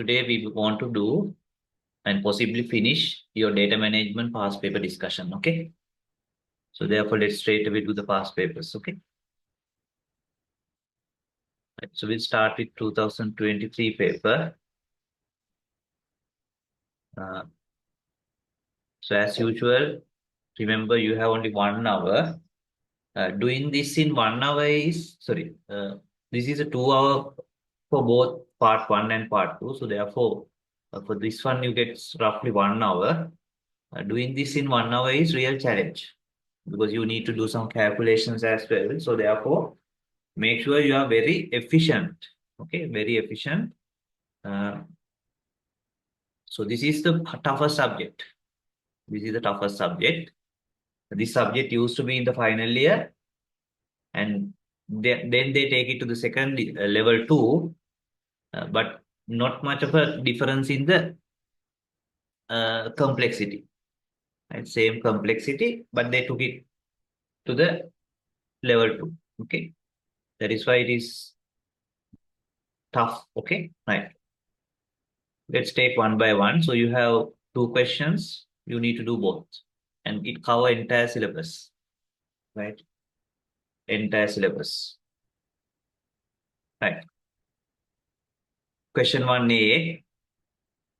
Today we want to do and possibly finish your data management past paper discussion. Okay. So therefore, let's straight away do the past papers. Okay. Right. So we'll start with 2023 paper. Uh, so as usual, remember you have only 1 hour. Doing this in 1 hour is this is a 2 hour for both part one and part two. So therefore, for this one you get roughly 1 hour. Doing this in 1 hour is real challenge because you need to do some calculations as well. So therefore, make sure you are very efficient. Okay, very efficient. Uh, so this is the toughest subject. This is the toughest subject. This subject used to be in the final year, and then they take it to the second level two, but not much of a difference in the complexity. Right? Same complexity, but they took it to the level two. Okay, that is why it is tough. Okay, right. Let's take one by one. So you have two questions. You need to do both, and it cover entire syllabus, right? Entire syllabus, right? Question 1A.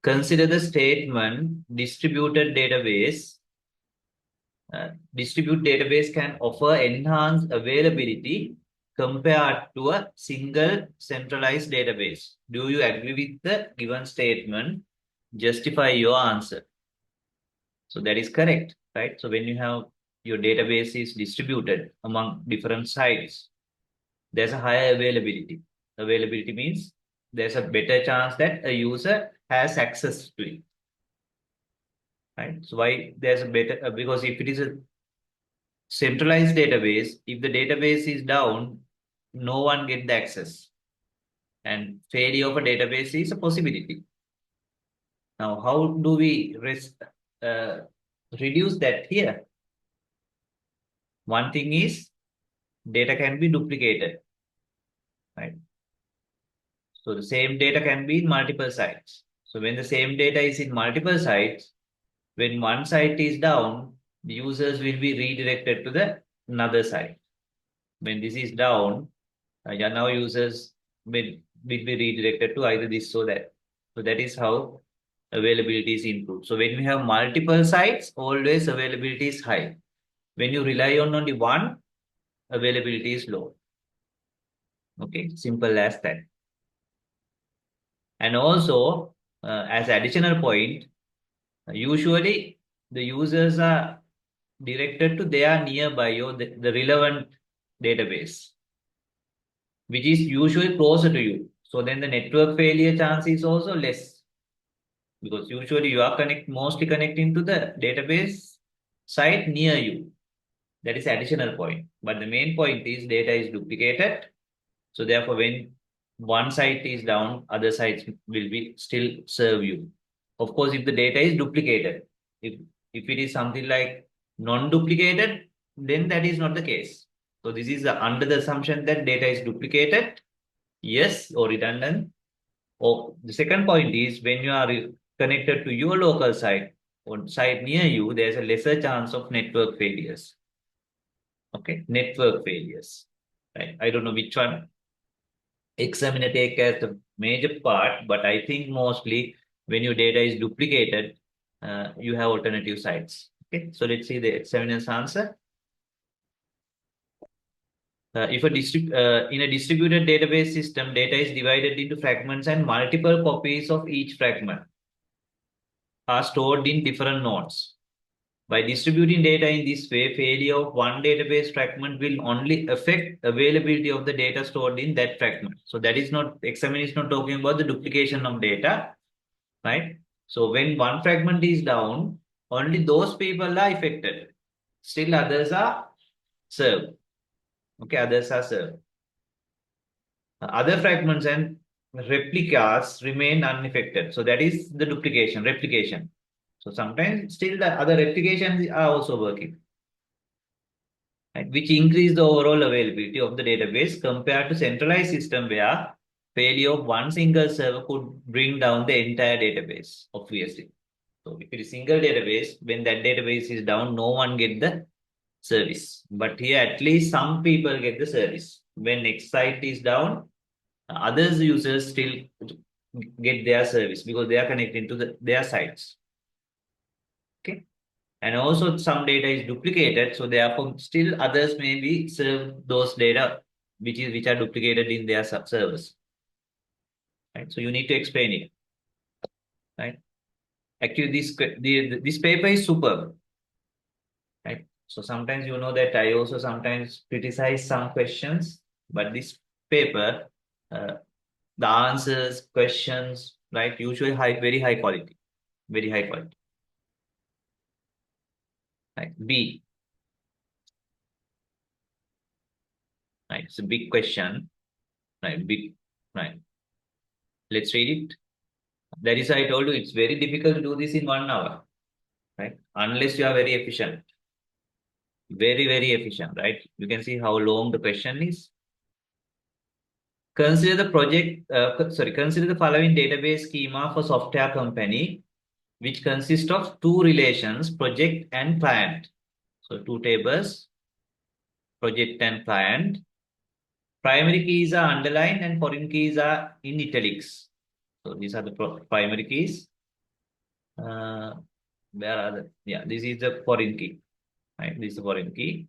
Consider the statement distributed database. Distributed database can offer enhanced availability compared to a single centralized database. Do you agree with the given statement? Justify your answer. So that is correct, right? So when you have your database is distributed among different sites, there's a higher availability. Availability means there's a better chance that a user has access to it, right? So why there's a better, because if it is a centralized database, if the database is down, no one get the access, and failure of a database is a possibility. Now, how do we reduce that here? One thing is data can be duplicated, right? So the same data can be in multiple sites. So when the same data is in multiple sites, when one site is down, the users will be redirected to the another site. When this is down, now users will be redirected to either this or that. So that is how availability is improved. So when we have multiple sites, always availability is high. When you rely on only one, availability is low. Okay, simple as that. And also, as additional point, usually the users are directed to their nearby or the relevant database, which is usually closer to you. So then the network failure chance is also less because usually you are mostly connecting to the database site near you. That is additional point. But the main point is data is duplicated. So therefore, when one site is down, other sites will be still serve you. Of course, if the data is duplicated, if it is something like non-duplicated, then that is not the case. So this is under the assumption that data is duplicated, yes, or redundant. Or the second point is when you are connected to your local site or site near you, there's a lesser chance of network failures. Okay, network failures. Right. I don't know which one examiner take as the major part, but I think mostly when your data is duplicated, you have alternative sites. Okay, so let's see the examiner's answer. If in a distributed database system, data is divided into fragments and multiple copies of each fragment are stored in different nodes. By distributing data in this way, failure of one database fragment will only affect availability of the data stored in that fragment. So that is not, examiner is not talking about the duplication of data, right? So when one fragment is down, only those people are affected. Still others are served. Okay, others are served. Other fragments and replicas remain unaffected. So that is the duplication, replication. So sometimes still the other replications are also working, right, which increase the overall availability of the database compared to centralized system where failure of one single server could bring down the entire database, obviously. So if it is single database, when that database is down, no one get the service. But here, at least some people get the service. When next site is down, others users still get their service because they are connecting to their sites. Okay. And also some data is duplicated, so therefore still others may be serve those data which are duplicated in their servers. Right. So you need to explain it. Right. Actually, this paper is superb. Right. So sometimes you know that I also sometimes criticize some questions, but this paper, uh, the answers, questions, right, usually very high quality, very high quality. Right. B. Right. It's a big question. Right. Big. Right. Let's read it. That is, I told you, it's very difficult to do this in 1 hour, right? Unless you are very efficient, very efficient, right? You can see how long the question is. Consider the consider the following database schema for software company, which consists of two relations, project and client. So two tables, project and client. Primary keys are underlined and foreign keys are in italics. So these are the primary keys. Where are the, yeah, this is the foreign key, right? This is the foreign key.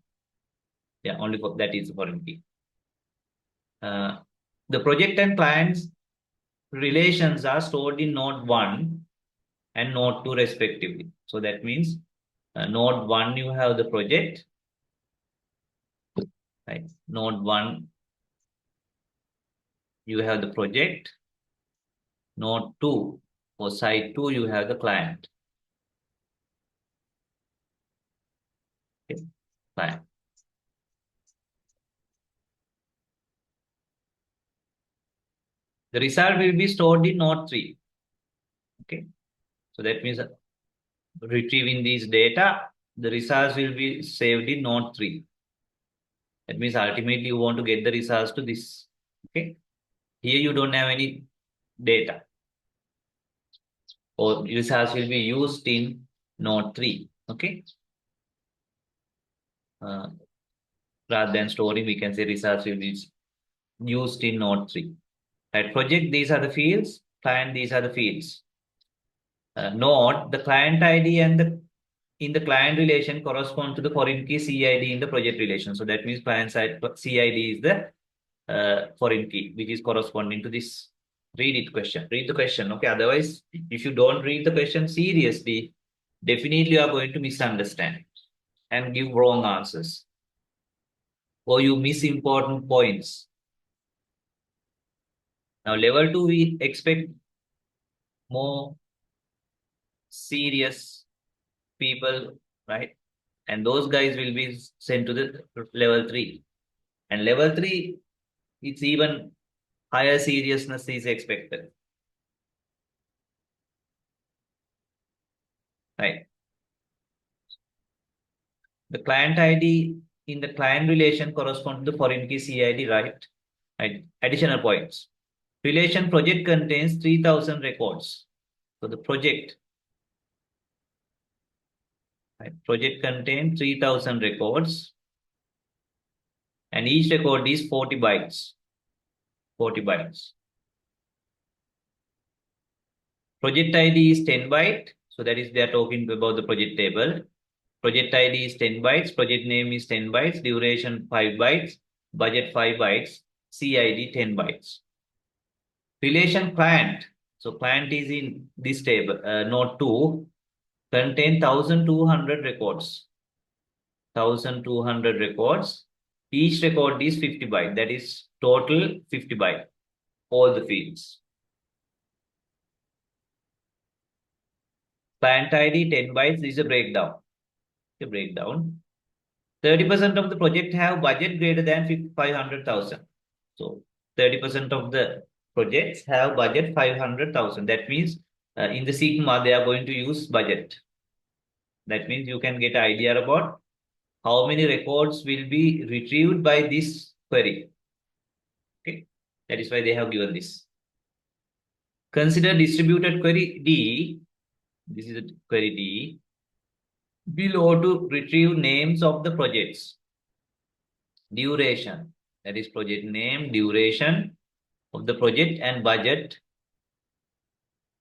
Yeah, only for that is the foreign key. The project and clients relations are stored in node 1 and node 2 respectively. So that means node 1 you have the project, right? Node 1 you have the project. Node 2 or side 2 you have the client. Okay. Client. The result will be stored in node 3. Okay. So that means retrieving these data, the results will be saved in node 3. That means ultimately you want to get the results to this. Okay. Here you don't have any data. Or results will be used in node 3. Okay. Rather than storing, we can say results will be used in node 3. At project, these are the fields. Client, these are the fields. Node, the client ID and the in the client relation correspond to the foreign key CID in the project relation. So that means client side CID is the foreign key, which is corresponding to this. Read it question. Read the question. Okay. Otherwise, if you don't read the question seriously, definitely you are going to misunderstand and give wrong answers. Or you miss important points. Now, level 2, we expect more serious people, right? And those guys will be sent to the level 3. And level 3, it's even higher seriousness is expected. Right. The client ID in the client relation corresponds to the foreign key CID, right? Right. Additional points. Relation project contains 3,000 records. So the project, right, project contains 3,000 records. And each record is 40 bytes. 40 bytes. Project ID is 10 byte. So that is they are talking about the project table. Project ID is 10 bytes. Project name is 10 bytes. Duration 5 bytes. Budget 5 bytes. CID 10 bytes. Relation client. So client is in this table. Node 2 contain 1,200 records. 1,200 records. Each record is 50 byte. That is total 50 byte. All the fields. Client ID 10 bytes is a breakdown. A breakdown. 30% of the project have budget greater than 500,000. So 30% of the projects have budget 500,000. That means in the Sigma, they are going to use budget. That means you can get an idea about how many records will be retrieved by this query. Okay. That is why they have given this. Consider distributed query D. This is a query D. Below to retrieve names of the projects. Duration. That is project name, duration of the project and budget.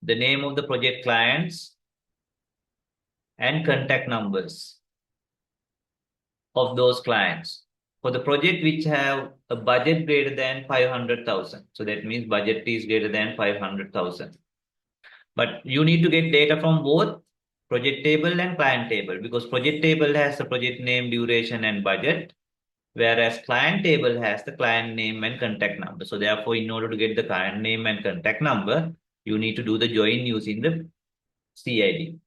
The name of the project clients and contact numbers of those clients for the project which have a budget greater than 500,000. So that means budget is greater than 500,000. But you need to get data from both project table and client table, because project table has the project name, duration, and budget, whereas client table has the client name and contact number. So therefore, in order to get the client name and contact number, you need to do the join using the CID.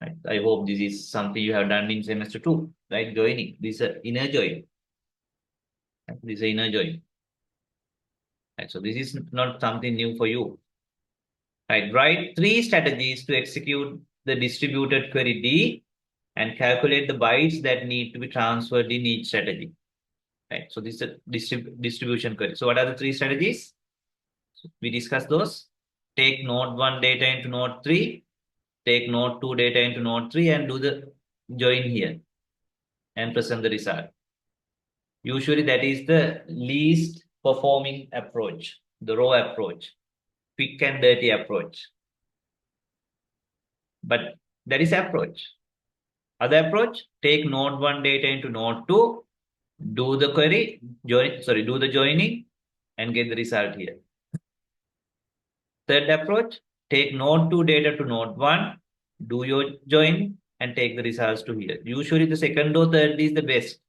Right? I hope this is something you have done in semester 2, right? Joining. This is an inner join. This is an inner join. Right? So this is not something new for you. Right? Write 3 strategies to execute the distributed query D and calculate the bytes that need to be transferred in each strategy. Right? So this is a distribution query. So what are the 3 strategies? So we discussed those. Take node 1 data into node 3, take node 2 data into node 3, and do the join here and present the result. Usually that is the least performing approach, the raw approach, quick and dirty approach. But that is approach. Other approach, take node 1 data into node 2, do the query, do the joining, and get the result here. Third approach, take node 2 data to node 1, do your join, and take the results to here. Usually the second or third is the best.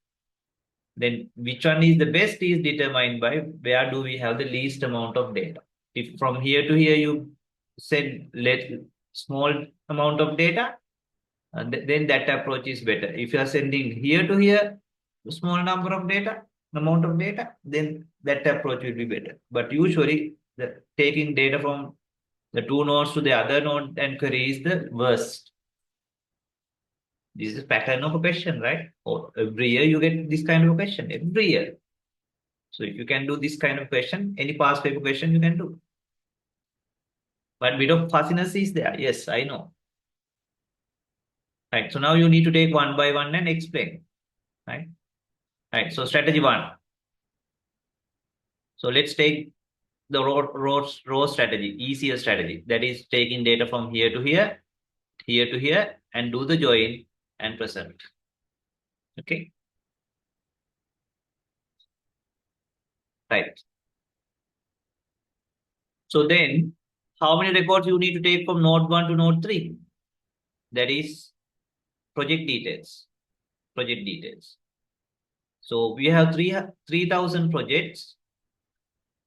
Then which one is the best is determined by where do we have the least amount of data. If from here to here you send small amount of data, then that approach is better. If you are sending here to here, small number of data, amount of data, then that approach will be better. But usually taking data from the 2 nodes to the other node and query is the worst. This is a pattern of a question, right? Or every year you get this kind of a question, every year. So if you can do this kind of question, any past paper question you can do. But bit of fussiness is there. Yes, I know. Right. So now you need to take one by one and explain. Right. Right. So strategy 1. So let's take the row strategy, easier strategy. That is taking data from here to here to here, and do the join and present. Okay. Right. So then, how many records you need to take from node 1 to node 3? That is project details. Project details. So we have 3,000 projects,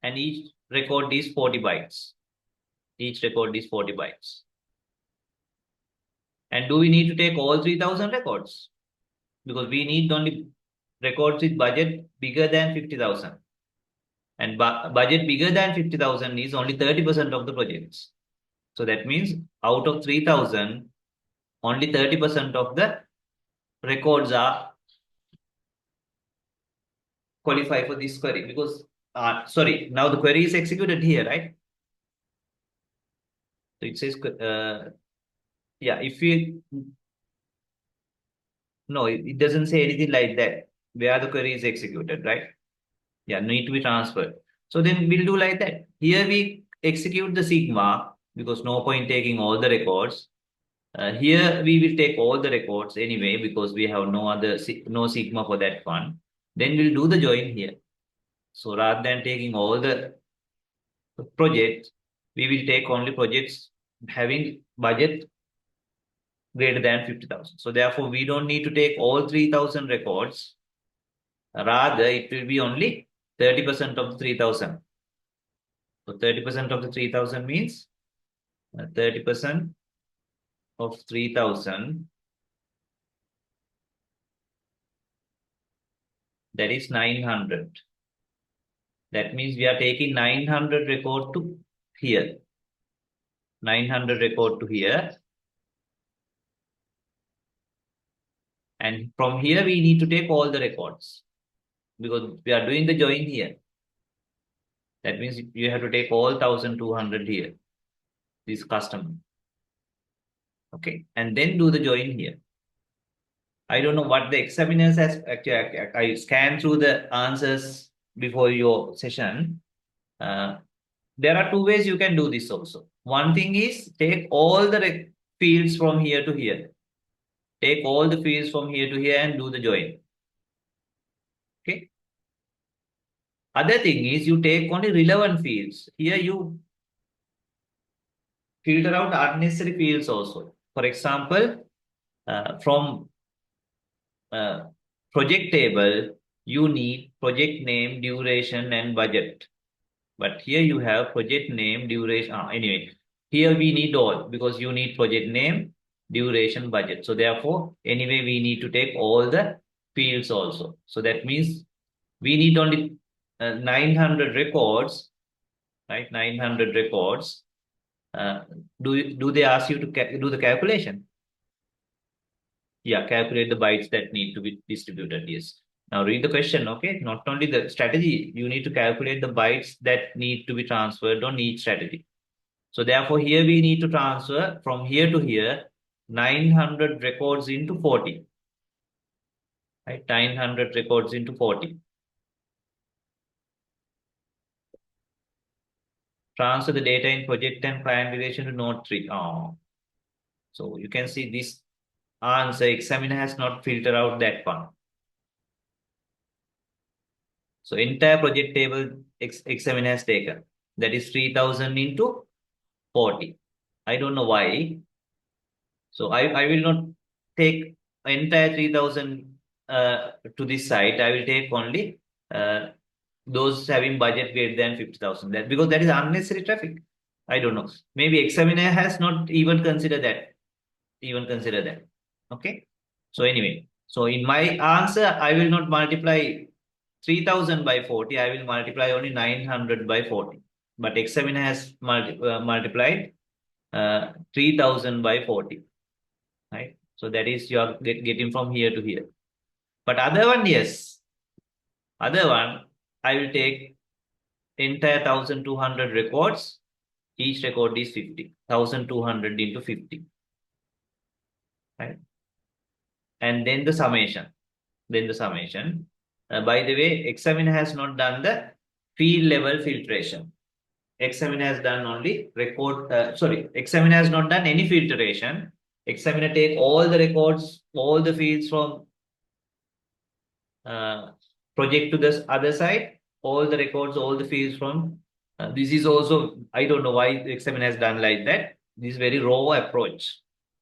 and each record is 40 bytes. Each record is 40 bytes. And do we need to take all 3,000 records? Because we need only records with budget bigger than 50,000. And budget bigger than 50,000 is only 30% of the projects. So that means out of 3,000, only 30% of the records are qualify for this query, because now the query is executed here, right? So it says if we no, it doesn't say anything like that where the query is executed, right? Yeah, need to be transferred. So then we'll do like that. Here we execute the sigma, because no point taking all the records. Here we will take all the records anyway, because we have no sigma for that one. Then we'll do the join here. So rather than taking all the projects, we will take only projects having budget greater than 50,000. So therefore, we don't need to take all 3,000 records. Rather, it will be only 30% of the 3,000. So 30% of the 3,000 means 30% of 3,000, that is 900. That means we are taking 900 record to here. 900 record to here. And from here, we need to take all the records, because we are doing the join here. That means you have to take all 1200 here, this customer. Okay, and then do the join here. I don't know what the examiners has actually. I scanned through the answers before your session. Uh, there are two ways you can do this also. One thing is take all the fields from here to here. Take all the fields from here to here and do the join. Okay. Other thing is you take only relevant fields. Here you filter out unnecessary fields also. For example, from uh, project table, you need project name, duration, and budget. But here you have project name, duration. Anyway, here we need all because you need project name, duration, budget. So therefore, anyway, we need to take all the fields also. So that means we need only 900 records, right? 900 records. Do they ask you to do the calculation? Yeah, calculate the bytes that need to be distributed. Yes. Now read the question, okay? Not only the strategy, you need to calculate the bytes that need to be transferred on each strategy. So therefore, here we need to transfer from here to here 900 records into 40. Right? 900 records into 40. Transfer the data in project and client relation to node 3. Oh. So you can see this answer examiner has not filtered out that one. So entire project table examiner has taken. That is 3000 into 40. I don't know why. So I will not take entire 3000 to this site. I will take only those having budget greater than 50,000. That because that is unnecessary traffic. I don't know. Maybe examiner has not even considered that. Even consider that. Okay. So anyway, so in my answer, I will not multiply 3000 by 40. I will multiply only 900 by 40. But examiner has multiplied 3000 by 40. Right. So that is your getting from here to here. But other one, yes. Other one, I will take entire 1200 records. Each record is 50. 1200 into 50. Right. And then the summation. Then the summation. By the way, examiner has not done the field level filtration. Examiner has done only record. Examiner has not done any filtration. Examiner take all the records, all the fields from project to the other side, all the records, all the fields from. This is also, I don't know why the examiner has done like that. This is very raw approach.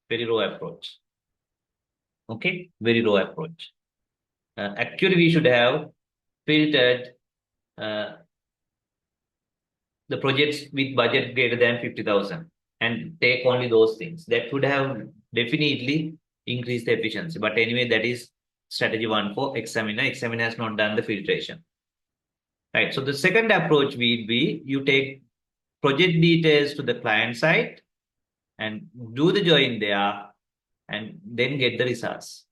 Very raw approach. Okay, very raw approach. Actually, we should have filtered the projects with budget greater than 50,000 and take only those things. That would have definitely increased the efficiency. But anyway, that is strategy one for examiner. Examiner has not done the filtration. Right. So the second approach will be you take project details to the client side and do the join there and then get the results.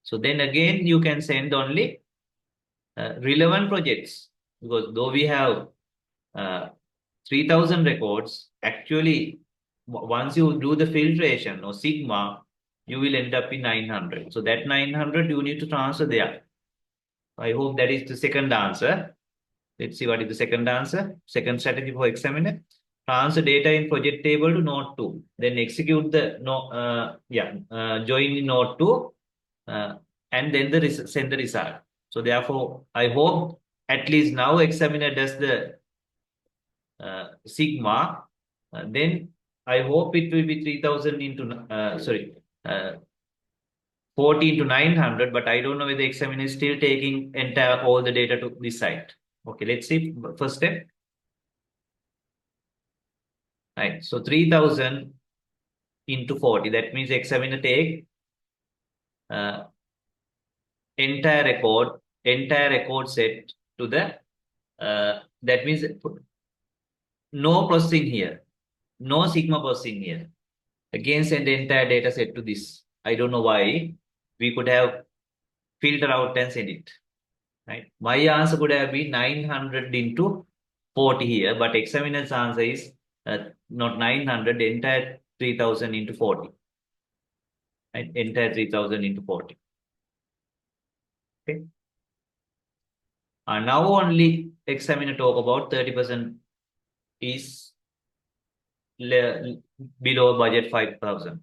So then again, you can send only relevant projects because though we have 3000 records, actually, once you do the filtration or sigma, you will end up in 900. So that 900 you need to transfer there. I hope that is the second answer. Let's see what is the second answer. Second strategy for examiner. Transfer data in project table to node 2. Then execute the join in node 2 and then send the result. So therefore, I hope at least now examiner does the sigma. Then I hope it will be 3000 into, 40 into 900, but I don't know whether the examiner is still taking entire all the data to this site. Okay, let's see. First step. Right. So 3000 into 40. That means examiner take uh, entire record set to the that means no processing here, no sigma processing here. Again, send the entire data set to this. I don't know why. We could have filter out and send it. right? My answer could have been 900 into 40 here, but examiner's answer is not 900, entire 3000 into 40, right? Entire 3000 into 40. Okay. Now only examiner talk about 30% is below budget 5,000.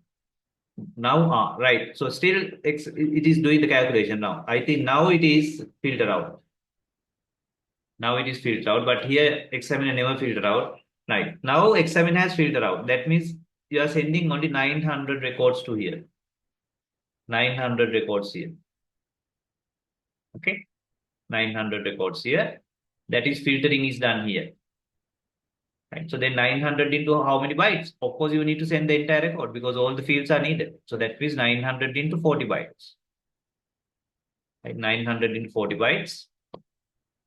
Now, right. So still it is doing the calculation now. I think now it is filtered out. Now it is filtered out, but here examiner never filtered out. Right. Now examiner has filtered out. That means you are sending only 900 records to here. 900 records here. Okay. 900 records here. That is filtering is done here. Right. So then 900 into how many bytes? Of course, you need to send the entire record because all the fields are needed. So that means 900 into 40 bytes. Right. 900 into 40 bytes.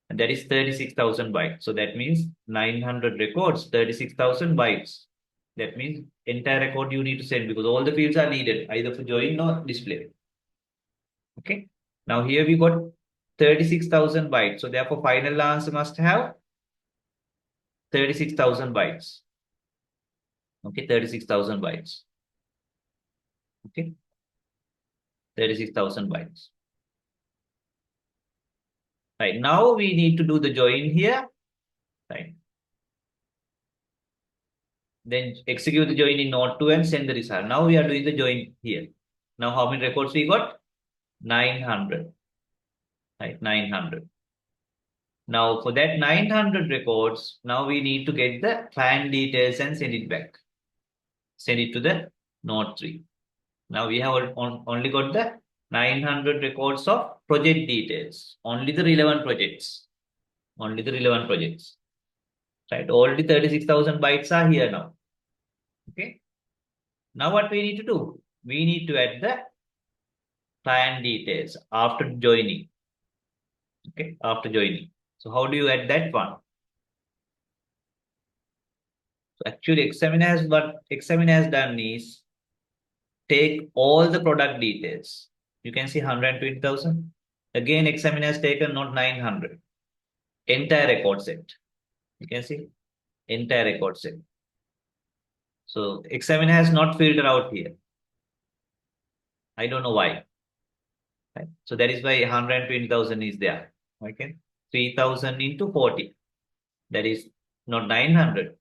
And that is 36,000 bytes. So that means 900 records, 36,000 bytes. That means entire record you need to send because all the fields are needed either for join or display. Okay. Now here we got 36,000 bytes. So therefore final answer must have 36,000 bytes. Okay, 36,000 bytes. Okay, 36,000 bytes. Right, now we need to do the join here. Right. Then execute the join in node 2 and send the result. Now we are doing the join here. Now how many records we got? 900. Right, 900. Now for that 900 records, now we need to get the client details and send it back. Send it to the node 3. Now we have only got the 900 records of project details. Only the relevant projects. Only the relevant projects. Right. Already 36,000 bytes are here now. Okay. Now what we need to do? We need to add the client details after joining. Okay. After joining. So how do you add that one? So actually examiner has done is take all the product details. You can see 120,000. Again, examiner has taken not 900. Entire record set. You can see entire record set. So examiner has not filtered out here. I don't know why. Right? So that is why 120,000 is there. Okay. 3,000 into 40. That is not 900.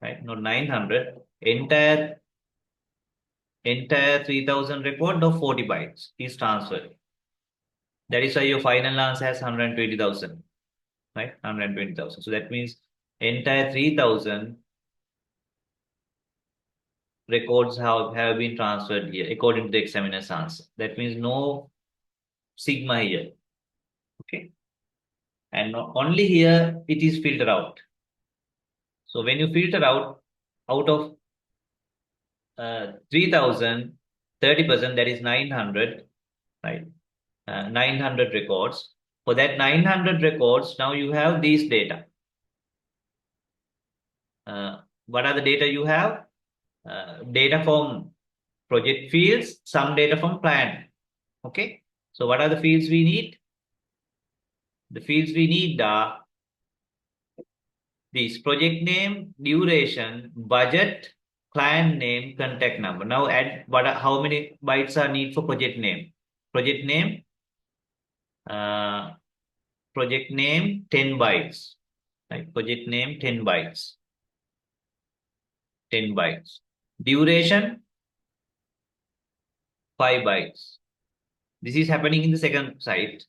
Right? Not 900. Entire 3,000 record of 40 bytes is transferred. That is why your final answer has 120,000. Right? 120,000. So that means entire 3,000 records have been transferred here according to the examiner's answer. That means no sigma here. Okay. And only here it is filtered out. So when you filter out of 3,000, 30%, that is 900, right? 900 records. For that 900 records, now you have these data. What are the data you have? Data from project fields, some data from plan. Okay. So what are the fields we need? The fields we need are this project name, duration, budget, client name, contact number. Now add how many bytes are need for project name? Project name, uh, 10 bytes. Right? Project name 10 bytes. 10 bytes. Duration 5 bytes. This is happening in the second site.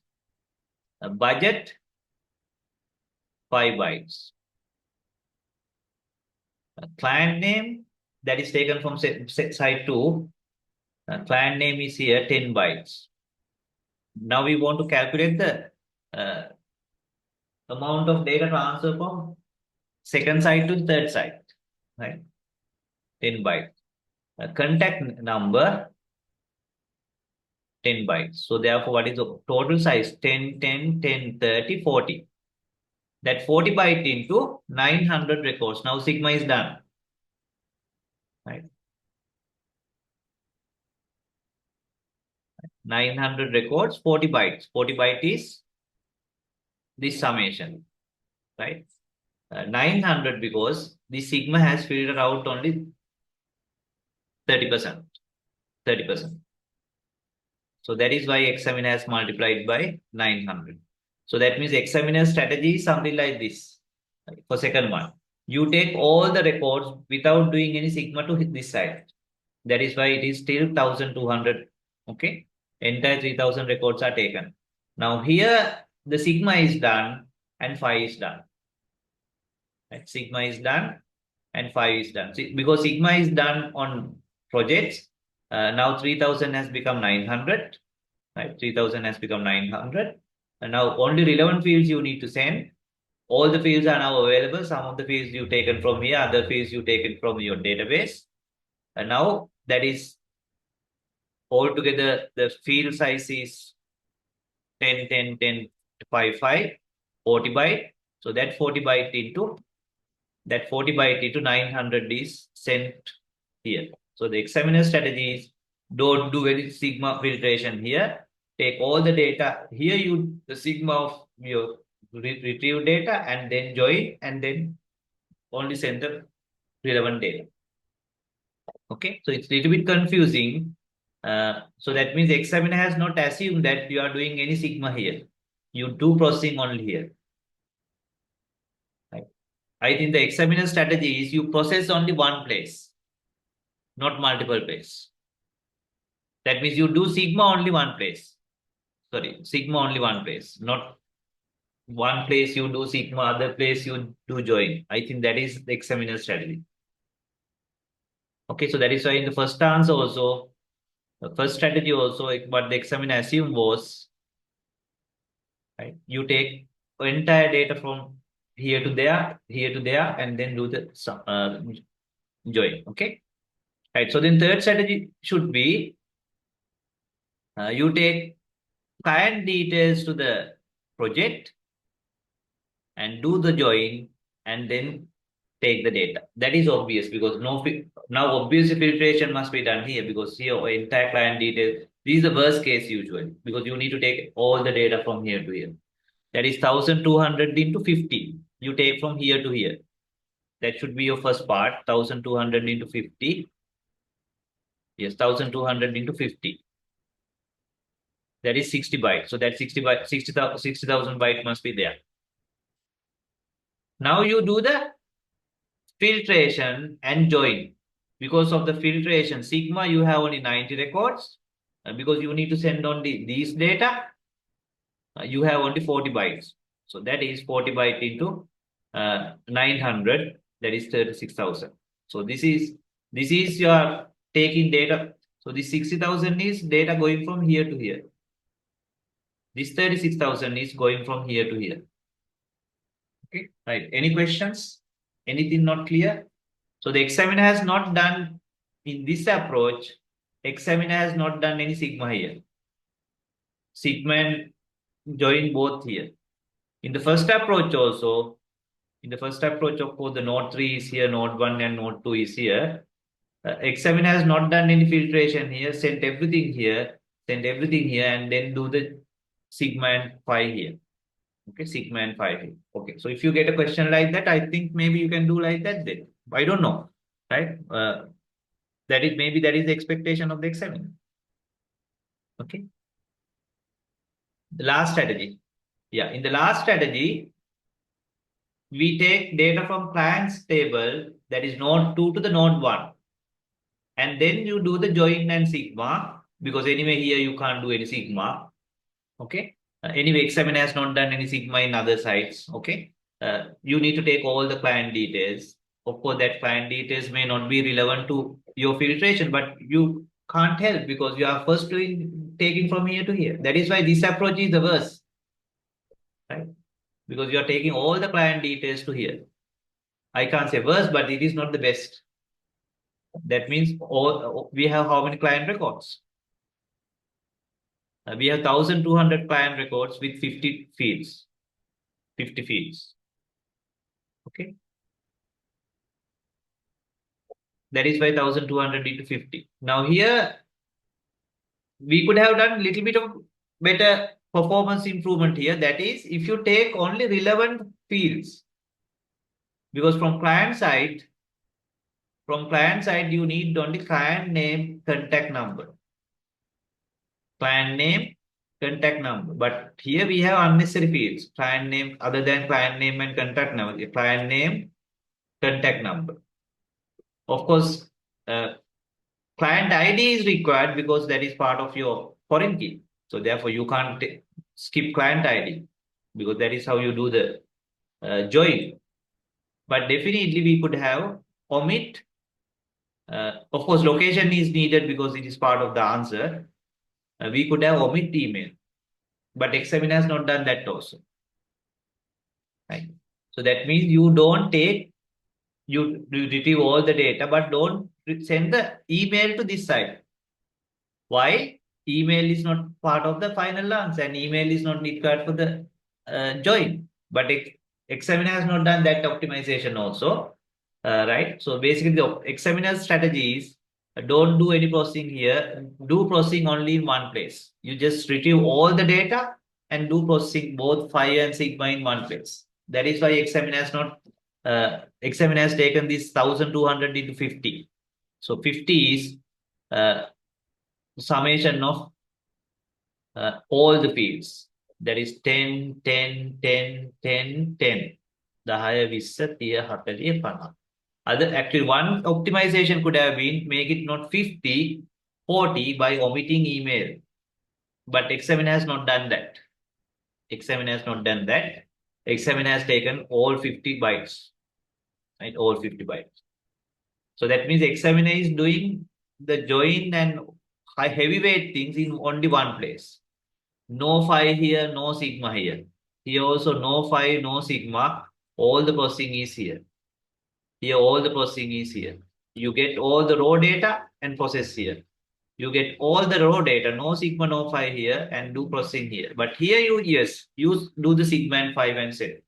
Budget 5 bytes. Client name that is taken from site 2. Client name is here 10 bytes. Now we want to calculate the amount of data transfer from second site to third site, right? 10 bytes. Contact number 10 bytes. So therefore, what is the total size? 10, 10, 10, 30, 40. That 40 byte into 900 records. Now sigma is done, right? 900 records, 40 bytes. 40 byte is this summation, right? 900 because the sigma has filtered out only 30%. 30%. So that is why examiner has multiplied by 900. So that means examiner strategy is something like this. For second one, you take all the records without doing any sigma to hit this side. That is why it is still 1200. Okay. Entire 3000 records are taken. Now here the sigma is done and phi is done. Right? Sigma is done and phi is done. See, because sigma is done on projects, now 3000 has become 900. Right? 3000 has become 900. And now only relevant fields you need to send. All the fields are now available. Some of the fields you taken from here, other fields you taken from your database. And now that is altogether the field size is 10, 10, 10, 5, 5, 40 byte. So that 40 byte into 900 is sent here. So the examiner strategy is don't do any sigma filtration here. Take all the data here. The sigma of your retrieve data and then join and then only send the relevant data. Okay, so it's a little bit confusing. So that means examiner has not assumed that you are doing any sigma here. You do processing only here. Right? I think the examiner strategy is you process only one place, not multiple place. That means you do sigma only one place. Sorry, sigma only one place, not one place you do sigma, other place you do join. I think that is the examiner strategy. Okay, so that is why in the first answer also, the first strategy also, what the examiner assumed was, right, you take entire data from here to there, and then do the join. Okay, right. So then third strategy should be you take client details to the project and do the join and then take the data. That is obvious because now obvious filtration must be done here because here entire client details. This is the worst case usually because you need to take all the data from here to here. That is 1200 into 50. You take from here to here. That should be your first part. 1200 into 50. Yes, 1200 into 50. That is 60 bytes. So that 60,000 byte must be there. Now you do the filtration and join. Because of the filtration sigma, you have only 90 records. Because you need to send only these data, you have only 40 bytes. So that is 40 byte into 900. That is 36,000. So this is your taking data. So this 60,000 is data going from here to here. This 36,000 is going from here to here. Okay, right. Any questions? Anything not clear? So the examiner has not done in this approach, examiner has not done any sigma here. Sigma and join both here. In the first approach also, of course, the node 3 is here, node 1 and node 2 is here. Examiner has not done any filtration here, sent everything here, and then do the sigma and phi here. Okay, sigma and phi here. Okay, so if you get a question like that, I think maybe you can do like that then. I don't know, right? That is the expectation of the examiner. Okay. The last strategy. Yeah, in the last strategy, we take data from client's table, that is node 2 to the node 1. And then you do the join and sigma, because anyway here you can't do any sigma. Okay. Anyway, examiner has not done any sigma in other sites. Okay. You need to take all the client details. Of course, that client details may not be relevant to your filtration, but you can't help because you are first taking from here to here. That is why this approach is the worst, right? Because you are taking all the client details to here. I can't say worst, but it is not the best. That means we have how many client records? We have 1200 client records with 50 fields. 50 fields. Okay. That is why 1200 into 50. Now here, we could have done a little bit of better performance improvement here. That is, if you take only relevant fields, because from client side, you need only client name, contact number. Client name, contact number. But here we have unnecessary fields. Client name, other than client name and contact number. Client name, contact number. Of course, client ID is required because that is part of your foreign key. So therefore, you can't skip client ID because that is how you do the join. But definitely we could have omit. Of course, location is needed because it is part of the answer. We could have omit email, but examiner has not done that also. Right. So that means you don't take, you retrieve all the data, but don't send the email to this side. Why? Email is not part of the final answer and email is not required for the join. But examiner has not done that optimization also. Right. So basically the examiner's strategy is don't do any processing here. Do processing only in one place. You just retrieve all the data and do processing both phi and sigma in one place. That is why examiner has not examiner has taken this 1200 into 50. So 50 is summation of all the fields. That is 10, 10, 10, 10, 10. 10, 20, 30, 40, 50. Other actually one optimization could have been make it not 50, 40 by omitting email. But examiner has not done that. Examiner has not done that. Examiner has taken all 50 bytes. Right? All 50 bytes. So that means examiner is doing the join and high heavyweight things in only one place. No phi here, no sigma here. Here also no phi, no sigma. All the processing is here. Here all the processing is here. You get all the raw data and process here. You get all the raw data, no sigma, no phi here, and do processing here. But here you, yes, use do the sigma and phi and set.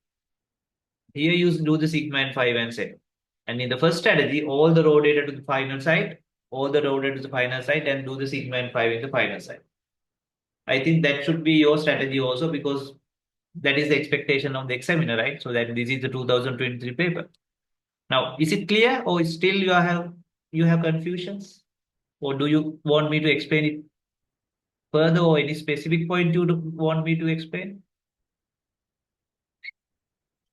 Here you do the sigma and phi and set. And in the first strategy, all the raw data to the final side, all the raw data to the final side, and do the sigma and phi in the final side. I think that should be your strategy also because that is the expectation of the examiner, right? So that this is the 2023 paper. Now, is it clear or still you have confusions? Or do you want me to explain it further or any specific point you want me to explain?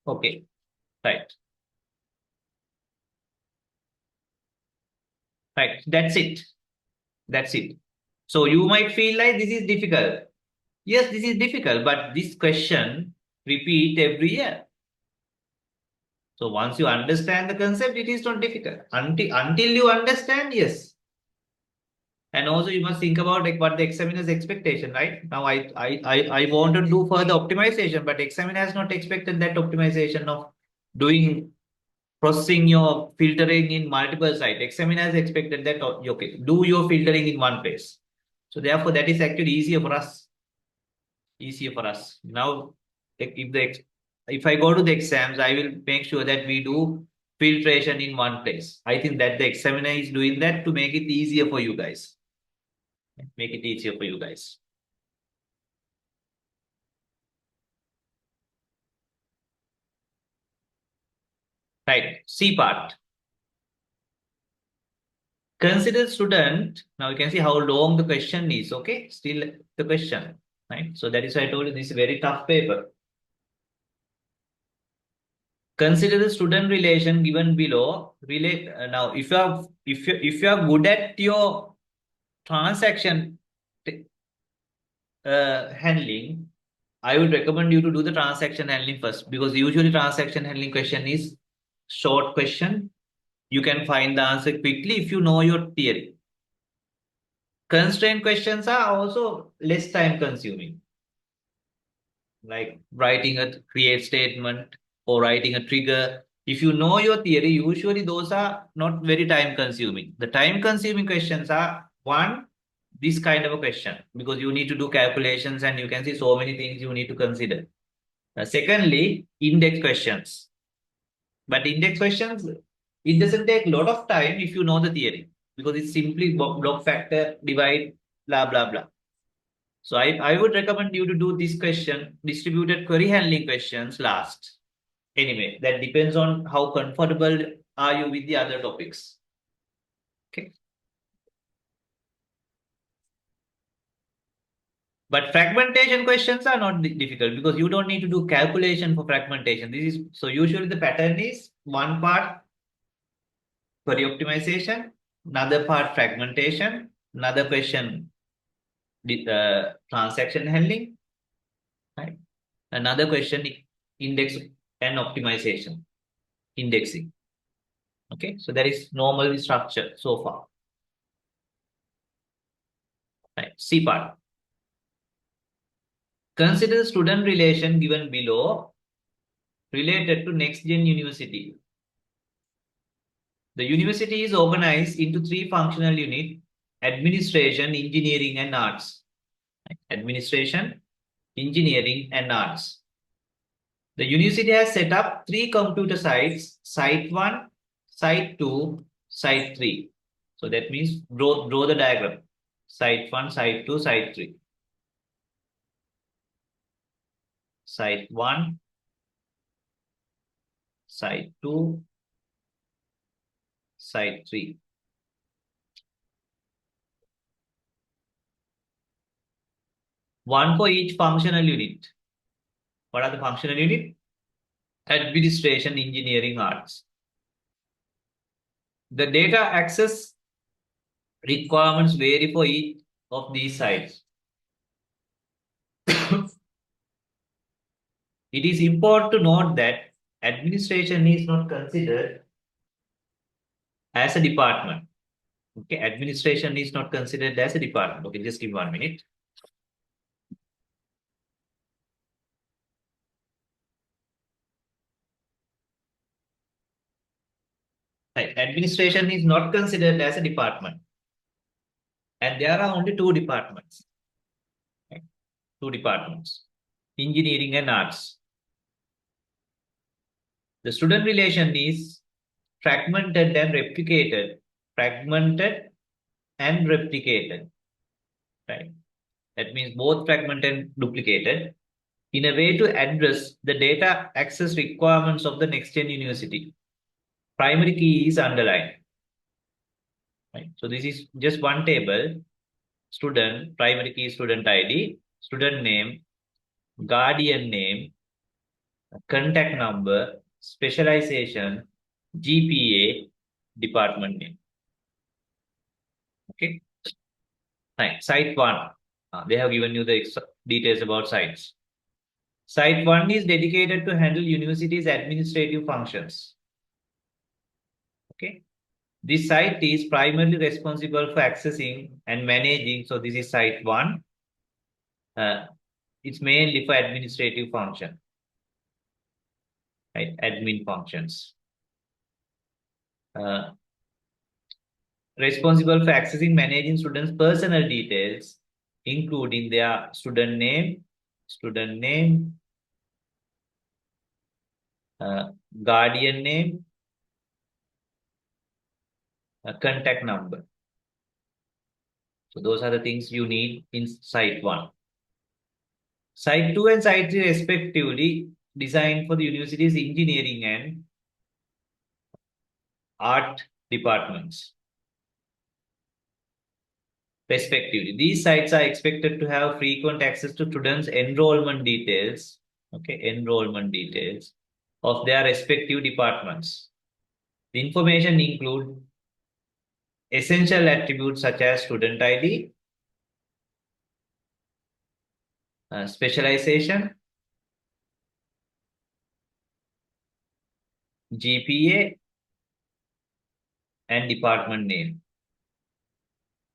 Okay, right. Right. That's it. That's it. So you might feel like this is difficult. Yes, this is difficult, but this question repeat every year. So once you understand the concept, it is not difficult. Until you understand, yes. And also you must think about like what the examiner's expectation, right? Now I want to do further optimization, but examiner has not expected that optimization of doing processing your filtering in multiple sites. Examiner has expected that okay, do your filtering in one place. So therefore, that is actually easier for us. Easier for us. Now, if I go to the exams, I will make sure that we do filtration in one place. I think that the examiner is doing that to make it easier for you guys. Make it easier for you guys. Right. C part. Consider student. Now you can see how long the question is. Okay. Still the question. Right. So that is why I told you this is a very tough paper. Consider the student relation given below. Now if you are good at your transaction handling, I would recommend you to do the transaction handling first because usually transaction handling question is short question. You can find the answer quickly if you know your theory. Constraint questions are also less time consuming, like writing a create statement or writing a trigger. If you know your theory, usually those are not very time consuming. The time consuming questions are one, this kind of a question because you need to do calculations and you can see so many things you need to consider. Secondly, index questions. But index questions, it doesn't take a lot of time if you know the theory because it's simply block factor, divide, blah, blah, blah. So I would recommend you to do this question, distributed query handling questions last. Anyway, that depends on how comfortable are you with the other topics. Okay. But fragmentation questions are not difficult because you don't need to do calculation for fragmentation. This is so usually the pattern is one part query optimization, another part fragmentation, another question transaction handling, right? Another question index and optimization, indexing. Okay, so that is normal structure so far. Right. C part. Consider the student relation given below related to next gen university. The university is organized into three functional units: administration, engineering, and arts. Administration, engineering, and arts. The university has set up three computer sites: Site 1, Site 2, Site 3. So that means draw the diagram. Site 1, Site 2, Site 3. Site 1, Site 2, Site 3. One for each functional unit. What are the functional unit? Administration, engineering, arts. The data access requirements vary for each of these sites. It is important to note that administration is not considered as a department. Okay, administration is not considered as a department. Okay, just give 1 minute. Right. Administration is not considered as a department. And there are only two departments. Right? Two departments, engineering and arts. The student relation is fragmented and replicated. Fragmented and replicated. Right. That means both fragmented and duplicated in a way to address the data access requirements of the next gen university. Primary key is underlined. Right. So this is just one table: student, primary key, student ID, student name, guardian name, contact number, specialization, GPA, department name. Okay. Right. Site 1. They have given you the details about sites. Site 1 is dedicated to handle university's administrative functions. Okay. This site is primarily responsible for accessing and managing. So this is site 1. It's mainly for administrative function. Right? Admin functions. Responsible for accessing, managing students' personal details, including their student name, guardian name, contact number. So those are the things you need in site 1. Site 2 and site 3 respectively designed for the university's engineering and art departments. Respectively, these sites are expected to have frequent access to students' enrollment details, okay, enrollment details of their respective departments. The information include essential attributes such as student ID, specialization, GPA, and department name.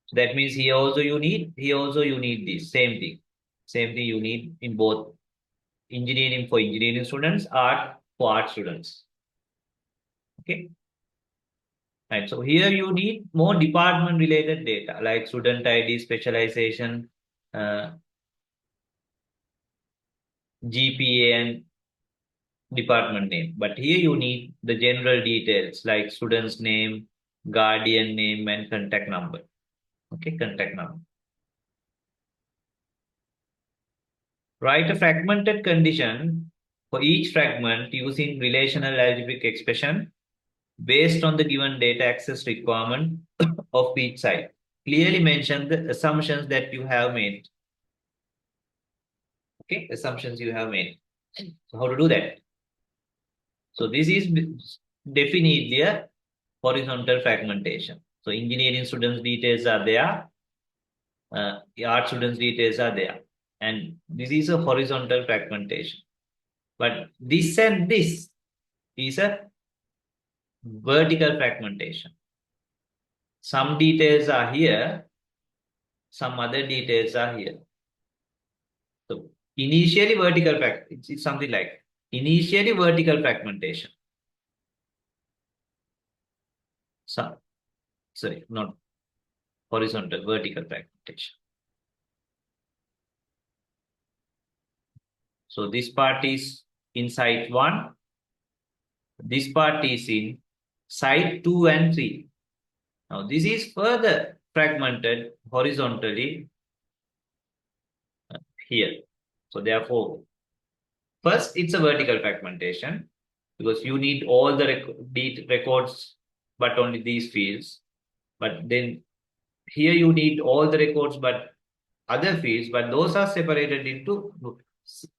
So that means here also you need this same thing. Same thing you need in both engineering for engineering students, art for art students. Okay. Right. So here you need more department related data like student ID, specialization, GPA, and department name. But here you need the general details like student's name, guardian name, and contact number. Okay, contact number. Write a fragmented condition for each fragment using relational algebraic expression based on the given data access requirement of each site. Clearly mention the assumptions that you have made. Okay, assumptions you have made. So how to do that? So this is definitely a horizontal fragmentation. So engineering students' details are there. Art students' details are there. And this is a horizontal fragmentation. But this and this is a vertical fragmentation. Some details are here, some other details are here. So initially vertical it's something like initially vertical fragmentation. So, sorry, not horizontal, vertical fragmentation. So this part is in site 1. This part is in site 2 and 3. Now this is further fragmented horizontally here. So therefore, first it's a vertical fragmentation because you need all the records, but only these fields. But then here you need all the records, but other fields, but those are separated into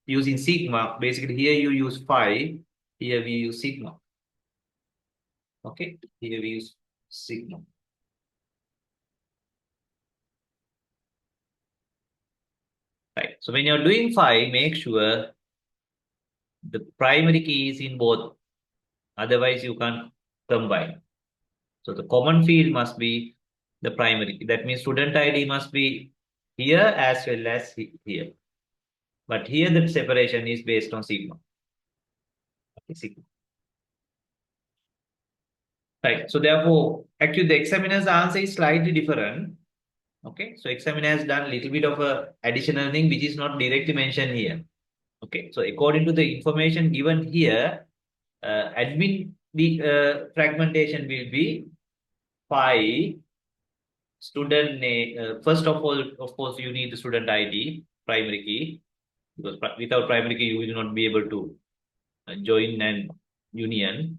using sigma. Basically, here you use phi, here we use sigma. Okay, here we use sigma. Right. So when you're doing phi, make sure the primary key is in both. Otherwise, you can't combine. So the common field must be the primary. That means student ID must be here as well as here. But here the separation is based on sigma. Okay, sigma. Right. So therefore, actually the examiner's answer is slightly different. Okay. So examiner has done a little bit of a additional thing which is not directly mentioned here. Okay. So according to the information given here, admin fragmentation will be phi student name. First of all, of course, you need the student ID, primary key, because without primary key, you will not be able to join an union.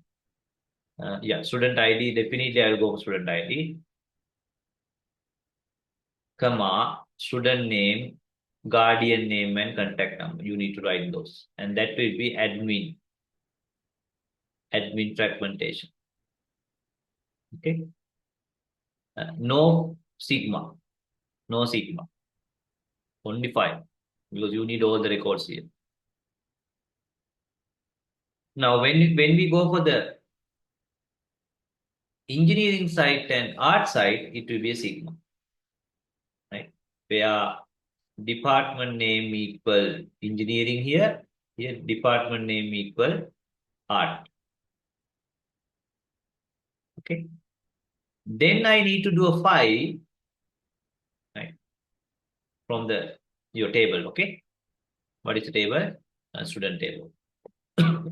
Yeah, student ID, definitely I'll go for student ID, comma, student name, guardian name, and contact number. You need to write those. And that will be admin fragmentation. Okay. No sigma, no sigma, only phi, because you need all the records here. Now, when we go for the engineering side and art side, it will be a sigma, right? Where department name equal engineering here department name equal art. Okay. Then I need to do a phi, right, from your table. Okay. What is the table? Student table.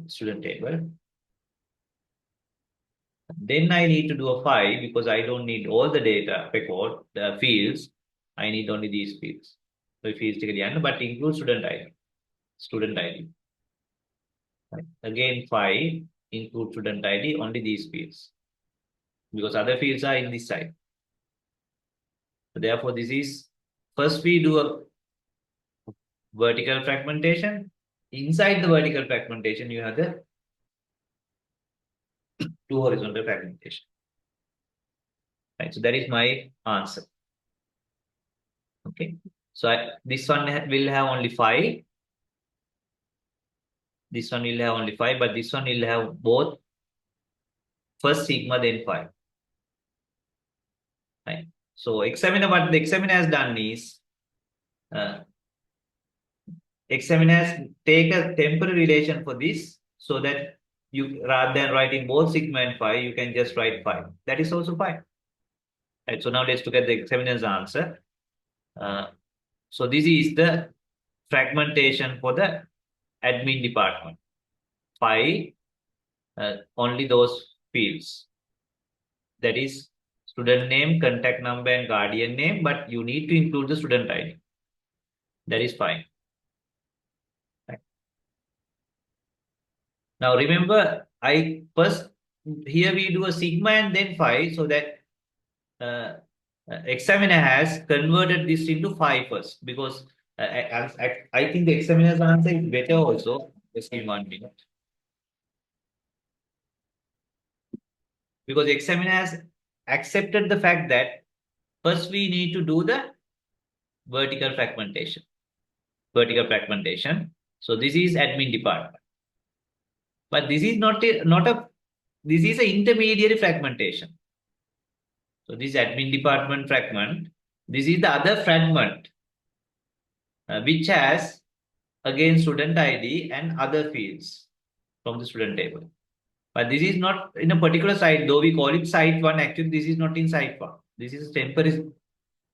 Student table. Then I need to do a phi because I don't need all the data record, the fields. I need only these fields. So fields but include student ID. Student ID. Right. Again, phi include student ID, only these fields. Because other fields are in this side. So therefore, this is first we do a vertical fragmentation. Inside the vertical fragmentation, you have the two horizontal fragmentation. Right. So that is my answer. Okay. So this one will have only phi. This one will have only phi, but this one will have both first sigma, then phi. Right. So what the examiner has done is examiner has take a temporary relation for this so that you rather than writing both sigma and phi, you can just write phi. That is also fine. Right. So now let's look at the examiner's answer. So this is the fragmentation for the admin department. Phi, only those fields. That is student name, contact number, and guardian name, but you need to include the student ID. That is fine. Now remember, I first here we do a sigma and then phi, so that uh, examiner has converted this into phi first, because I think the examiner's answer is better also. Just give me 1 minute. Because examiner has accepted the fact that first we need to do the vertical fragmentation. Vertical fragmentation. So this is admin department. But this is not a this is an intermediary fragmentation. So this admin department fragment. This is the other fragment which has again student ID and other fields from the student table. But this is not in a particular site, though we call it site one. Actually, this is not in site one. This is a temporary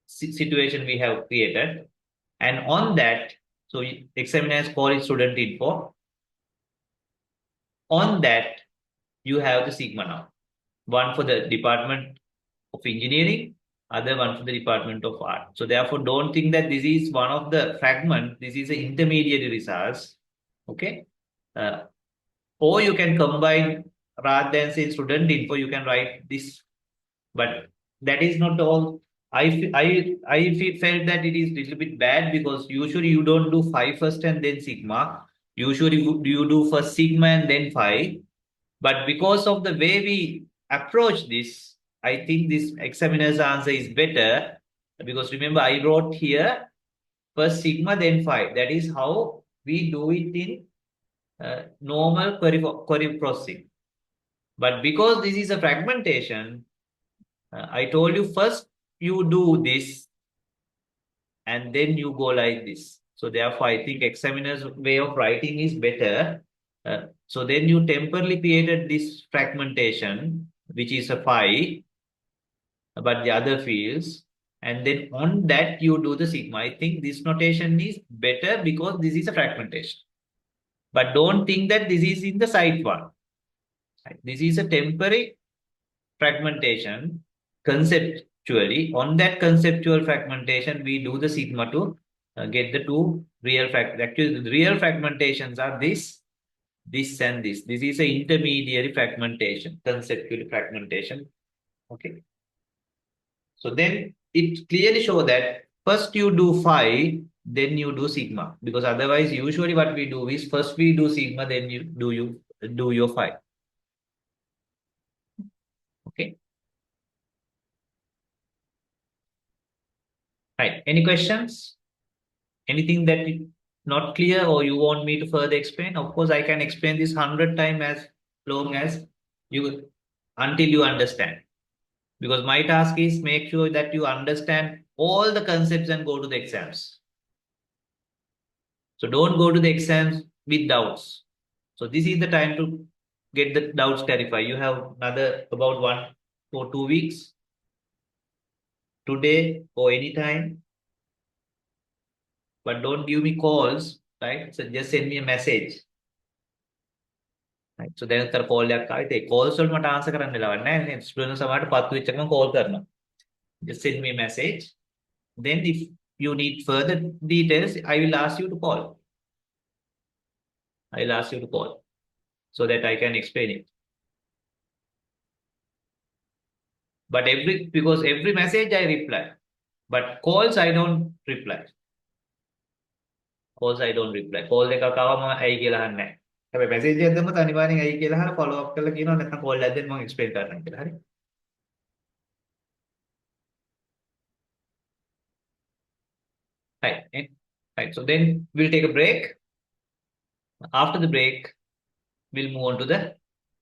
situation we have created. And on that, so examiners call it student info. On that, you have the sigma now. One for the department of engineering, other one for the department of art. So therefore, don't think that this is one of the fragment. This is an intermediary results. Okay. Uh, or you can combine, rather than say student info, you can write this. But that is not all. I felt that it is little bit bad, because usually you don't do phi first and then sigma. Usually you do first sigma and then phi. But because of the way we approach this, I think this examiner's answer is better. Because remember, I wrote here first sigma, then phi. That is how we do it in normal query processing. But because this is a fragmentation, I told you first you do this and then you go like this. So therefore, I think examiner's way of writing is better. So then you temporarily created this fragmentation, which is a phi, but the other fields. And then on that you do the sigma. I think this notation is better because this is a fragmentation. But don't think that this is in the site one. This is a temporary fragmentation conceptually. On that conceptual fragmentation, we do the sigma to get the two real Actually, the real fragmentations are this and this. This is an intermediary fragmentation, conceptual fragmentation. Okay. So then it clearly shows that first you do phi, then you do sigma. Because otherwise, usually what we do is first we do sigma, then you do your phi. Okay. Right. Any questions? Anything that is not clear or you want me to further explain? Of course, I can explain this 100 times as long as you until you understand. Because my task is make sure that you understand all the concepts and go to the exams. So don't go to the exams with doubts. So this is the time to get the doubts clarified. You have another about 1 or 2 weeks today or anytime, but don't give me calls, right? So just send me a message. Right. So then උත්තර call එකක් ආවිත් ඒ calls වලට මට answer කරන්න වෙලාවක් නැහැ නේ. Student සමහරට පත්තු වෙච්ච ගමන් call කරනවා. Just send me a message. Then if you need further details, I will ask you to call. I will ask you to call so that I can explain it. But because every message I reply, but calls I don't reply. Calls I don't reply. Call එකක් ආවම ඇයි කියලා අහන්නේ නැහැ. හැබැයි message එකක් දැම්මත් අනිවාර්යෙන් ඇයි කියලා අහලා follow up කරලා කියනවා නැත්නම් call එකක් දෙන්න මම explain කරන්න කියලා. හරි. Right. Right. So then we'll take a break. After the break, we'll move on to the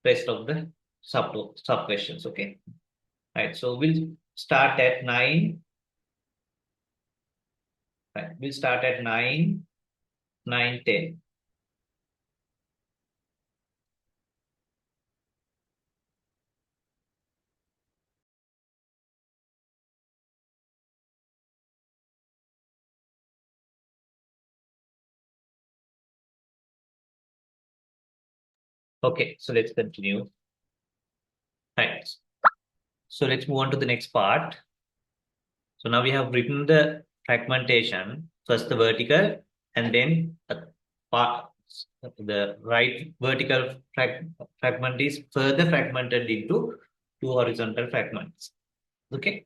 rest of the sub questions. Okay. Right. So we'll start at 9. Right. We'll start at 9, 9, 10. Okay. So let's continue. Right. So let's move on to the next part. So now we have written the fragmentation, first the vertical, and then The right vertical fragment is further fragmented into two horizontal fragments. Okay.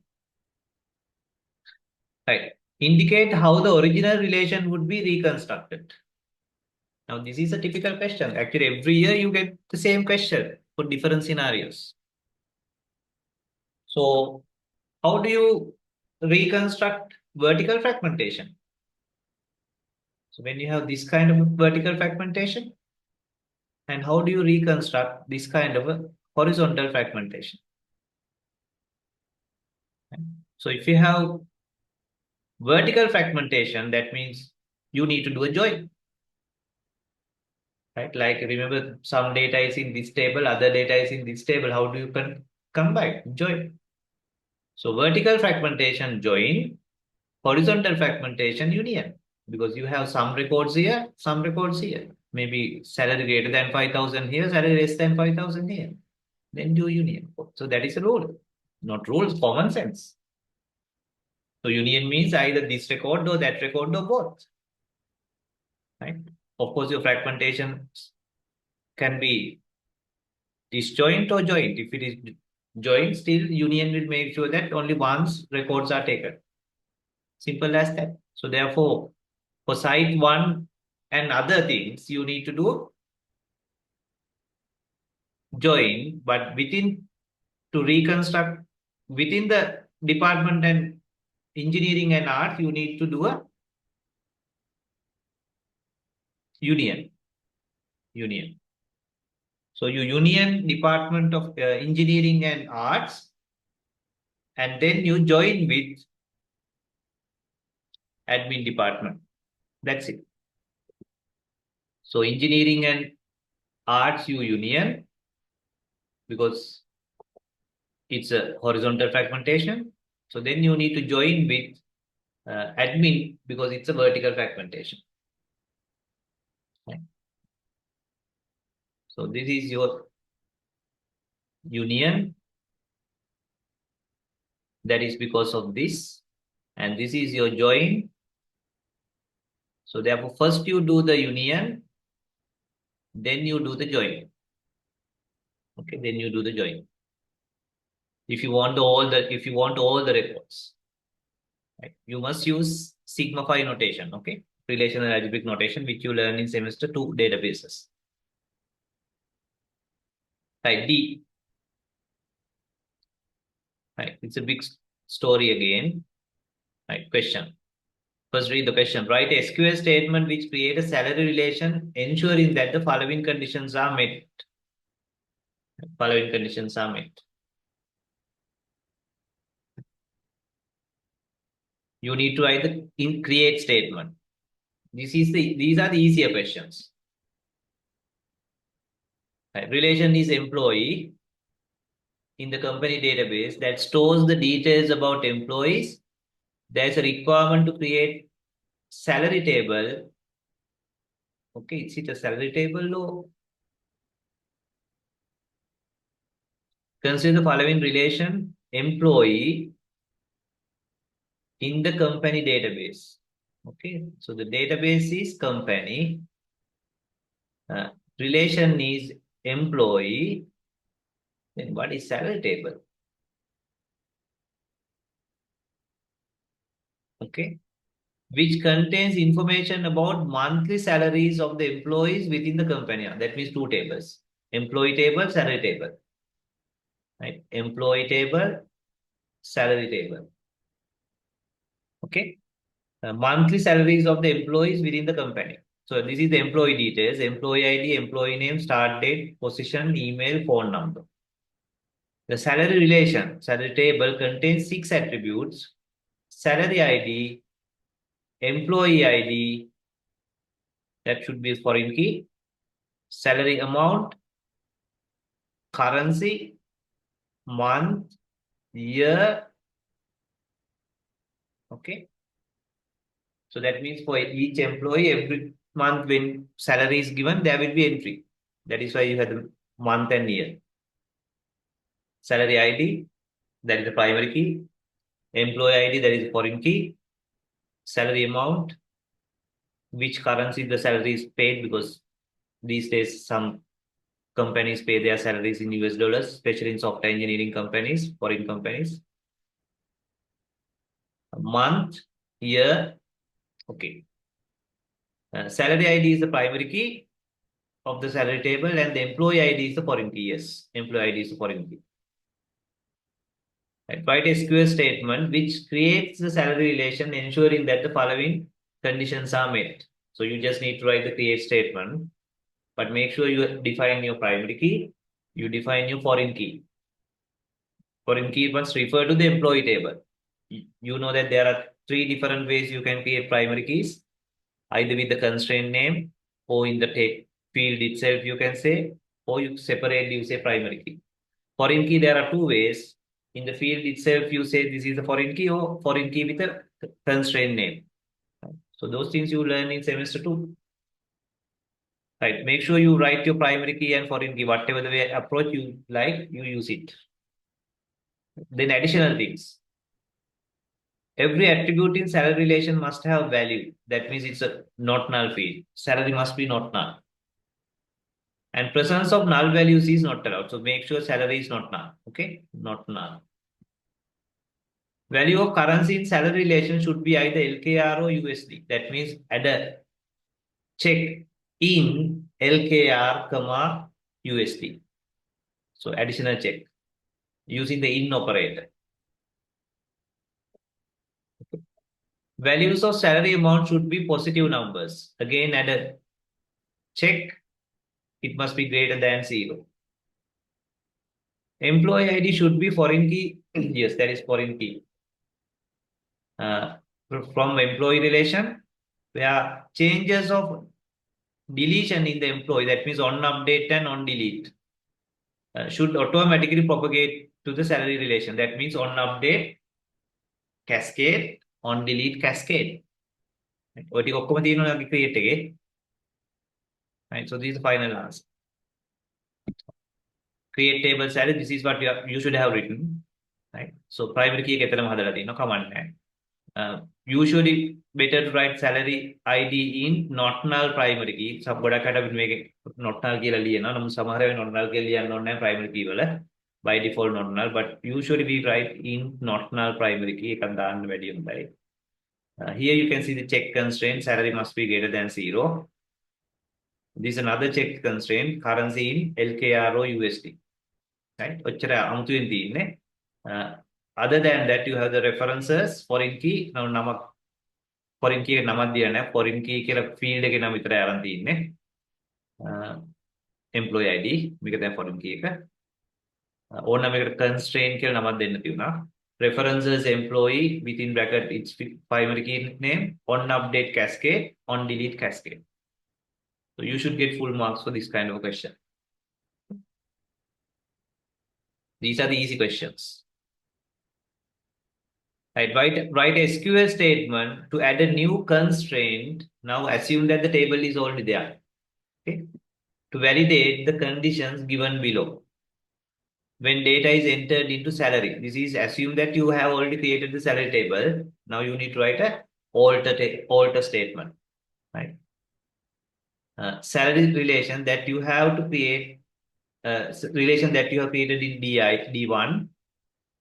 Right. Indicate how the original relation would be reconstructed. Now, this is a typical question. Actually, every year you get the same question for different scenarios. So, how do you reconstruct vertical fragmentation? So, when you have this kind of vertical fragmentation, and how do you reconstruct this kind of a horizontal fragmentation? So, if you have vertical fragmentation, that means you need to do a join. Right? Like remember, some data is in this table, other data is in this table. How do you combine, join? So vertical fragmentation, join. Horizontal fragmentation, union. Because you have some records here, some records here. Maybe salary greater than 5,000 here, salary less than 5,000 here. Then do union. So that is a rule. Not rules, common sense. So union means either this record or that record or both. Right? Of course, your fragmentation can be disjoint or joint. If it is joint, still union will make sure that only once records are taken. Simple as that. So therefore, for site one and other things, you need to do join, but within to reconstruct within the department and engineering and art, you need to do a union. Union. So you union department of engineering and arts, and then you join with admin department. That's it. So engineering and arts you union because it's a horizontal fragmentation. So then you need to join with admin because it's a vertical fragmentation. Okay. So this is your union. That is because of this. And this is your join. So therefore, first you do the union, then you do the join. Okay, then you do the join. If you want all the records, right, you must use sigma phi notation. Okay, relational algebraic notation, which you learn in semester 2 databases. Right, D. Right, it's a big story again. Right, question. First, read the question. Write a SQL statement which create a salary relation, ensuring that the following conditions are met. Following conditions are met. You need to write the create statement. These are the easier questions. Right. Relation is employee in the company database that stores the details about employees. There's a requirement to create salary table. Okay, is it a salary table or consider the following relation employee in the company database. Okay, so the database is company. Relation is employee. Then what is salary table? Okay, which contains information about monthly salaries of the employees within the company. That means two tables: employee table, salary table. Right? Employee table, salary table. Okay. Monthly salaries of the employees within the company. So this is the employee details: employee ID, employee name, start date, position, email, phone number. The salary relation, salary table contains 6 attributes: salary ID, employee ID, that should be a foreign key, salary amount, currency, month, year. Okay. So that means for each employee, every month when salary is given, there will be entry. That is why you have the month and year. Salary ID, that is the primary key. Employee ID, that is the foreign key. Salary amount, which currency the salary is paid because these days some companies pay their salaries in US dollars, especially in software engineering companies, foreign companies. Month, year, okay. Salary ID is the primary key of the salary table, and the employee ID is the foreign key. Yes, employee ID is the foreign key. Right. Write a SQL statement which creates the salary relation, ensuring that the following conditions are met. So you just need to write the create statement, but make sure you define your primary key, you define your foreign key. Foreign key must refer to the employee table. You know that there are three different ways you can create primary keys, either with the constraint name or in the field itself, you can say, or you separately you say primary key. Foreign key, there are two ways. In the field itself, you say this is a foreign key or foreign key with a constraint name. So those things you learn in semester 2. Right. Make sure you write your primary key and foreign key, whatever the way approach you like, you use it. Then additional things. Every attribute in salary relation must have value. That means it's a not null field. Salary must be not null. And presence of null values is not allowed. So make sure salary is not null. Okay, not null. Value of currency in salary relation should be either LKR or USD. That means add a check in LKR, comma USD. So additional check using the in operator. Values of salary amount should be positive numbers. Again, add a check. It must be greater than 0. Employee ID should be foreign key. Yes, that is foreign key. From employee relation, where changes of deletion in the employee, that means on update and on delete, should automatically propagate to the salary relation. That means on update cascade, on delete cascade. Right? Right? So this is the final answer. Create table salary. This is what you should have written. Right? So primary key command. Usually better to write salary ID in not null primary key. Some ගොඩකට මේක not null කියලා ලියනවා. නම් සමහර වෙලාවට not null කියලා ලියන්න ඕනේ නැහැ primary key වල. By default not null, but usually we write in not null primary key එකක් දාන්න වැඩි හොඳයි. Here you can see the check constraint, salary must be greater than 0. This is another check constraint, currency in LKR or USD. Right? ඔච්චර අමුතුවෙන් තියෙන්නේ. Other than that, you have the references, foreign key. Now, foreign key නමක් දියලා නැහැ. foreign key කියලා field එකේ නම විතරයි අරන් තියෙන්නේ. Employee ID මේක තමයි foreign key එක. ඕනනම් මේකට constraint කියලා නමක් දෙන්න තියුණා. References employee within bracket its primary key name, on update cascade, on delete cascade. So you should get full marks for this kind of question. These are the easy questions. Right, write a SQL statement to add a new constraint. Now assume that the table is already there. Okay. To validate the conditions given below. When data is entered into salary, this is assume that you have already created the salary table. Now you need to write a alter statement. Right. Salary relation that you have to create. Relation that you have created in D1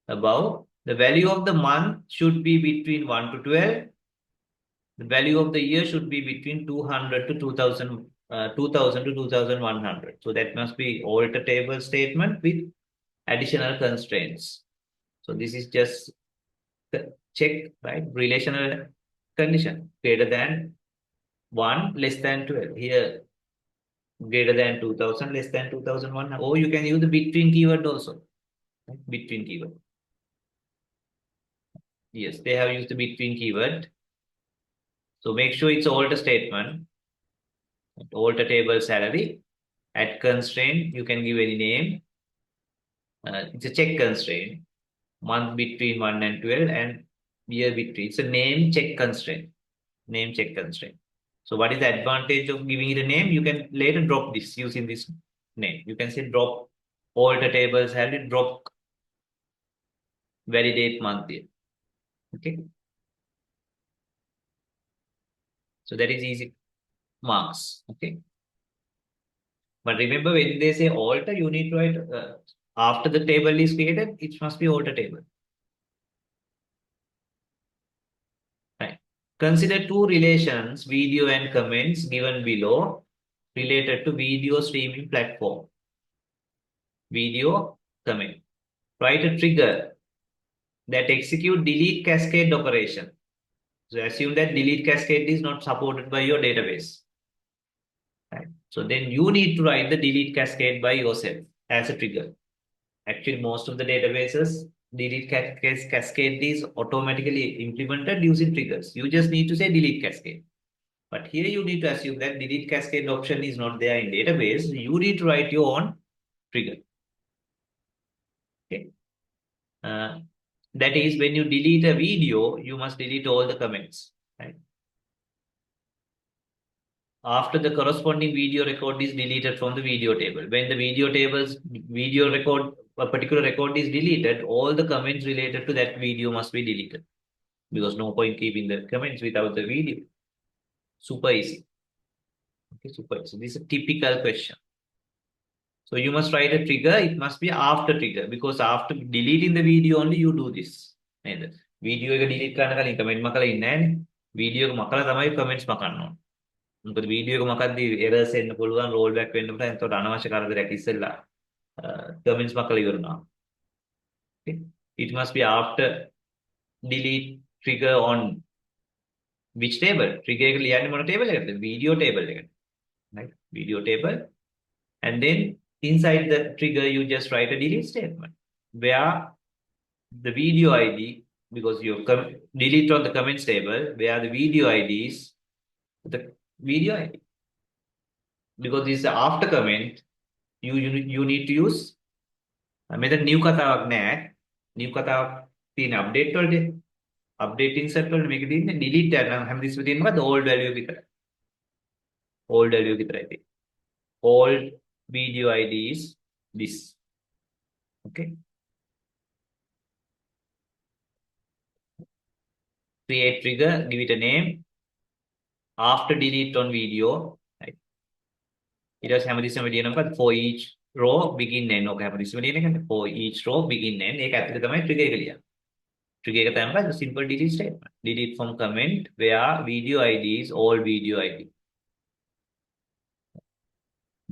above. The value of the month should be between 1 to 12. The value of the year should be between 200 to 2000, 2000 to 2100. So that must be alter table statement with additional constraints. So this is just the check, right? Relational condition greater than 1, less than 12. Here, greater than 2000, less than 2100. Or you can use the between keyword also. Right? Between keyword. Yes, they have used the between keyword. So make sure it's alter statement. Alter table salary. At constraint, you can give any name. It's a check constraint. Month between 1 and 12 and year between. It's a name check constraint. Name check constraint. So what is the advantage of giving it a name? You can later drop this using this name. You can say drop alter table salary, drop validate month year. Okay. So that is easy marks. Okay. But remember, when they say alter, you need to write after the table is created, it must be alter table. Right. Consider two relations, video and comments given below, related to video streaming platform. Video, comment. Write a trigger that execute delete cascade operation. So assume that delete cascade is not supported by your database. Right. So then you need to write the delete cascade by yourself as a trigger. Actually, most of the databases, delete cascade is automatically implemented using triggers. You just need to say delete cascade. But here you need to assume that delete cascade option is not there in database. You need to write your own trigger. Okay. That is, when you delete a video, you must delete all the comments. Right? After the corresponding video record is deleted from the video table. When the video record, a particular record is deleted, all the comments related to that video must be deleted. Because no point keeping the comments without the video. Super easy. Okay, super easy. This is a typical question. So you must write a trigger. It must be after trigger because after deleting the video only you do this. නේද? video එක delete කරන්න කලින් comment මකලා ඉන්නේ නැහැනේ. video එක මකලා තමයි comments මකන්න ඕන. මොකද video එක මකද්දී errors එන්න පුළුවන්, roll back වෙන්න පුළුවන්. එතකොට අනවශ්‍ය කරදරයක් ඉස්සෙල්ලා comments මකලා ඉවරනවා. Okay? It must be after delete trigger on which table? Trigger එක ලියන්නේ මොන table එකකටද? Video table එකට. Right? Video table. And then inside the trigger, you just write a delete statement where the video ID, because you delete on the comments table, where the video ID is the video ID. Because this is after comment, you need to use method new කතාවක් නෑ. new කතාවක් තියෙන update වලදී update insert වල මේක තියෙන්නේ delete එක නම් හැමතිස්සෙම තියෙන්නේ මොකද old value එක විතරයි. old value එක විතරයි තියෙන්නේ. old video ID is this. Okay. Create trigger, give it a name. After delete on video, right? It has හැමතිස්සෙම ලියන මොකද for each row begin end. ඔක හැමතිස්සෙම ලියන එකනේ. For each row begin end. ඒක ඇතුලේ තමයි trigger එක ලියන්නේ. Trigger එක තමයි මොකද simple delete statement. Delete from comment where video ID is all video ID.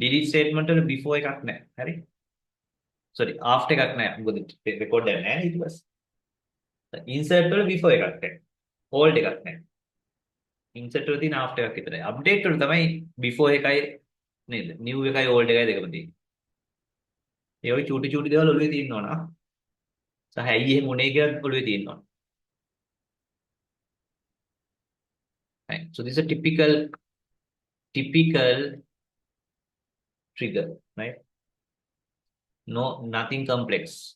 delete statement වල before එකක් නැහැ. හරි? sorry after එකක් නැහැ. මොකද record එක නැහැ ඊට පස්සේ. insert වල before එකක් නැහැ. old එකක් නැහැ. insert වල තියෙන after එකක් විතරයි. update වල තමයි before එකයි නේද? new එකයි old එකයි දෙකම තියෙන්නේ. ඒ වගේ චූටි චූටි දේවල් ඔළුවේ තියෙන්න ඕන. සහ ඇයි එහෙම උනේ කියලා ඔළුවේ තියෙන්න ඕන. right? So this is a typical trigger, right? No, nothing complex.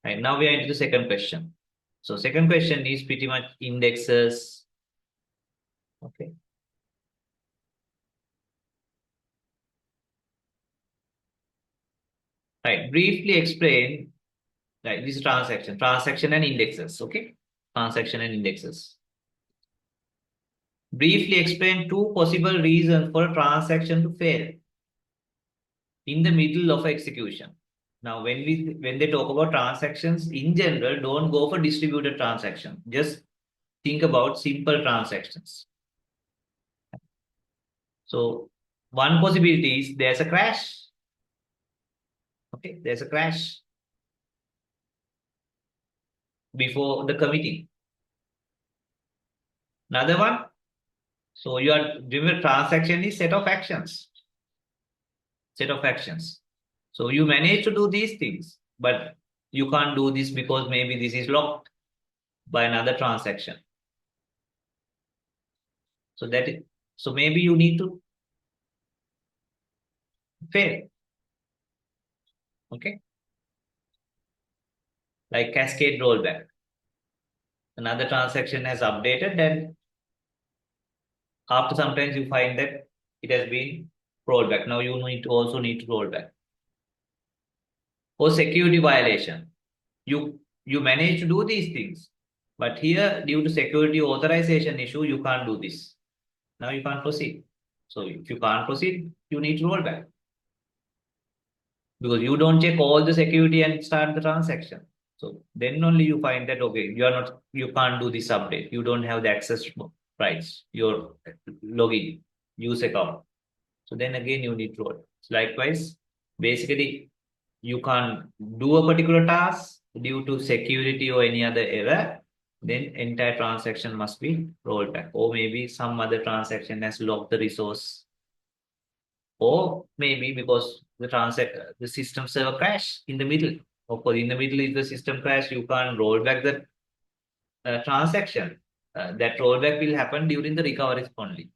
Right, now we are into the second question. So second question is pretty much indexes. Okay. Right, briefly explain, right, this is transaction and indexes, okay? Transaction and indexes. Briefly explain two possible reasons for a transaction to fail in the middle of execution. Now, when they talk about transactions in general, don't go for distributed transaction. Just think about simple transactions. So one possibility is there's a crash. Okay, there's a crash before the committing. Another one. So you are doing a transaction is set of actions. Set of actions. So you manage to do these things, but you can't do this because maybe this is locked by another transaction. So maybe you need to fail. Okay. Like cascade rollback. Another transaction has updated, and after sometimes you find that it has been rolled back. Now you also need to roll back. Or security violation. You manage to do these things, but here due to security authorization issue, you can't do this. Now you can't proceed. So if you can't proceed, you need to roll back. Because you don't check all the security and start the transaction. So then only you find that, okay, you can't do this update. You don't have the access rights, your login, use account. So then again, you need to roll. So likewise, basically, you can't do a particular task due to security or any other error, then entire transaction must be rolled back. Or maybe some other transaction has locked the resource, or maybe because the system server crash in the middle. Of course, in the middle is the system crash, you can't roll back the transaction. That rollback will happen during the recovery only.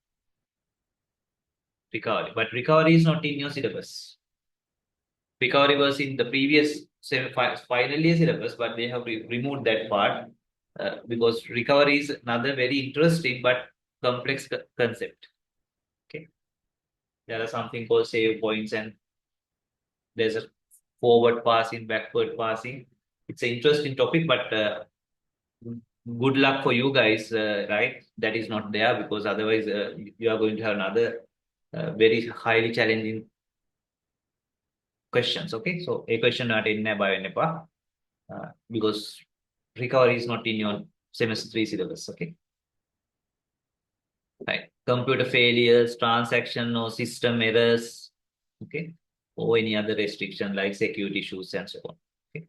Recovery, but recovery is not in your syllabus. Recovery was in the previous final year syllabus, but they have removed that part because recovery is another very interesting but complex concept. Okay, there are something called save points, and there's a forward passing, backward passing. It's an interesting topic, but good luck for you guys, right? That is not there because otherwise you are going to have another very highly challenging questions. Okay, so a question not in by because recovery is not in your semester 3 syllabus. Okay, right. Computer failures, transaction or system errors. Okay, or any other restriction like security issues and so on. Okay,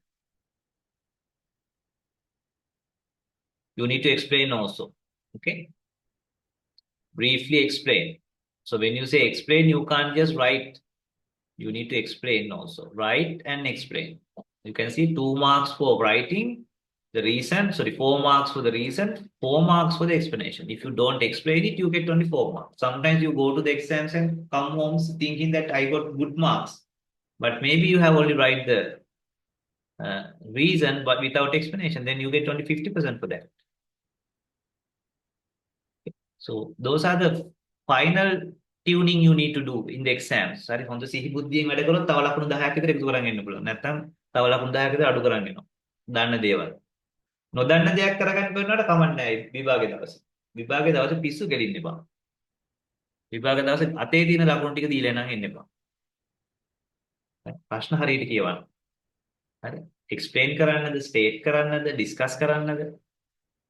you need to explain also. Okay, briefly explain. So when you say explain, you can't just write. You need to explain also. Write and explain. You can see 2 marks for writing the reason, sorry, 4 marks for the reason, 4 marks for the explanation. If you don't explain it, you get only 4 marks. Sometimes you go to the exams and come home thinking that I got good marks, but maybe you have only write the reason, but without explanation, then you get only 50% for that. So those are the final tuning you need to do in the exams. හරි හොඳ සිහි බුද්ධියෙන් වැඩ කරොත් තව ලකුණු 10ක් විතර එකතු කරන් එන්න පුළුවන්. නැත්නම් තව ලකුණු 10ක් විතර අඩු කරන් එනවා. දන්න දේවල්. නොදන්න දෙයක් කරගන්න බැන්නාට කමක් නැහැ විභාගේ දවසේ. විභාගේ දවසේ පිස්සු ගෙලින්න එපා. විභාගේ දවසේ අතේ තියෙන ලකුණු ටික දීලා නම් එන්න එපා. ප්‍රශ්න හරියට කියවන්න. හරි. එක්ස්ප්ලেইন කරන්නද, ස්ටේට් කරන්නද, ඩිස්කස් කරන්නද?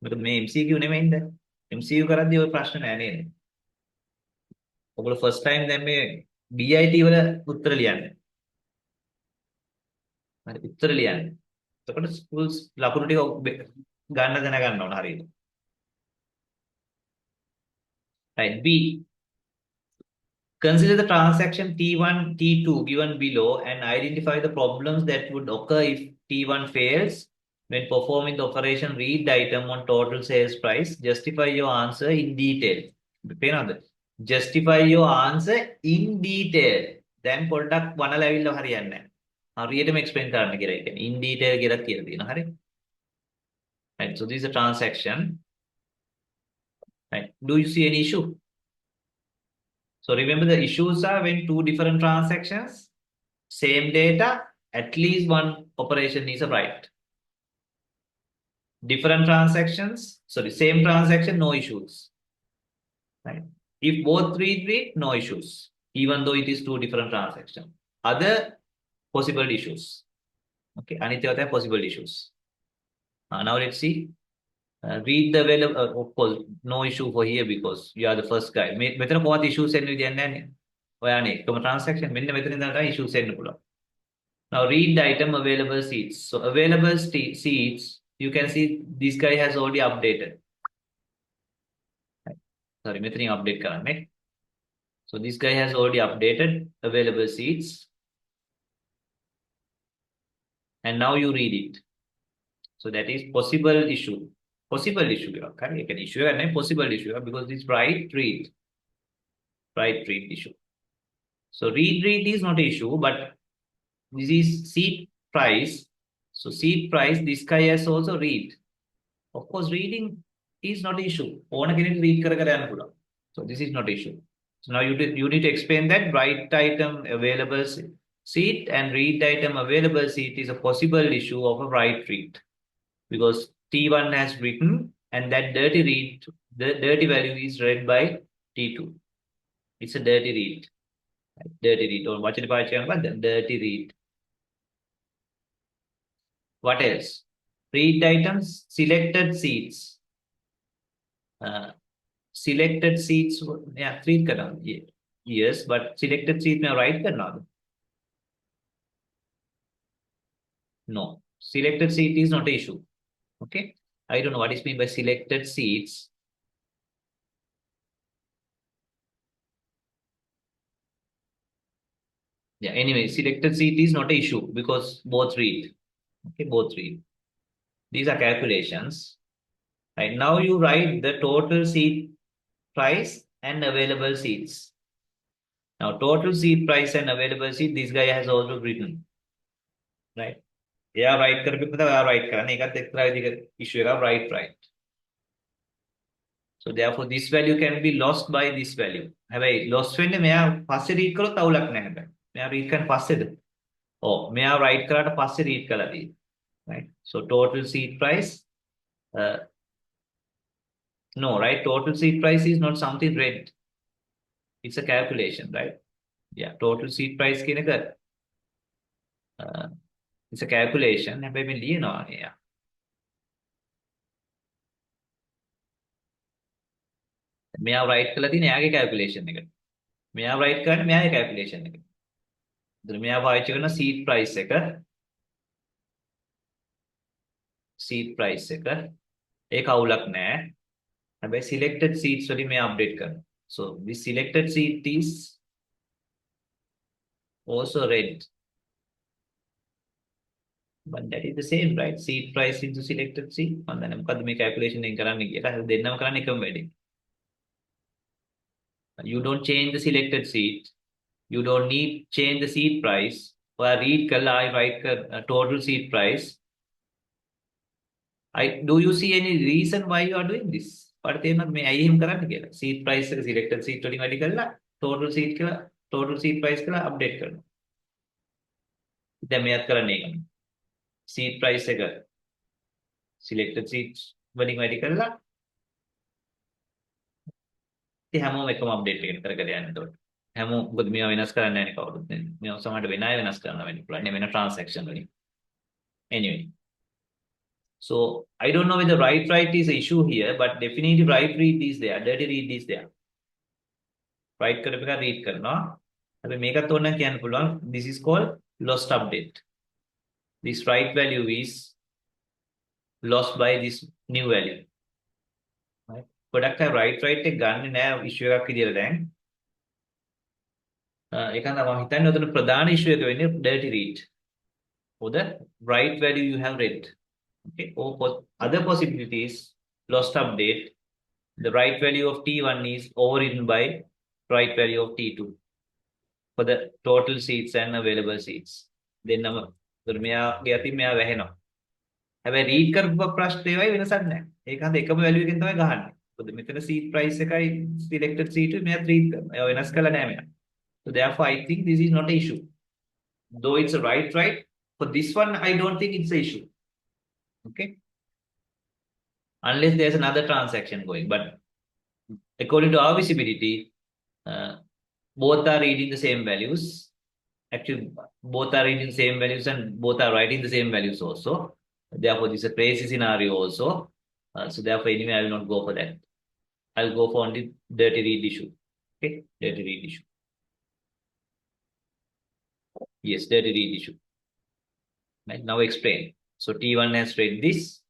මොකද මේ MCQ නෙමෙයිද? MCQ කරද්දී ඔය ප්‍රශ්න නෑ නේද? ඔයගොල්ලෝ ෆස්ට් ටයිම් දැන් මේ BIT වල උත්තර ලියන්නේ. හරි උත්තර ලියන්නේ. එතකොට ස්කූල්ස් ලකුණු ටික ගන්න දැනගන්න ඕන හරියට. Right. B. Consider the transaction T1, T2 given below and identify the problems that would occur if T1 fails when performing the operation. Read the item on total sales price. Justify your answer in detail. Justify your answer in detail. Then පොඩ්ඩක් වනලා ඇවිල්ලා හරියන්නේ නැහැ. හරියටම explain කරන්න කියලා කියන්නේ. In detail කියලා කියලා තියෙනවා. හරි? Right. So this is a transaction. Right. Do you see any issue? So remember the issues are when 2 different transactions, same data, at least one operation is a right. Different transactions, sorry, same transaction, no issues. Right. If both read, no issues, even though it is 2 different transactions. Other possible issues. Okay, anitya possible issues. Now let's see. Read the available, of course, no issue for here because you are the first guy. මෙතන කොහොමද issues එන්නේ විදියක් නැහැ. ඔයානේ එකම transaction මෙන්න මෙතන ඉඳලා තමයි issues එන්න පුළුවන්. Now read the item available seats. So available seats, you can see this guy has already updated. Sorry, මෙතනින් update කරන්නේ. So this guy has already updated available seats. And now you read it. So that is possible issue. Possible issue. Okay, you can issue and possible issue because this right read issue. So read is not an issue, but this is seat price. So seat price, this guy has also read. Of course, reading is not an issue. Read. So this is not an issue. So now you need to explain that right item available seat and read item available seat is a possible issue of a right read. Because T1 has written and that dirty value is read by T2. It's a dirty read. Dirty read. Or what dirty read. What else? Read items, selected seats. Selected seats, yeah, read करना. Yes, but selected seat में write करना. No, selected seat is not an issue. Okay, I don't know what is meant by selected seats. Yeah, anyway, selected seat is not an issue because both read. Okay, both read. These are calculations. Right now, you write the total seat price and available seats. Now, total seat price and available seat, this guy has also written. Right? Yeah, right. Yeah, right. Issue right, right. So therefore, this value can be lost by this value. හැබැයි lost වෙන්නේ මෙයා පස්සේ read කරොත් අවුලක් නැහැ හැබැයි. මෙයා read කරන්න පස්සේද? මෙයා write කරාට පස්සේ read කළා තියෙන්නේ. Right? So total seat price no, right? Total seat price is not something read. It's a calculation, right? Yeah, total seat price කියන එක it's a calculation. හැබැයි මේ ලියනවා. Yeah. මෙයා write කරලා තියෙන එයාගේ calculation එක. මෙයා write කරන්නේ මෙයාගේ calculation එක. එතන මෙයා පාවිච්චි කරන seat price එක ඒක අවුලක් නැහැ. හැබැයි selected seats වලින් මෙයා update කරනවා. So this selected seat is also read. But that is the same, right? Seat price into selected seat. මම දන්නේ මොකද්ද මේ calculation එකෙන් කරන්න කියලා. දෙන්නම කරන්නේ එකම වැඩේ. You don't change the selected seat. You don't need change the seat price. Or read kala I write total seat price. Do you see any reason why you are doing this? But තේරෙනවද මේ ඇයි එහෙම කරන්න කියලා? Seat price එක selected seat වලින් වැඩි කරලා total seat price කියලා update කරනවා. දැන් මෙයත් කරන්නේ ඒකනේ. Seat price එක selected seats වලින් වැඩි කරලා ඉතින් හැමෝම එකම update එකකට කර කර යන්න එතකොට. හැමෝම මොකද මේවා වෙනස් කරන්නේ නැහැ නේ කවුරුත්. මේවා සමහරට වෙන අය වෙනස් කරනවා වෙන්න පුළුවන්. වෙන transaction වලින්. Anyway. So I don't know whether right is an issue here, but definitely right read is there, dirty read is there. Right කරපු එක read කරනවා. හැබැයි මේකත් ඕන කියන්න පුළුවන්. This is called lost update. This right value is lost by this new value. Right? ගොඩක් අය right එක ගන්නෙ නෑ issue එකක් විදියට දැන්. ඒකෙන් තමයි හිතන්නේ උතන ප්‍රධාන issue එක වෙන්නේ dirty read. Or the right value you have read. Okay. Or other possibilities, lost update. The right value of T1 is overridden by right value of T2 for the total seats and available seats. Then මෙයාගේ අතින් මෙයා වැහෙනවා. හැබැයි read කරපු ප්‍රශ්නේ වයි වෙනසක් නැහැ. ඒක හන්ද එකම value එකෙන් තමයි ගහන්නේ. මොකද මෙතන seat price එකයි selected seat මෙයා read කරනවා. ඒවා වෙනස් කරලා නැහැ මෙයා. So therefore I think this is not an issue. Though it's a right, for this one I don't think it's an issue. Okay, unless there's another transaction going, but according to our visibility, both are reading the same values. Actually, both are reading the same values and both are writing the same values also. Therefore, this is a crazy scenario also. So therefore, anyway, I will not go for that. I'll go for only dirty read issue. Okay, dirty read issue. Yes, dirty read issue. Right, now explain. So T1 has read this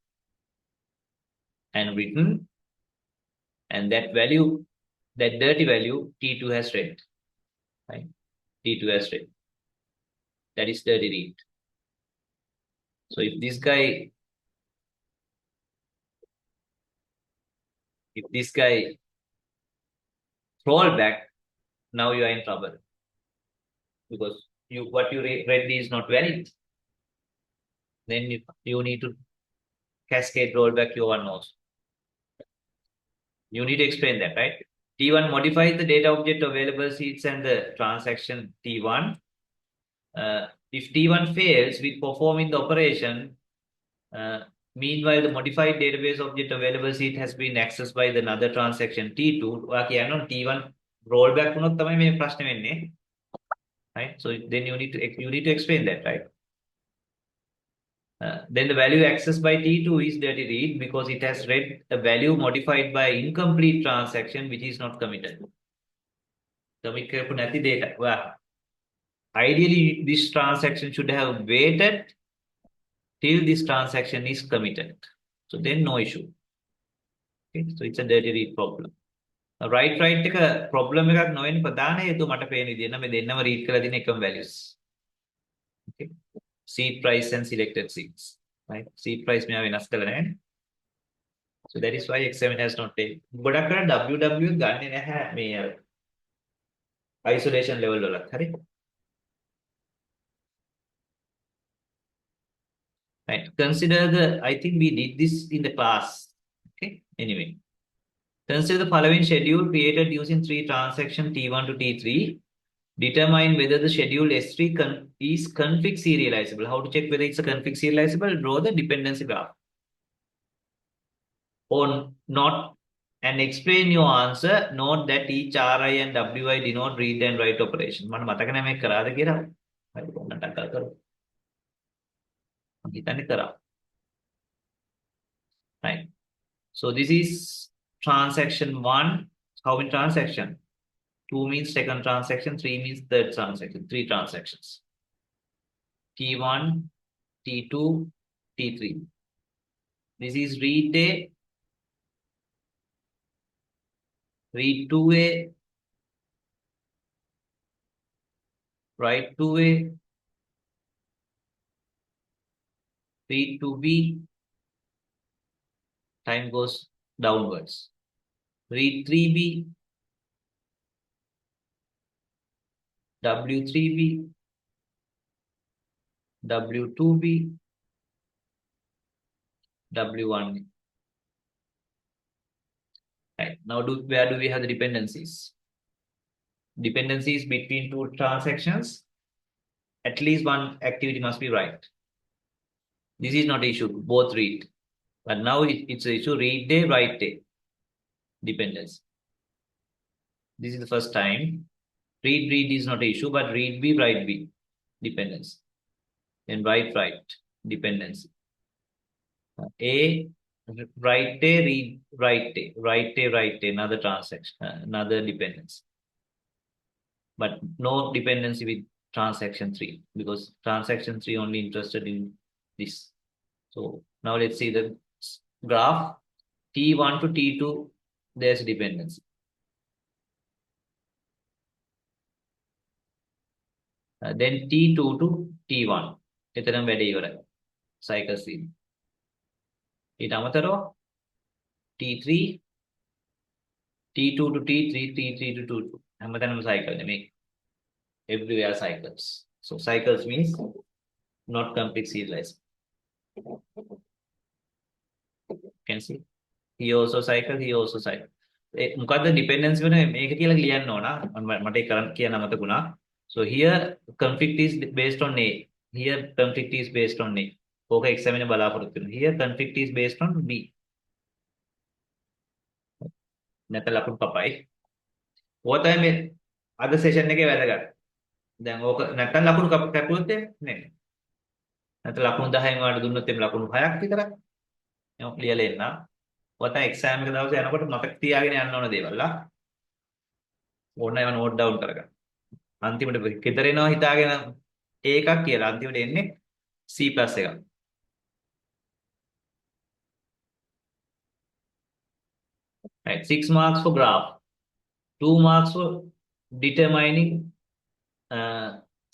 and written, and that value, that dirty value, T2 has read. Right? T2 has read. That is dirty read. So if this guy roll back, now you are in trouble because what you read is not valid. Then you need to cascade rollback your one also. You need to explain that, right? T1 modifies the data object available seats and the transaction T1. If T1 fails with performing the operation, meanwhile the modified database object available seat has been accessed by the another transaction T2. T1 roll back වුණොත් තමයි මේ ප්‍රශ්නේ වෙන්නේ. Right? So then you need to explain that, right? Then the value accessed by T2 is dirty read because it has read a value modified by incomplete transaction which is not committed. Commit කරපු නැති data. Well, ideally this transaction should have waited till this transaction is committed. So then no issue. Okay, so it's a dirty read problem. Right එක problem එකක් නොවෙන ප්‍රධාන හේතුව මට පේන විදිහට මේ දෙන්නම read කරලා තියෙන එකම values. Okay. Seed price and selected seeds. Right? Seed price මෙයා වෙනස් කරලා නැහැ. So that is why examiner has not taken. ගොඩක් කරලා WW ගන්නෙ නැහැ මේ isolation level වලත්. හරි? Right. Consider I think we did this in the class. Okay. Anyway. Consider the following schedule created using 3 transactions T1 to T3. Determine whether the schedule S3 is config serializable. How to check whether it's a config serializable? Draw the dependency graph. Or not, and explain your answer. Note that each RI and WI denote read and write operation. මම මතක නැහැ මේක කරාද කියලා. හරි කොහොමද කරා? මම හිතන්නේ කරා. Right. So this is transaction 1. How many transaction? 2 means second transaction, 3 means third transaction, 3 transactions. T1, T2, T3. This is read A, read 2A, write 2A, read 2B, time goes downwards. Read 3B, W3B, W2B, W1B. Right. Now where do we have the dependencies? Dependencies between 2 transactions. At least one activity must be right. This is not an issue, both read. But now it's an issue, read day, write day. Dependence. This is the first time. Read is not an issue, but read B, write B. Dependence. Then write, dependency. A, write day, read, write day, another transaction, another dependency. But no dependency with transaction 3 because transaction 3 only interested in this. So now let's see the graph. T1 to T2, there's dependency. Then T2 to T1. එතරම් වැඩේ ඉවරයි. Cycle C. ඊට අමතරව T3, T2 to T3, T3 to T2. හැමතැනම cycle නෙමෙයි. Everywhere cycles. So cycles means not complete serialized. Can see. He also cycle, he also cycle. මොකද්ද dependency වෙන මේක කියලා ලියන්න ඕන. මට ඒක කියන්න අමතකුණා. So here conflict is based on A. Here conflict is based on A. ඕක examiner බලාපොරොත්තු වෙනවා. Here conflict is based on B. නැත්නම් ලකුණු කපයි. ඕක තමයි මේ අද සෙෂන් එකේ වැදගත්. දැන් ඕක නැත්නම් ලකුණු කැපුවොත් නේ. නැත්නම් ලකුණු 10න් වාට දුන්නොත් එම් ලකුණු 6ක් විතරයි. ඒක ලියලා එන්න. ඔය තමයි එක්සෑම් එක දවසේ යනකොට මතක තියාගෙන යන්න ඕන දේවල්. ඕන ඒවා නෝට් ඩවුන් කරගන්න. අන්තිමට ගෙදර එනවා හිතාගෙන ඒකක් කියලා අන්තිමට එන්නේ C+ එකක්. Right, 6 marks for graph, 2 marks for determining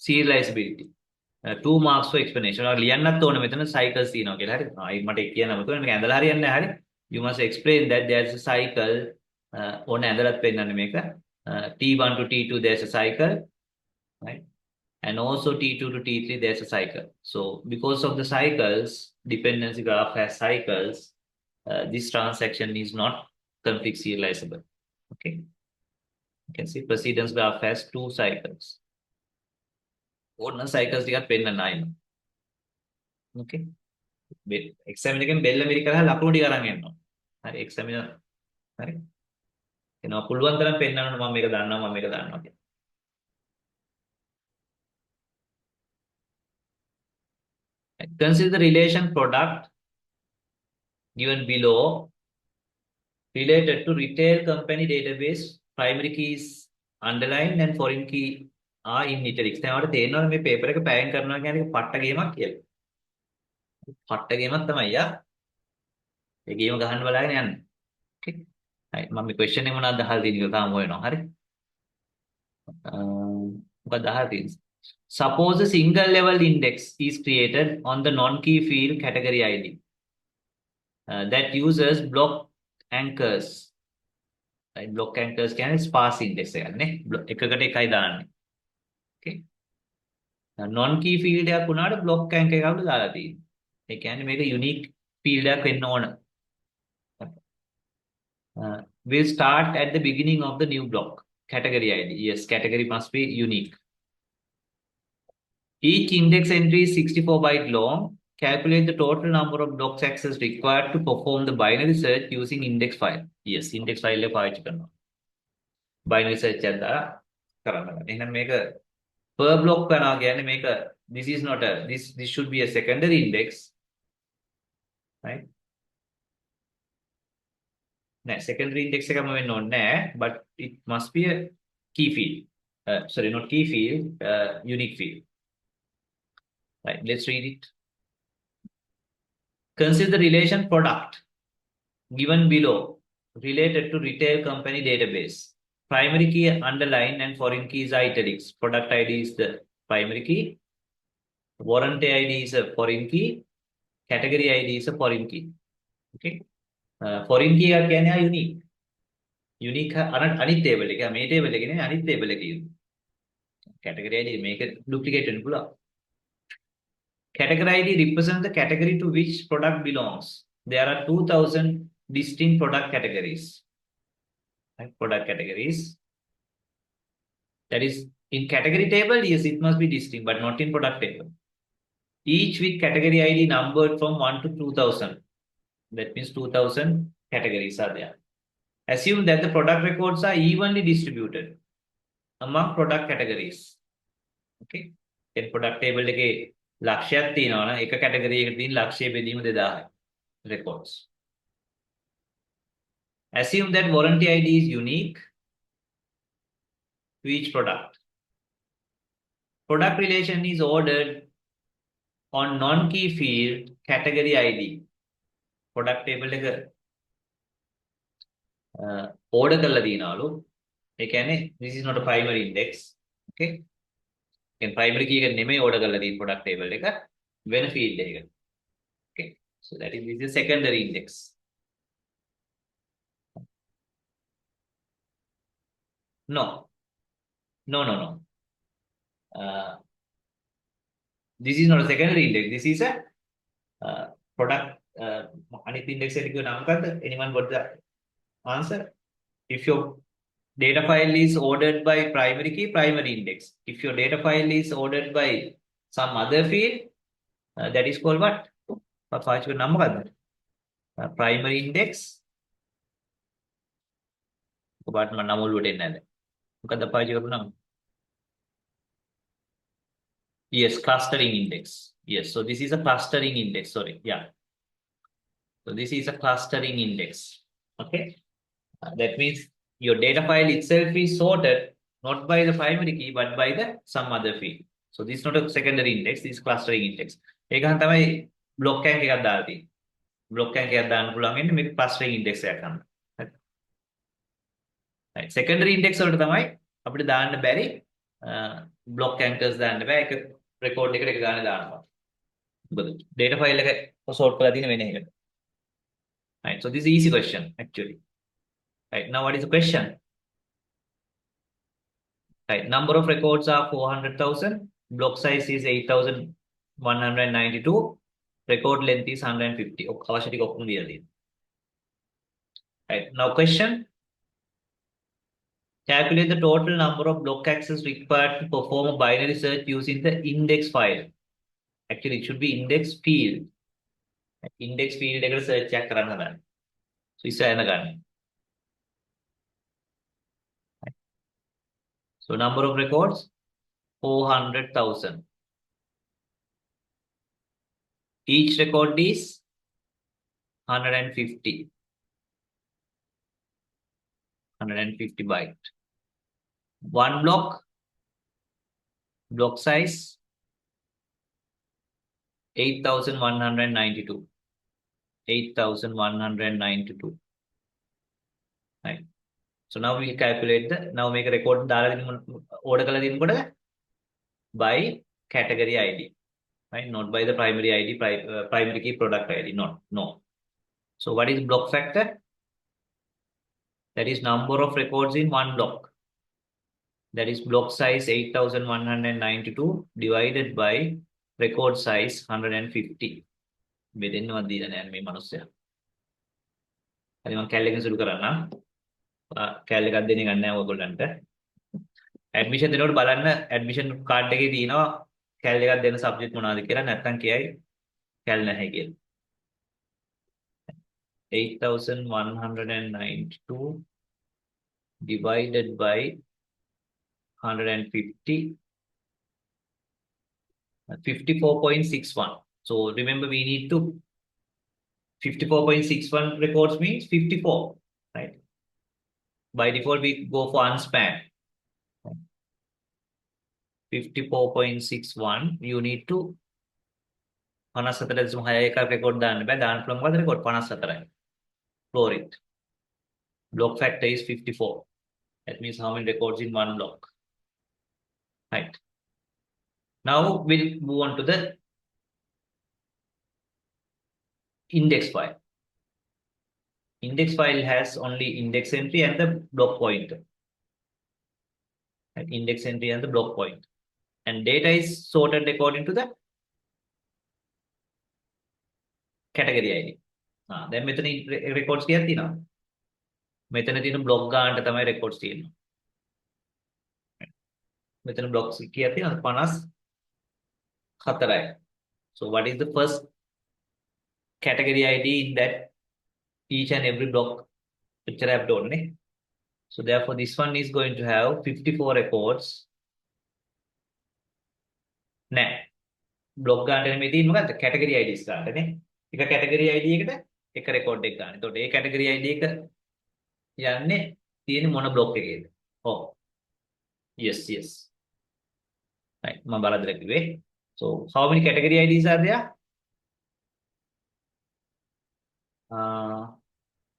serializability, 2 marks for explanation. ඔයාලා ලියන්නත් ඕනේ මෙතන cycles තියෙනවා කියලා. හරි. මට ඒක කියන්න අමතක මේක ඇඳලා හරියන්නේ නැහැ. හරි. You must explain that there's a cycle. ඕන ඇඳලත් පෙන්නන්නේ මේක. T1 to T2 there's a cycle, right? And also T2 to T3 there's a cycle. So because of the cycles, dependency graph has cycles. This transaction is not conflict serializable. Okay. You can see precedence graph has 2 cycles. ඕන cycles ටිකක් පෙන්නන්න ආයෙම. Okay. examiner එකෙන් බෙල්ල මිරි කරලා ලකුණු ටික අරන් එන්න ඕන. හරි examiner හරි. එනවා පුළුවන් තරම් පෙන්නන්න මම මේක දන්නවා මම මේක දන්නවා කියලා. Consider the relation product given below related to retail company database. Primary key is underlined and foreign key are in italics. දැන් ඔයාලට තේරෙනවද මේ පේපර් එක පැයෙන් කරනවා කියන්නේ පට්ට ගේමක් කියලා? පට්ට ගේමක් තමයි යා. ඒ ගේම ගහන්න බලාගෙන යන්න. Okay. හරි මම මේ question එක මොනවද අහලා තියෙන්නේ කියලා තාම හොයනවා. හරි. මොකක්ද අහලා තියෙන්නේ? Suppose a single level index is created on the non-key field category ID that uses block anchors. Right? Block anchors කියන්නේ sparse index එකක් නේ. එකකට එකයි දාන්නේ. Okay. non-key field එකක් වුණාට block anchor එකකට දාලා තියෙන්නේ. ඒ කියන්නේ මේක unique field එකක් වෙන්න ඕන. We'll start at the beginning of the new block. Category ID. Yes, category must be unique. Each index entry is 64 byte long. Calculate the total number of blocks access required to perform the binary search using index file. Yes, index file එක පාවිච්චි කරනවා. Binary search එක දාලා කරන්න ගන්න. එහෙනම් මේක per block කරනවා කියන්නේ මේක this is not a this should be a secondary index. Right? නෑ secondary index එකම වෙන්න ඕනේ නෑ, but it must be a key field. Sorry, not key field, unique field. Right, let's read it. Consider the relation product given below related to retail company database. Primary key underline and foreign key is italics. Product ID is the primary key. Warranty ID is a foreign key. Category ID is a foreign key. Okay. Foreign key එක කියන්නේ unique. Unique අනිත් table එක. මේ table එකේ නේ අනිත් table එකේ. Category ID මේක duplicate වෙන්න පුළුවන්. Category ID represents the category to which product belongs. There are 2000 distinct product categories. Right? Product categories. That is in category table, yes, it must be distinct, but not in product table. Each with category ID numbered from 1 to 2000. That means 2000 categories are there. Assume that the product records are evenly distributed among product categories. Okay. Then product table එකේ ලක්ෂයක් තියෙනවා නම් එක category එකකට තියෙන ලක්ෂය බෙදීම 2000 records. Assume that warranty ID is unique to each product. Product relation is ordered on non-key field category ID. Product table එක order කරලා දිනවලු. ඒ කියන්නේ this is not a primary index. Okay. And primary key එක නෙමෙයි order කරලා තියෙන product table එක වෙන field එකකට. Okay. So that is this is secondary index. No. No. This is not a secondary index. This is a product අනිත් index එකට කියව නම මොකද්ද? Anyone got the answer? If your data file is ordered by primary key, primary index. If your data file is ordered by some other field, that is called what? පාවිච්චි කරන නම මොකද්ද? Primary index. ඔබට මම නම ඔළුවට එන්නේ නැහැ. මොකද්ද පාවිච්චි කරපු නම? Yes, clustering index. Yes, so this is a clustering index. Sorry, yeah. So this is a clustering index. Okay, that means your data file itself is sorted not by the primary key but by the some other field. So this is not a secondary index. This is clustering index. ඒකෙන් තමයි block rank එකක් දාලා තියෙන්නේ. Block rank එකක් දාන්න පුළුවන් වෙන්නේ මේක clustering index එකක් ගන්න. Right. Secondary index වලට තමයි අපිට දාන්න බැරි block anchors දාන්න බෑ. ඒක record එකට එක ගානේ දානවා. මොකද data file එක sort කරලා තියෙන වෙන එකට. Right. So this is easy question actually. Right. Now what is the question? Right. Number of records are 400,000. Block size is 8,192. Record length is 150. අවශ්‍ය ටික ඔක්කොම දීලා තියෙනවා. Right. Now question. Calculate the total number of block access required to perform a binary search using the index file. Actually, it should be index field. Index field එකට search එකක් කරන්න හදන්න. So ඉස්සෙල්ලා ගන්න. So number of records, 400,000. Each record is 150 byte. One block size 8,192. 8,192. Right. So now we calculate now make a record order by category ID. Right? Not by the primary ID, primary key product ID. No. So what is block factor? That is number of records in one block. That is block size 8,192 divided by record size 150. බෙදෙන්නවත් දීලා නැහැ මේ මිනිස්සයා. හරි මම කැල් එකෙන් සුළු කරන්නම්. කැල් එකක් දෙන්නේ ගන්න නැහැ ඔයගොල්ලන්ට. ඇඩ්මිෂන් දෙනකොට බලන්න ඇඩ්මිෂන් කාඩ් එකේ තියෙනවා කැල් එකක් දෙන්න සබ්ජෙක්ට් මොනවද කියලා නැත්නම් කියයි කැල් නැහැ කියලා. 8,192 divided by 150, 54.61. So remember we need to 54.61 records means 54, right? By default we go for unspanned. 54.61 you need to 54.6 එකක් record දාන්න බෑ දාන්න පුළුවන් මොකද record 54යි. Floor it. Block factor is 54. That means how many records in one block. Right. Now we'll move on to the index file. Index file has only index entry and the block pointer. Right? Index entry and the block pointer. And data is sorted according to the category ID. Then මෙතන records කීයක් තියෙනවද? මෙතන තියෙන block ගන්නට තමයි records තියෙන්නේ. මෙතන blocks කීයක් තියෙනවද? 54යි. So what is the first category ID in that each and every block picture I have done. So therefore this one is going to have 54 records. Now block ගන්නට මේ තියෙන්නේ මොකද්ද? category IDs ගන්නනේ. එක category ID එකට එක record එක ගන්න. එතකොට ඒ category ID එක යන්නේ තියෙන්නේ මොන block එකේද? Oh. Yes. Right. මම බලද්දි කිව්වේ. So how many category IDs are there?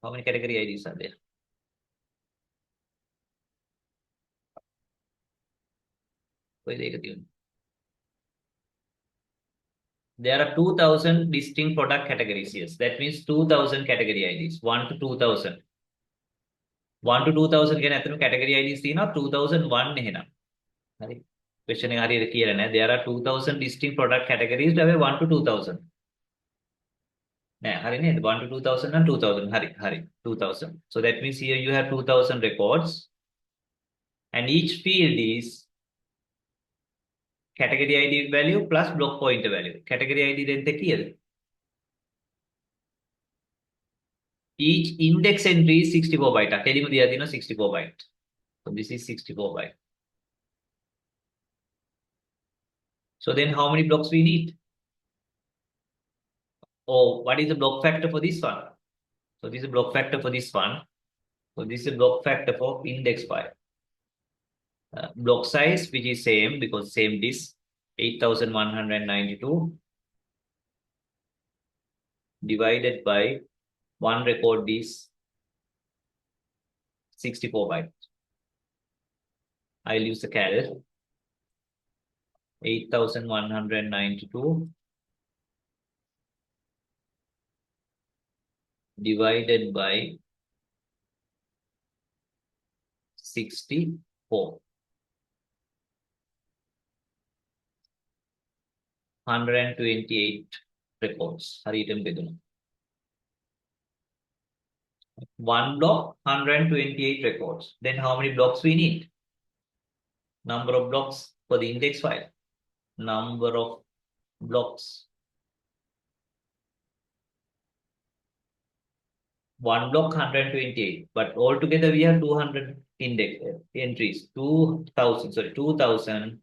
How many category IDs are there? There are 2,000 distinct product categories. Yes, that means 2,000 category IDs. 1 to 2,000. 1 to 2,000 කියන අතර category IDs තියෙනවා 2,001 එහෙනම්. හරි. question එක හරියට කියලා නෑ. There are 2,000 distinct product categories. that are 1 to 2,000. නෑ හරි නේද? 1 to 2,000 and 2,000. හරි 2,000. So that means here you have 2,000 records and each field is category ID value plus block pointer value. Category ID දෙන්න කීයද? Each index entry is 64 byte. කෙලිම දියා දිනවා 64 byte. So this is 64 byte. So then how many blocks we need? Oh, what is the block factor for this one? So this is a block factor for this one. So this is a block factor for index file. Block size, which is same because same disk, 8,192 divided by one record is 64 bytes. I'll use the cal. 8,192 divided by 64. 128 records. හරියටම බෙදුණා. One block, 128 records. Then how many blocks we need? Number of blocks for the index file. Number of blocks. one block 128, but altogether we have 200 index entries. 2000, sorry, 2000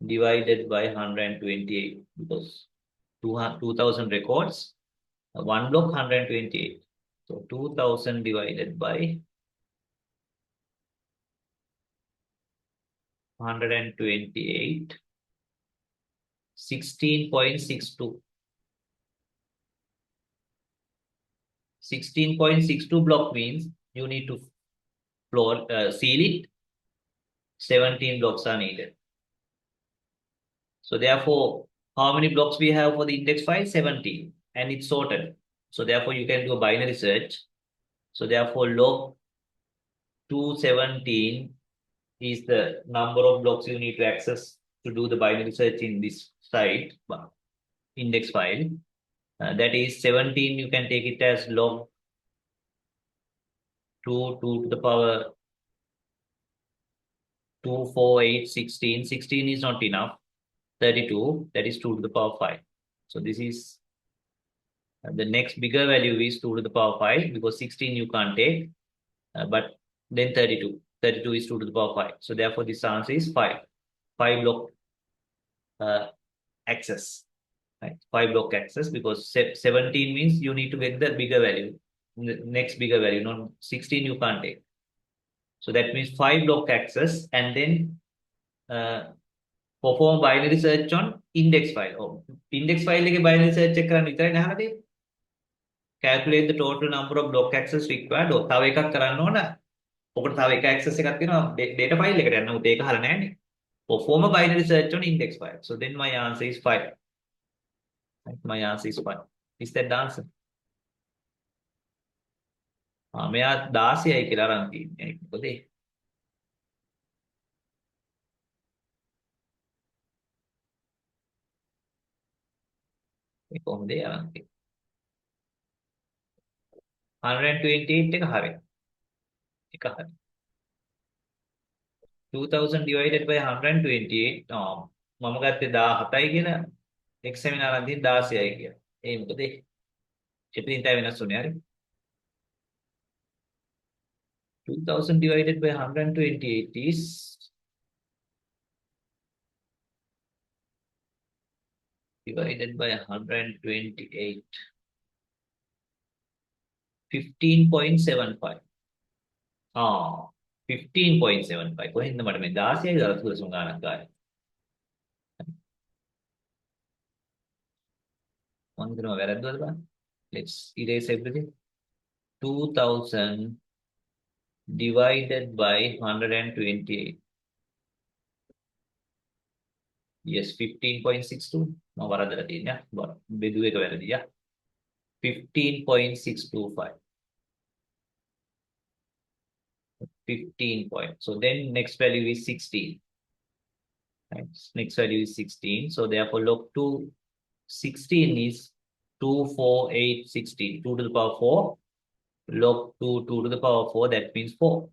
divided by 128 because 2000 records, one block 128. So 2000 divided by 128, 16.62. 16.62 block means you need to seal it. 17 blocks are needed. So therefore, how many blocks we have for the index file? 17, and it's sorted. So therefore, you can do a binary search. So therefore, log 217 is the number of blocks you need to access to do the binary search in this site index file. That is 17. You can take it as log 2 to the power 2, 4, 8, 16. 16 is not enough. 32, that is 2 to the power 5. So this is the next bigger value is 2 to the power 5 because 16 you can't take, but then 32. 32 is 2 to the power 5. So therefore, this answer is 5. 5 block uh, access. Right? 5 block access because 17 means you need to get the bigger value, the next bigger value. Not 16 you can't take. So that means 5 block access and then perform binary search on index file. Oh, index file එක binary search එක කරන්න විතරයි ගහලා තියෙන්නේ. Calculate the total number of block access required. ඔව් තව එකක් කරන්න ඕන. ඔකට තව එක access එකක් තියෙනවා data file එකට යන්න. උත් ඒක අහලා නැහැනේ. Perform a binary search on index file. So then my answer is 5. Right? My answer is 5. Is that the answer? මෙයා 16යි කියලා අරන් තියෙන්නේ. මොකද ඒ? කොහොමද ඒ අරන් තියෙන්නේ? 128 එක හරි. එක හරි. 2000 divided by 128. මම ගත්තේ 17යි කියලා. එක්සැමිනාර් අරන් තියෙන්නේ 16යි කියලා. ඒ මොකද ඒ? එතනින් තමයි වෙනස් වුනේ හරි. 2000 divided by 128 is divided by 128. 15.75. 15.75. කොහෙන්ද මට මේ 16යි දාලා සුසුම් ගානක් ගානේ. මම හිතනවා වැරද්දවද බලන්න. Let's erase everything. 2000 divided by 128. Yes, 15.62. මම වරදලා තියෙනවා. බෙදුව එක වැරදියා. 15.625. 15 point. So then next value is 16. Right? Next value is 16. So therefore log 2 16 is 2, 4, 8, 16. 2 to the power 4. Log 2, 2 to the power 4. That means 4.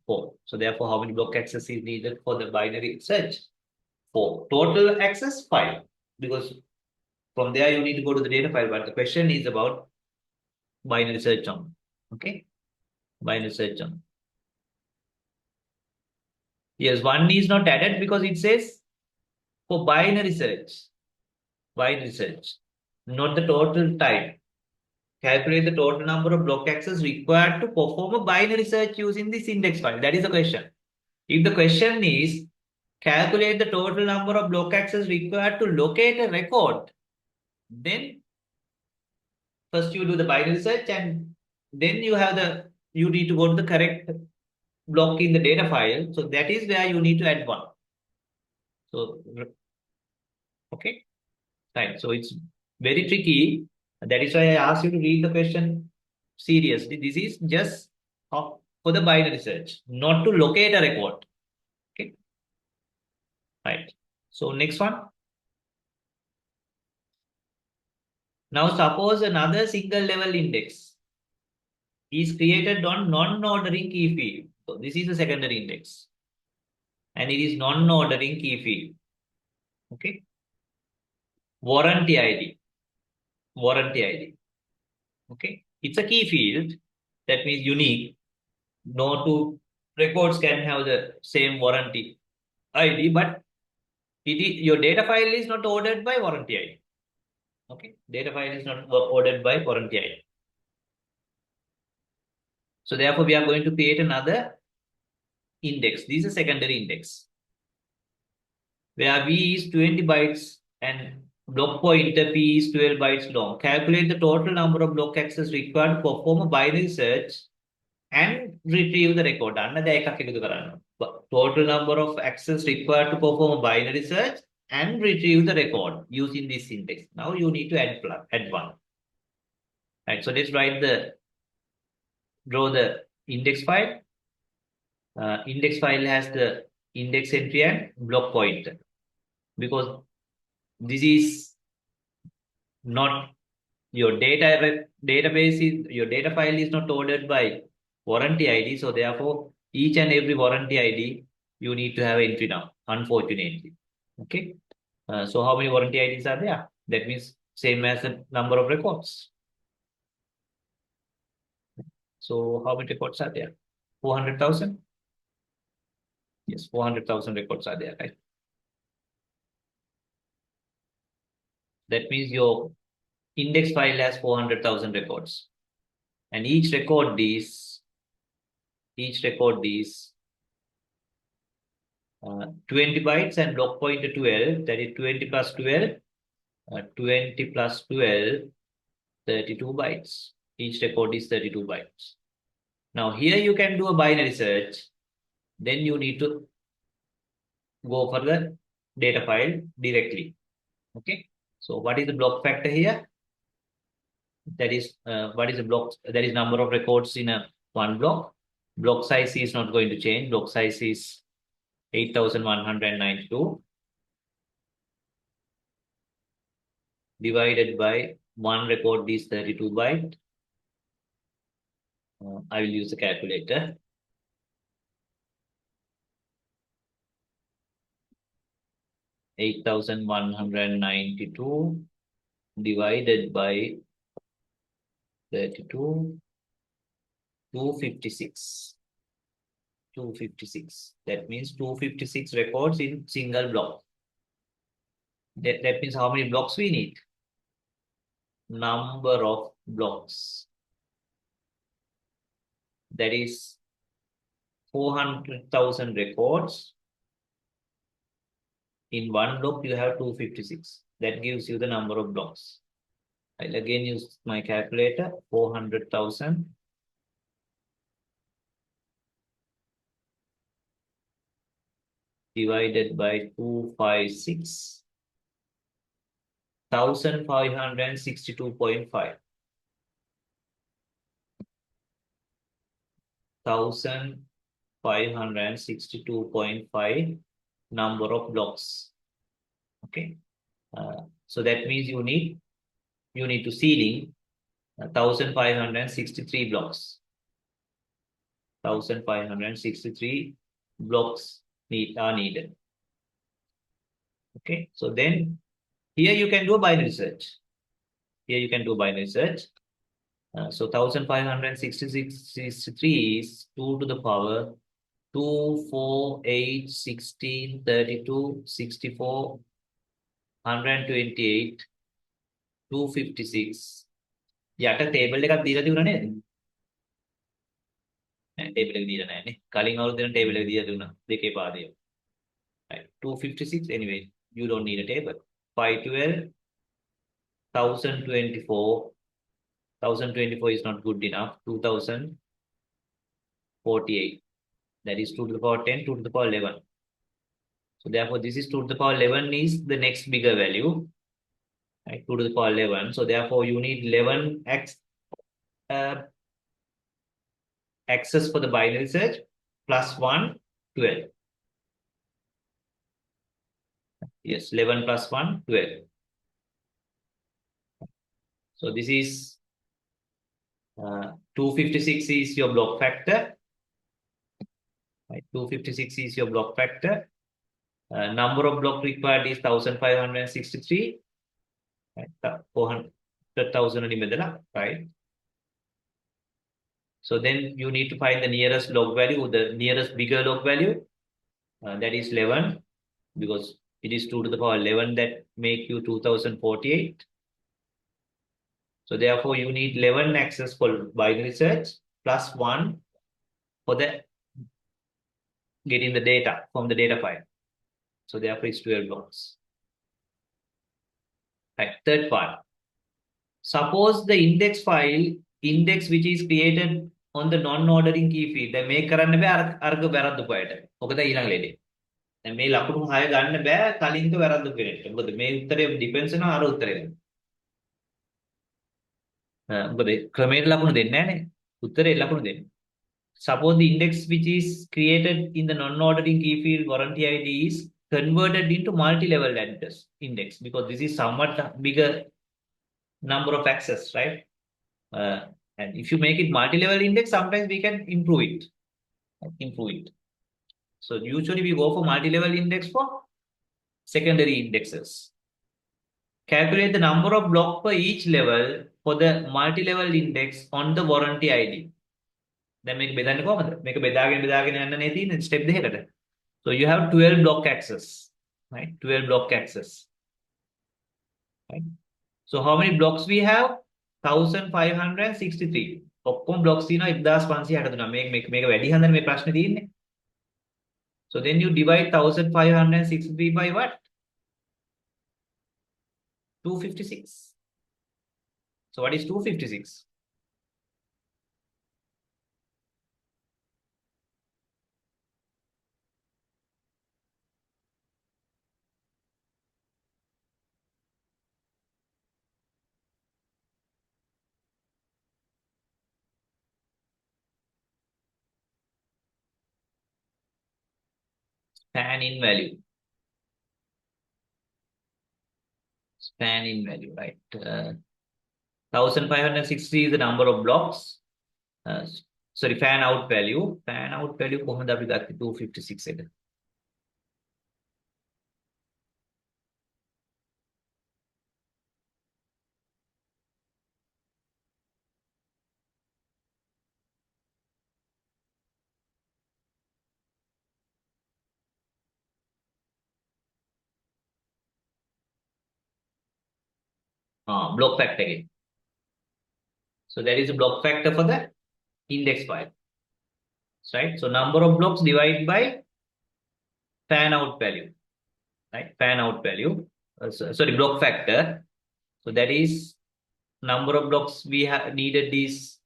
4. So therefore, how many block access is needed for the binary search? 4. Total access 5. Because from there you need to go to the data file. But the question is about binary search on. Okay? Binary search on. Yes, 1 is not added because it says for binary search. Binary search. Not the total time. Calculate the total number of block access required to perform a binary search using this index file. That is the question. If the question is calculate the total number of block access required to locate a record, then first you do the binary search and then you need to go to the correct block in the data file. So that is where you need to add 1. So, okay. Right. So it's very tricky. That is why I asked you to read the question seriously. This is just for the binary search, not to locate a record. Okay. Right. So next one. Now suppose another single level index is created on non-ordering key field. So this is the secondary index. And it is non-ordering key field. Okay. Warranty ID. Warranty ID. Okay, it's a key field. That means unique. No two records can have the same warranty ID, but your data file is not ordered by warranty ID. Okay, data file is not ordered by warranty ID. So therefore, we are going to create another index. This is a secondary index where V is 20 bytes and block pointer P is 12 bytes long. Calculate the total number of block access required to perform a binary search and retrieve the record. Total number of access required to perform a binary search and retrieve the record using this index. Now you need to add one. Right. So let's draw the index file. Index file has the index entry and block pointer because this is not your database is your data file is not ordered by warranty ID. So therefore, each and every warranty ID you need to have entry now, unfortunately. Okay. So how many warranty IDs are there? That means same as the number of records. So how many records are there? 400,000? Yes, 400,000 records are there, right? That means your index file has 400,000 records. And each record is 20 bytes and block pointer 12, that is 20 plus 12, 20 plus 12, 32 bytes. Each record is 32 bytes. Now here you can do a binary search. Then you need to go for the data file directly. Okay. So what is the block factor here? That is what is the block? That is number of records in a one block. Block size is not going to change. Block size is 8,192 divided by one record is 32 byte. I will use a calculator. Eight thousand 192 divided by 32, 256. 256. That means 256 records in single block. That means how many blocks we need? Number of blocks. That is 400,000 records. In one block, you have 256. That gives you the number of blocks. I'll again use my calculator. 400,000 divided by 256. 1,562.5. 1,562.5 number of blocks. Okay. So that means you need to seeding 1,563 blocks. 1,563 blocks are needed. Okay. So then here you can do a binary search. Here you can do binary search. So 1,563 is 2 to the power 2, 4, 8, 16, 32, 64, 128, 256. යට table එකක් දීලා තිබුණා නේද? නෑ table එක දීලා නෑනේ. කලින් අවුරුද්දේ දෙන table එක දීලා තිබුණා. දෙකේ පාදේ. Right. 256 anyway. You don't need a table. 512, 1,024. 1,024 is not good enough. 2,048. That is 2 to the power 10, 2 to the power 11. So therefore, this is 2 to the power 11 is the next bigger value. Right, 2 to the power 11. So therefore, you need 11 access for the binary search plus 1, 12. Yes, 11 plus 1, 12. So this is 256 is your block factor. Right, 256 is your block factor. Number of block required is 1,563. Right, 400,000 right? So then you need to find the nearest log value, the nearest bigger log value, that is 11, because it is 2 to the power 11 that make you 2048. So therefore, you need 11 access for binary search plus 1 for the getting the data from the data file. So therefore, it's 12 blocks. Right. Third part. Suppose the index file, index which is created on the non-ordering key field, දැන් මේක කරන්න බෑ අර්ග වැරද්දු පොයට. මොකද ඊළඟ ලේඩේ. දැන් මේ ලකුණු 6 ගන්න බෑ කලින්ක වැරද්දු කෙනෙක්ට. මොකද මේ උත්තරේ ඩිපෙන්ඩ්ස් වෙනවා අර උත්තරේ. මොකද ක්‍රමයට ලකුණු දෙන්නේ නැහනේ. උත්තරේ ලකුණු දෙන්නේ. Suppose the index which is created in the non-ordering key field warranty ID is converted into multi-level address index, because this is somewhat bigger number of access, right? And if you make it multi-level index, sometimes we can improve it. So usually we go for multi-level index for secondary indexes. Calculate the number of blocks per each level for the multi-level index on the warranty ID. දැන් මේක බෙදන්නේ කොහමද? මේක බෙදාගෙන යන්න නේ තියෙන්නේ step දෙකකට. So you have 12 block access, right? 12 block access. Right? So how many blocks we have? 1563. ඔක්කොම blocks තියෙනවා 1563. මේක වැඩි හන්දනේ මේ ප්‍රශ්නේ තියෙන්නේ. So then you divide 1563 by what? 256. So what is 256? Span-in value. Span-in value, right? 1560 is the number of blocks. Sorry, fan-out value. Fan-out value කොහොමද අපි ගත්තේ 256 එක? Block factor again. So there is a block factor for the index file, right? So number of blocks divided by fan out value, right? Fan out value, sorry, block factor. So that is number of blocks we have needed is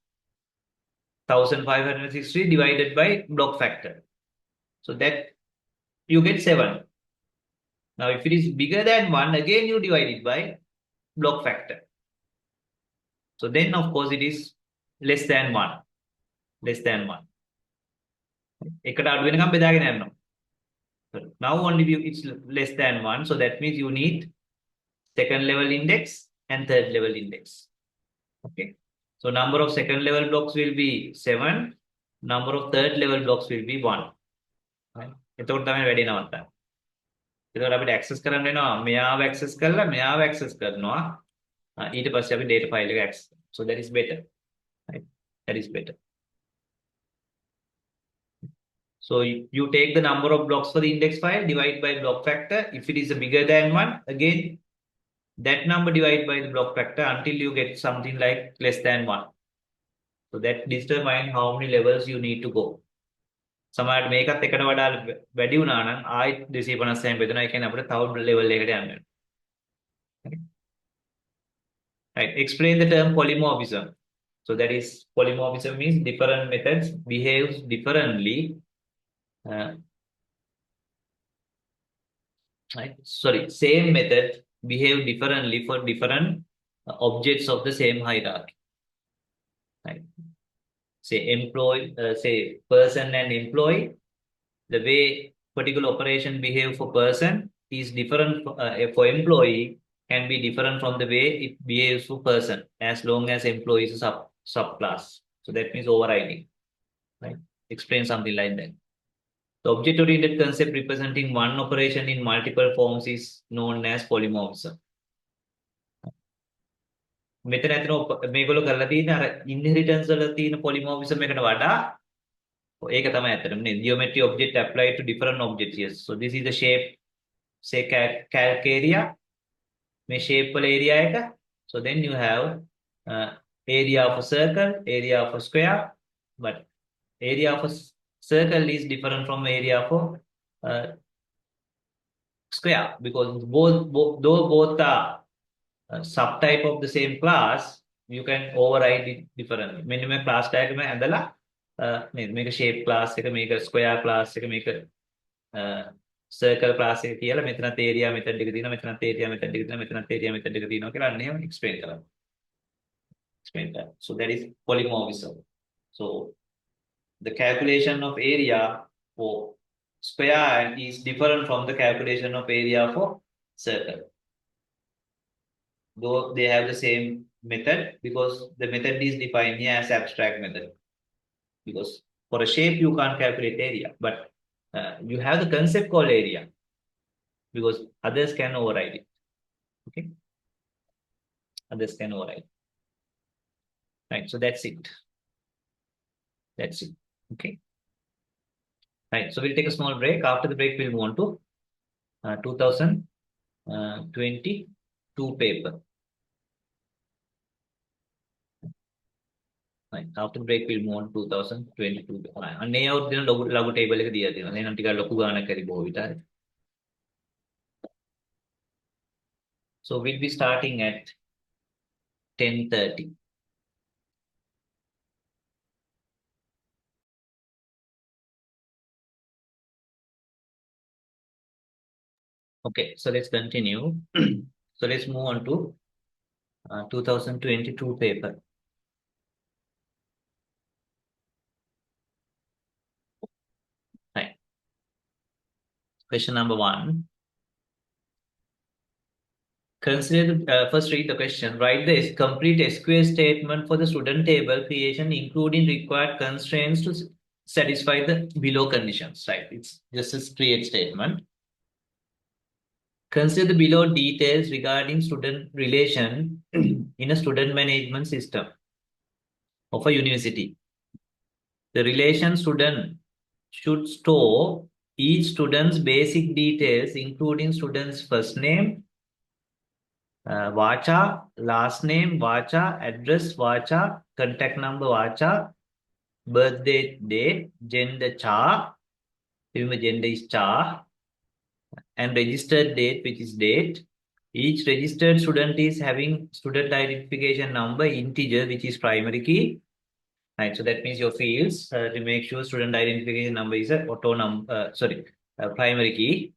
1560 divided by block factor. So that you get 7. Now if it is bigger than 1, again you divide it by block factor. So then of course it is less than 1. Less than 1. එකට අඩු වෙනකම් බෙදාගෙන යනවා. So now only it's less than 1. So that means you need second level index and third level index. Okay. So number of second level blocks will be 7. Number of third level blocks will be 1. Right. එතකොට තමයි වැඩි නවත්තන්නේ. එතකොට අපිට access කරන්න වෙනවා මෙයාව access කරලා මෙයාව access කරනවා. ඊට පස්සේ අපි data file එක access. So that is better. Right. That is better. So you take the number of blocks for the index file, divide by block factor. If it is a bigger than 1, again, that number divided by the block factor until you get something like less than 1. So that determines how many levels you need to go. සමහරවිට මේකත් එකට වඩා වැඩි වුණා නම් ආයෙත් 256 බෙදනවා. ඒ කියන්නේ අපිට තව level එකකට යන්න වෙනවා. Right. Explain the term polymorphism. So that is polymorphism means different methods behaves differently. Right. Sorry, same method behave differently for different objects of the same hierarchy. Right. Say employee, say person and employee. The way particular operation behave for person is different for employee, can be different from the way it behaves for person, as long as employee is a subclass. So that means overriding. Right. Explain something like that. The object-oriented concept representing one operation in multiple forms is known as polymorphism. මෙතන ඇතන මේගොල්ලෝ කරලා තියෙන අර ඉන්හෙරිටන්ස් වල තියෙන polymorphism එකට වඩා ඒක තමයි ඇත්තටම නේ geometry object applied to different objects. Yes, so this is the shape, say calc area, මේ shape වල area එක. So then you have area of a circle, area of a square, but area of a circle is different from area of a square because though both are subtype of the same class, you can override it differently. මෙන්න මේ class diagram එක ඇඳලා මේක shape class එක, මේක square class එක, මේක circle class එක කියලා මෙතනත් area method එක තියෙනවා, මෙතනත් area method එක තියෙනවා, මෙතනත් area method එක තියෙනවා කියලා අන්න එහෙම explain කරනවා. Explain that. So that is polymorphism. So the calculation of area for square is different from the calculation of area for circle. Though they have the same method because the method is defined here as abstract method. Because for a shape you can't calculate area, but you have the concept called area because others can override it. Okay, others can override. Right, so that's it. That's it. Okay. Right, so we'll take a small break. After the break, we'll move on to 2022 paper. Right, after the break, we'll move on to 2022. අනේ අවුරුද්දේ ලඝු table එක දීලා තියෙනවා. එහෙනම් ටිකක් ලොකු ගාණක් හරි බොහෝ විතර. So we'll be starting at 10:30. Okay, so let's continue. So let's move on to 2022 paper. Right. Question number 1. Consider the, first read the question. Write the complete SQL statement for the student table creation, including required constraints to satisfy the below conditions. Right, it's just a create statement. Consider the below details regarding student relation in a student management system of a university. The relation student should store each student's basic details, including student's first name, Vacha, last name, Vacha, address, Vacha, contact number, Vacha, birthday date, gender, Cha, remember gender is Cha, and registered date, which is date. Each registered student is having student identification number, integer, which is primary key. Right, so that means your fields to make sure student identification number is a primary key.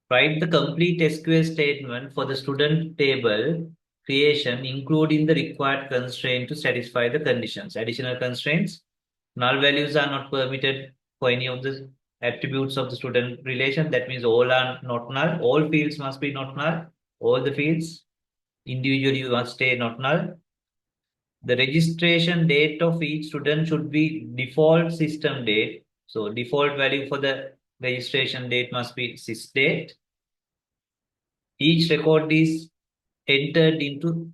Write the complete SQL statement for the student table creation, including the required constraint to satisfy the conditions. Additional constraints: null values are not permitted for any of the attributes of the student relation. That means all are not null. All fields must be not null. All the fields individually must stay not null. The registration date of each student should be default system date. So default value for the registration date must be sys date. Each record is entered into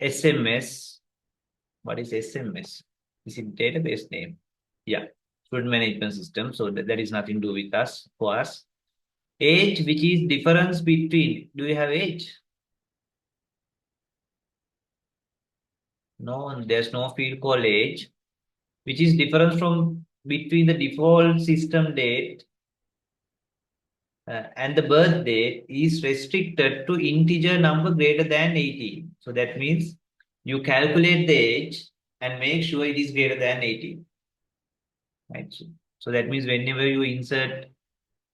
SMS. What is SMS? Is it database name? Yeah, student management system. So that is nothing to do with us, for us. Age, which is difference between, do you have age? No, there's no field called age, which is difference from between the default system date and the birth date is restricted to integer number greater than 18. So that means you calculate the age and make sure it is greater than 18. Right. So that means whenever you insert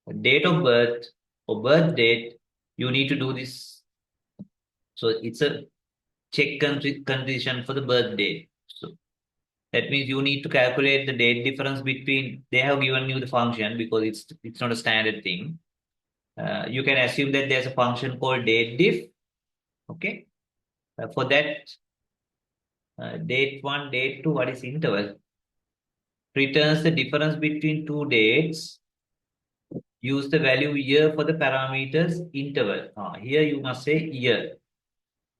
a date of birth or birth date, you need to do this. So it's a check condition for the birth date. So that means you need to calculate the date difference between, they have given you the function because it's not a standard thing. You can assume that there's a function called date diff. Okay. For that, date 1, date 2, what is interval? Returns the difference between two dates. Use the value year for the parameters interval. Here you must say year.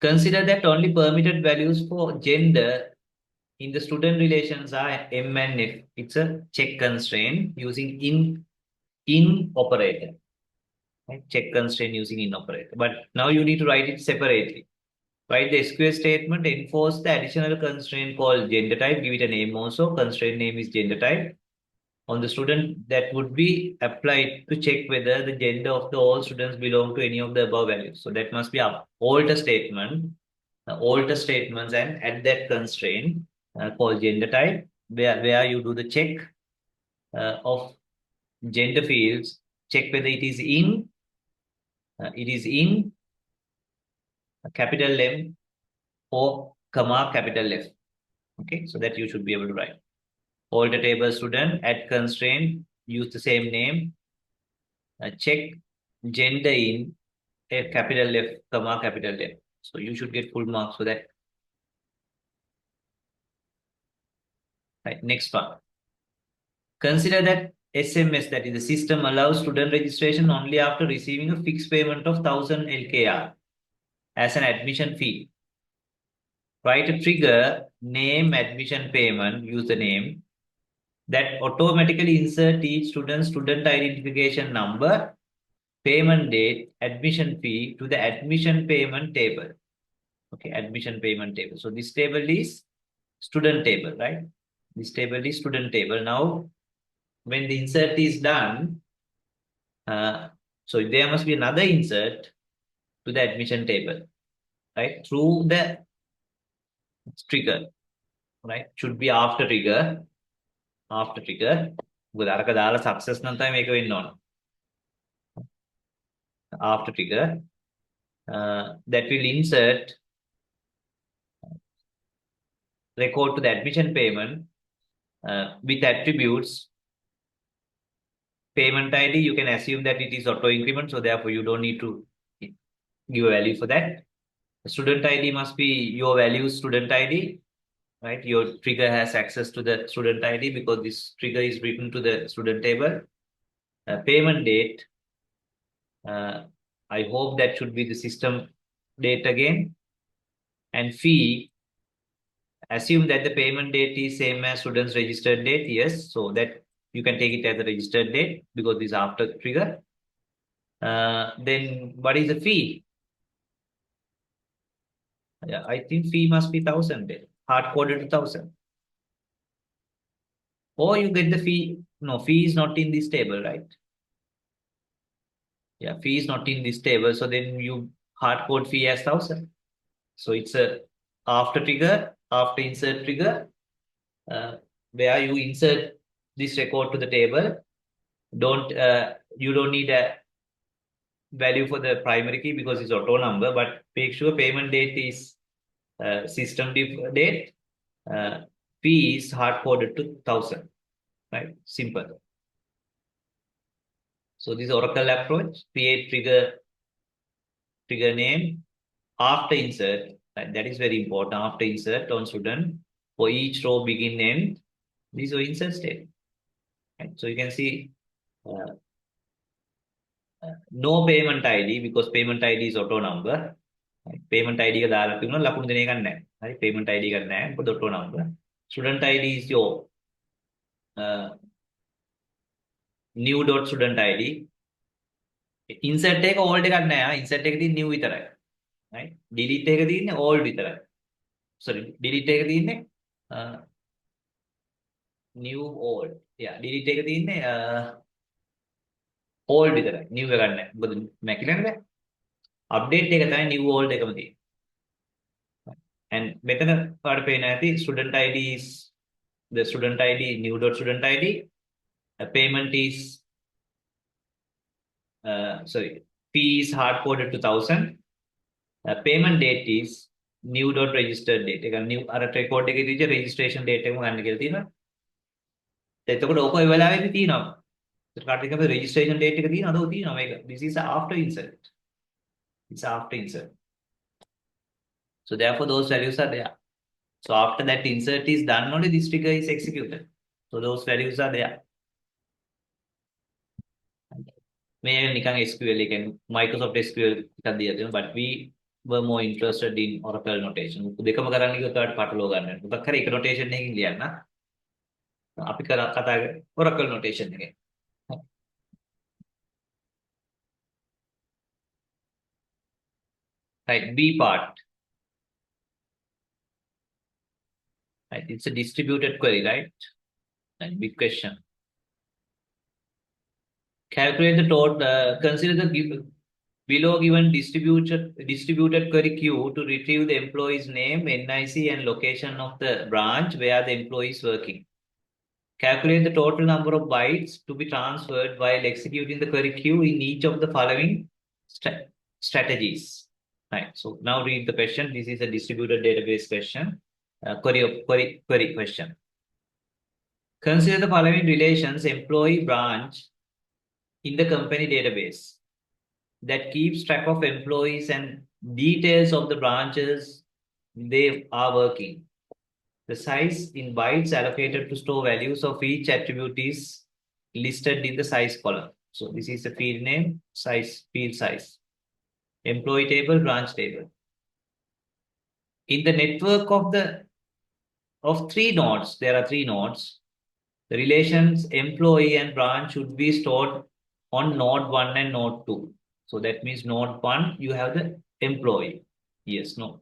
Consider that only permitted values for gender in the student relations are M and F. It's a check constraint using in operator. Right? Check constraint using in operator. But now you need to write it separately. Write the SQL statement, enforce the additional constraint called gender type, give it a name also. Constraint name is gender type. On the student that would be applied to check whether the gender of the all students belong to any of the above values. So that must be a alter statement, alter statements and add that constraint called gender type, where you do the check of gender fields, check whether it is in capital M or comma capital F. Okay, so that you should be able to write. Alter table student, add constraint, use the same name, check gender in a capital F, comma capital F. So you should get full marks for that. Right, next one. Consider that SMS, that is the system, allows student registration only after receiving a fixed payment of 1000 LKR as an admission fee. Write a trigger, name, admission payment, use the name, that automatically insert each student's student identification number, payment date, admission fee to the admission payment table. Okay, admission payment table. So this table is student table, right? This table is student table. Now, when the insert is done, so there must be another insert to the admission table, right? Through the trigger, right? Should be after trigger. After trigger. Success after trigger. That will insert record to the admission payment with attributes. Payment ID, you can assume that it is auto increment, so therefore you don't need to give a value for that. The student ID must be your value student ID, right? Your trigger has access to the student ID because this trigger is written to the student table. Payment date, I hope that should be the system date again. And fee, assume that the payment date is same as student's registered date. Yes, so that you can take it as a registered date because this is after trigger. Then what is the fee? Yeah, I think fee must be 1000 then, hard coded to 1000. Or you get the fee. No, fee is not in this table, right? Yeah, fee is not in this table. So then you hard code fee as 1000. So it's a after trigger, after insert trigger, where you insert this record to the table. You don't need a value for the primary key because it's auto number, but make sure payment date is system date. Fee is hard coded to 1000, right? Simple. So this Oracle approach, create trigger name after insert, right? That is very important. After insert on student for each row begin end, these are insert state. Right? So you can see uh, no payment ID because payment ID is auto number. Right? Payment ID එක දාලා තිබුණා ලකුණු දෙන එකක් නැහැ. හරි payment ID එකක් නැහැ. මොකද auto number. Student ID is your new dot student ID. Insert එක old එකක් නැහැ. Insert එක තියෙන්නේ new විතරයි. Right? Delete එක තියෙන්නේ old විතරයි. Sorry, delete එක තියෙන්නේ new old. Yeah, delete එක තියෙන්නේ old විතරයි. new එකක් නැහැ. මොකද මැකිලන්නේ බෑ. Update එක තමයි new old එකම තියෙන්නේ. And මෙතන පාඩ පේන ඇති student ID is the student ID new dot student ID. Payment is sorry, fee is hard coded to 1000. Payment date is new dot registered date. එක new අර record එකේ තියෙන registration date එකම ගන්න කියලා තියෙනවා. එතකොට ඕක ඔය වෙලාවෙදි තියෙනවා. ඒකට කාට එකද registration date එක තියෙනවද? ඔව් තියෙනවා මේක. This is after insert. It's after insert. So therefore those values are there. So after that insert is done, only this trigger is executed. So those values are there. මේ නිකන් SQL එකෙන් Microsoft SQL එකක් දීලා තියෙනවා, but we were more interested in Oracle notation. දෙකම කරන්න ගියොත් ඔයාලට පටලව ගන්න වෙනවා. මොකක් හරි එක notation එකකින් ලියන්න. අපි කතා කරේ Oracle notation එකෙන්. Right, B part. Right, it's a distributed query, right? And big question. Calculate the total. Consider the below given distributed query queue to retrieve the employee's name, NIC, and location of the branch where the employee is working. Calculate the total number of bytes to be transferred while executing the query queue in each of the following strategies. Right. So now read the question. This is a distributed database question. Query question. Consider the following relations: employee, branch in the company database that keeps track of employees and details of the branches they are working. The size in bytes allocated to store values of each attribute is listed in the size column. So this is the field name, size, field size. Employee table, branch table. In the network of three nodes, there are three nodes. The relations employee and branch should be stored on node 1 and node 2. So that means node 1, you have the employee. Yes, no.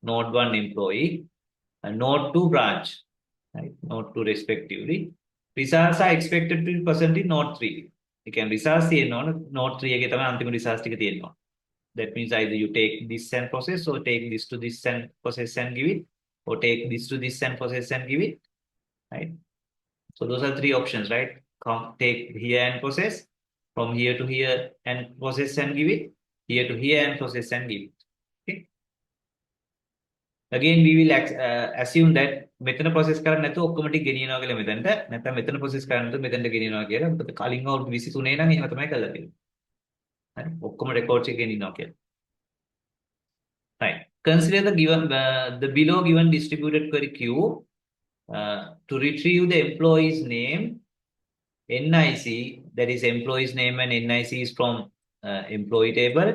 Node 1 employee and node 2 branch. Right? Node 2 respectively. Results are expected to be present in node 3. You can results in node 3 එක තමයි අන්තිම results ටික තියෙනවා. That means either you take this and process, or take this to this and process and give it, or take this to this and process and give it. Right? So those are three options, right? Take here and process, from here to here and process and give it, here to here and process and give it. Okay. Again, we will assume that මෙතන process කරන්නේ නැතුව ඔක්කොම ටික ගෙනියනවා කියලා මෙතනට, නැත්නම් මෙතන process කරන්නේ නැතුව මෙතනට ගෙනියනවා කියලා. මොකද කලින් අවුරුදු 23 නම් එහෙම තමයි කරලා තියෙන්නේ. හරි. ඔක්කොම records එක ගෙනියනවා කියලා. Right. Consider the below given distributed query queue to retrieve the employee's name, NIC, that is employee's name and NIC is from employee table,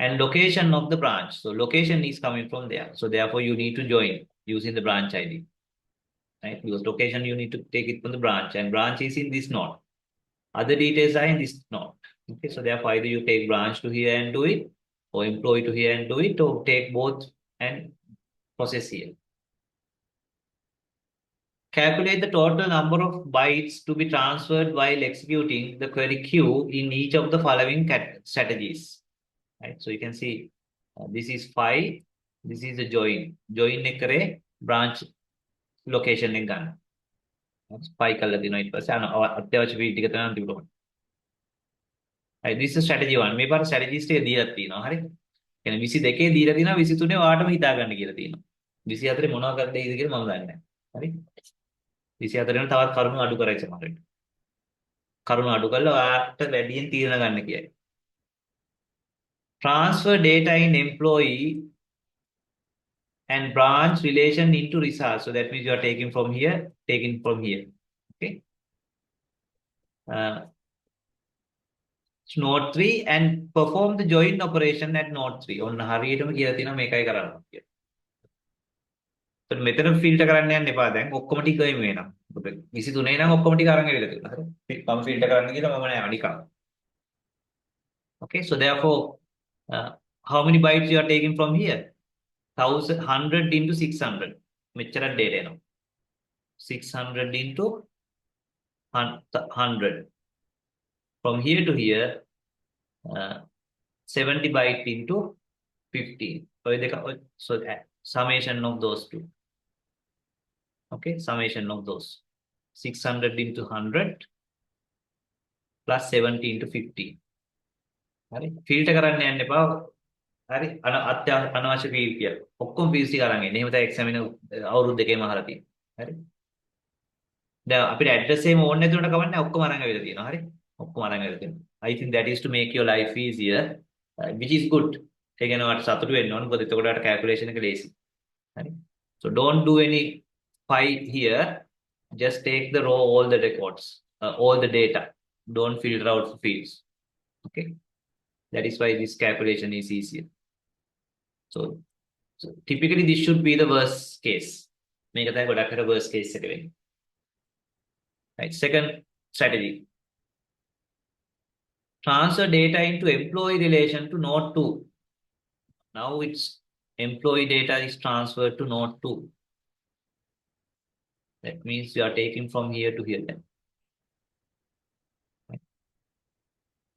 and location of the branch. So location is coming from there. So therefore you need to join using the branch ID, right? Because location you need to take it from the branch, and branch is in this node. Other details are in this node. Okay, so therefore either you take branch to here and do it, or employee to here and do it, or take both and process here. Calculate the total number of bytes to be transferred while executing the query queue in each of the following strategies. Right, so you can see this is 5, this is a join. Join එකේ branch location එක ගන්න. 5 කළා දිනවා ඊට පස්සේ අත්‍යවශ්‍ය field ටික තමයි අන්තිමට ඕනේ. Right, this is strategy 1. මේ පාර strategies ටික දීලා තියෙනවා. හරි. يعني 22 දීලා තියෙනවා, 23 ඔයාටම හිතා ගන්න කියලා තියෙනවා. 24 මොනවා කරන්නද කියලා මම දන්නේ නැහැ. හරි. 24 වෙන තවත් කරුණු අඩු කරයි සමහරවිට. කරුණු අඩු කරලා ඔයාට වැඩියෙන් තීරණ ගන්න කියයි. Transfer data in employee and branch relation into results. So that means you are taking from here, taking from here. Okay. Node 3 and perform the join operation at node 3. ඔන්න හරියටම කියලා තියෙනවා මේකයි කරන්න කියලා. ඒත් මෙතන ෆිල්ටර් කරන්න යන්න එපා දැන්. ඔක්කොම ටික එමු වෙනවා. 23 නම් ඔක්කොම ටික අරන් ඇවිල්ලා තියෙනවා. හරි. මම ෆිල්ටර් කරන්න කියලා මම නෑ අනිකම්. Okay, so therefore how many bytes you are taking from here? 100 into 600. මෙච්චර data එනවා. 600 into 100. From here to here, 70 byte into 15. So summation of those two. Okay, summation of those. 600 into 100 plus 70 into 15. හරි. Filter කරන්න යන්න එපා. හරි. අනවශ්‍ය field කියලා. ඔක්කොම ෆීල්ඩ්ස් ටික අරන් එන්න. එහෙම තමයි එක්සැමිනර් අවුරුදු දෙකේම අහලා තියෙන්නේ. හරි. දැන් අපිට ඇඩ්‍රස් එහෙම ඕනේ නැතුනට කවන්නේ ඔක්කොම අරන් ඇවිල්ලා තියෙනවා. හරි. ඔක්කොම අරන් ඇවිල්ලා තියෙනවා. I think that is to make your life easier, which is good. ඒ කියන්නේ ඔයාලට සතුටු වෙන්න ඕන. මොකද එතකොට ඔයාලට calculation එක ලේසි. හරි. So don't do any fight here. Just take the raw all the records, all the data. Don't filter out the fields. Okay. That is why this calculation is easier. So typically this should be the worst case. Make a worst case. Right. Second strategy. Transfer data into employee relation to node 2. Now it's employee data is transferred to node 2. That means you are taking from here to here then. Right.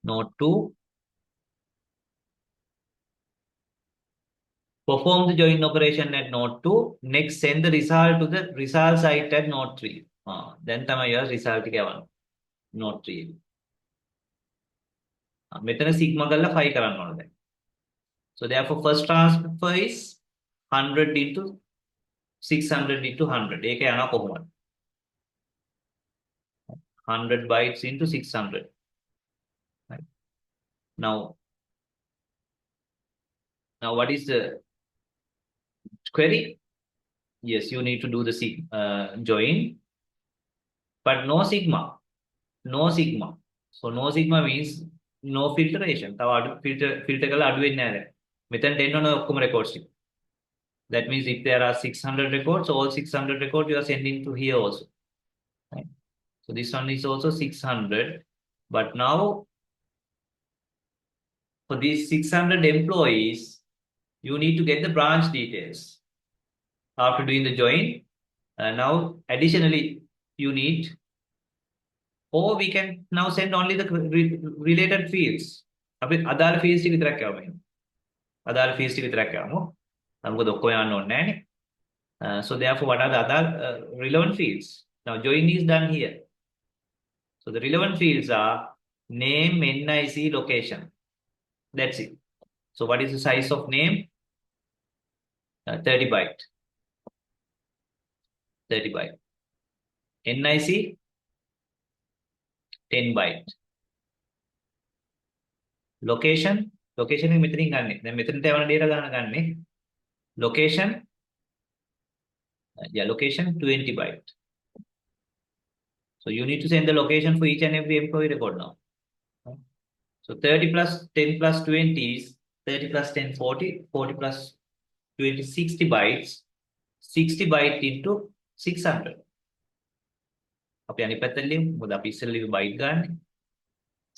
Node 2. Perform the join operation at node 2. Next, send the result to the result site at node 3. Then your result node 3. මෙතන sigma කරලා 5 කරන්න ඕන දැන්. So therefore first transfer is 100 into 600 into 100. ඒක යනවා කොහොමද? 100 bytes into 600. Right. Now what is the query? Yes, you need to do the join, but no sigma. No sigma. So no sigma means no filtration. filter කරලා අඩු වෙන්නේ නැහැ දැන්. මෙතනට එන්න ඕන ඔක්කොම records ටික. That means if there are 600 records, all 600 records you are sending to here also. Right? So this one is also 600. But now for these 600 employees, you need to get the branch details. After doing the join, now additionally you need, or we can now send only the related fields. අපි අදාළ fields ටික විතරක් යවමු එහෙනම්. අදාළ fields ටික විතරක් යවමු. මොකද ඔක්කොම යන්න ඕනේ නැහැනේ. So therefore what are the other relevant fields? Now join is done here. So the relevant fields are name, NIC, location. That's it. So what is the size of name? 30 byte. 30 byte. NIC 10 byte. Location එක මෙතනින් ගන්නෙ. දැන් මෙතනට යවන data ගන්න ගන්නෙ. Location location 20 byte. So you need to send the location for each and every employee record now. So 30 plus 10 plus 20 is 30 plus 10 40, 40 plus 20 60 bytes. 60 byte into 600. අපි අනිත් පැත්තට ලියමු. මොකද අපි ඉස්සෙල්ලා ලිව්ව byte ගන්න.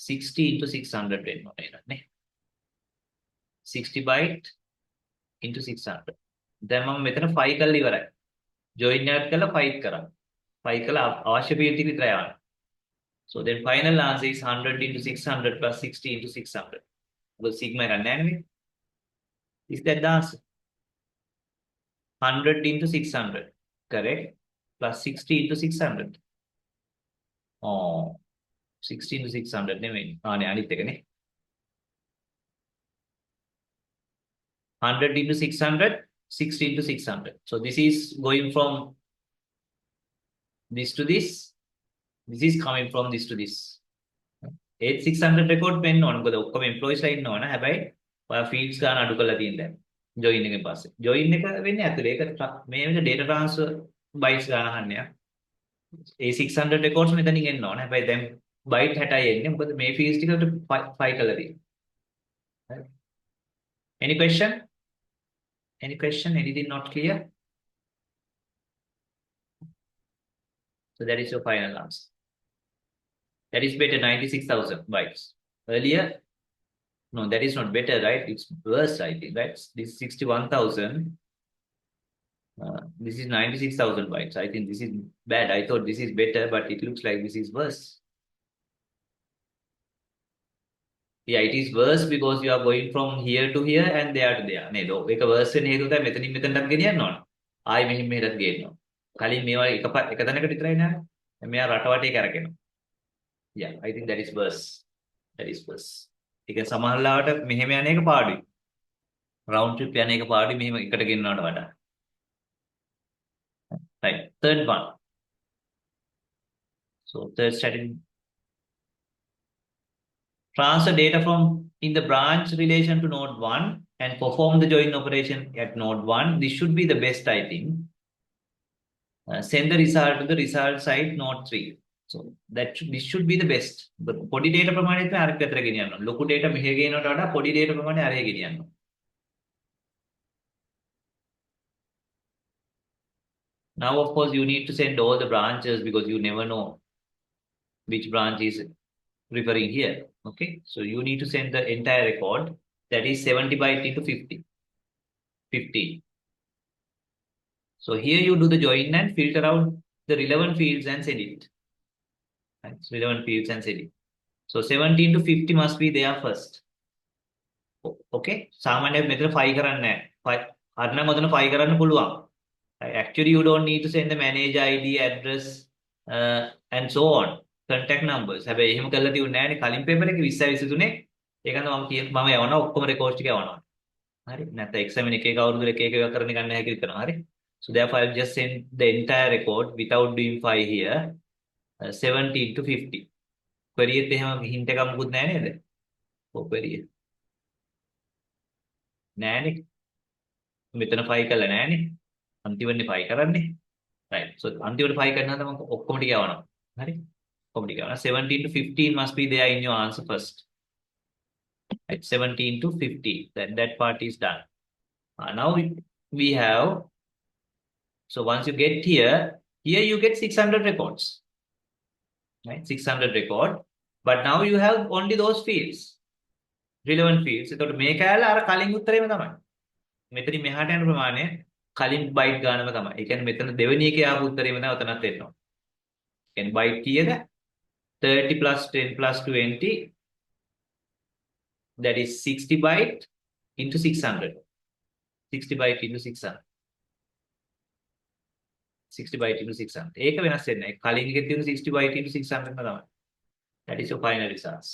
60 into 600 වෙන්න ඕනේ නේද? 60 byte into 600. දැන් මම මෙතන 5 කරලා ඉවරයි. join add කරලා 5 කරා. 5 කරලා අවශ්‍ය field ටික විතරයි ආවේ. So then final answer is 100 into 600 plus 60 into 600. මොකද sigma එක නැහැ නෙමෙයි. Is that the answer? 100 into 600. Correct. Plus 60 into 600. Oh, 60 into 600 නෙමෙයි. නේ අනිත් එකනේ. 100 into 600, 60 into 600. So this is going from this to this. This is coming from this to this. 600 record වෙන්න ඕන. මොකද ඔක්කොම employees ලා ඉන්නවනේ. හැබැයි ඔයා fields ගන්න අඩු කරලා තියෙන දැන්. join එකෙන් පස්සේ. join එක වෙන්නේ ඇතුලේ. ඒක මේ විදිහට data transfer bytes ගන්න අහන්නේ. ඒ 600 records මෙතනින් එන්න ඕන. හැබැයි දැන් byte 60යි එන්නේ. මොකද මේ fields ටිකට 5 කරලා තියෙනවා. Any question? Any question? Anything not clear? So that is your final answer. That is better, 96,000 bytes. Earlier, no, that is not better, right? It's worse, I think, right? This is 61,000. This is 96,000 bytes. I think this is bad. I thought this is better, but it looks like this is worse. Yeah, it is worse because you are going from here to here and there to there. නේද? ඒක worse වෙන හේතුව තමයි මෙතනින් මෙතනට ගෙනියන්න ඕන. ආයි මෙහෙට ගේනවා. කලින් මේවා එක තැනකට විතරයි නෑ. මෙයා රට වටේ කරකිනවා. Yeah, I think that is worse. That is worse. ඒක සමහරවිට මෙහෙම යන එක පාඩුයි. round trip යන එක පාඩුයි මෙහෙම එකට ගෙන්නනවට වඩා. Right. Third one. So third strategy. Transfer data from in the branch relation to node 1 and perform the join operation at node 1. This should be the best, I think. Send the result to the result site node 3. So this should be the best. But body data ප්‍රමාණය තමයි අර පැත්තට ගෙනියන්න ඕන. ලොකු data මෙහෙ ගේනවට වඩා පොඩි data ප්‍රමාණය අරහෙ ගෙනියන්න ඕන. Now of course you need to send all the branches because you never know which branch is referring here. Okay, so you need to send the entire record, that is 70 byte into 15. So here you do the join and filter out the relevant fields and send it. Right? So relevant fields and send it. So 70 into 50 must be there first. Okay, සාමාන්‍යයෙන් මෙතන 5 කරන්නේ නැහැ. 5 හරිනම් මොතන 5 කරන්න පුළුවන්. Actually you don't need to send the manager ID, address and so on, contact numbers. හැබැයි එහෙම කරලා තියුනේ නැහැ නේ කලින් පේපර් එකේ 20 23 ඒකන්ද මම යවනවා ඔක්කොම රෙකෝඩ්ස් ටික යවනවා. හරි නැත්නම් එක්සැමින් එක එක අවුරුදු එක එක කරන්න ගන්න හැකියි කරනවා. හරි. So therefore I'll just send the entire record without doing 5 here, 70 to 50. query එකේ එහෙම hint එකක් මොකුත් නැහැ නේද? ඔව් query එක. නෑනේ. මෙතන 5 කළා නෑනේ. අන්තිමනේ 5 කරන්නේ. Right. So අන්තිමට 5 කරනවා නම් ඔක්කොම ටික යවනවා. හරි. ඔක්කොම ටික යවනවා. 17 to 15 must be there in your answer first. Right. 17 to 50. That part is done. Now we have, so once you get here you get 600 records. Right? 600 record. But now you have only those fields. Relevant fields. එතකොට මේ කැලේ අර කලින් උත්තරේම තමයි. මෙතනින් මෙහාට යන ප්‍රමාණය කලින් බයිට් ගානම තමයි. ඒ කියන්නේ මෙතන දෙවෙනි එකේ ආපු උත්තරේම තමයි උතනත් එනවා. ඒ කියන්නේ බයිට් කීයද? 30 plus 10 plus 20, that is 60 byte into 600. 60 byte into 600. 60 byte into 600. ඒක වෙනස් වෙන්නේ නැහැ. කලින් එකේ තියෙන 60 byte into 600 තමයි. That is your final results.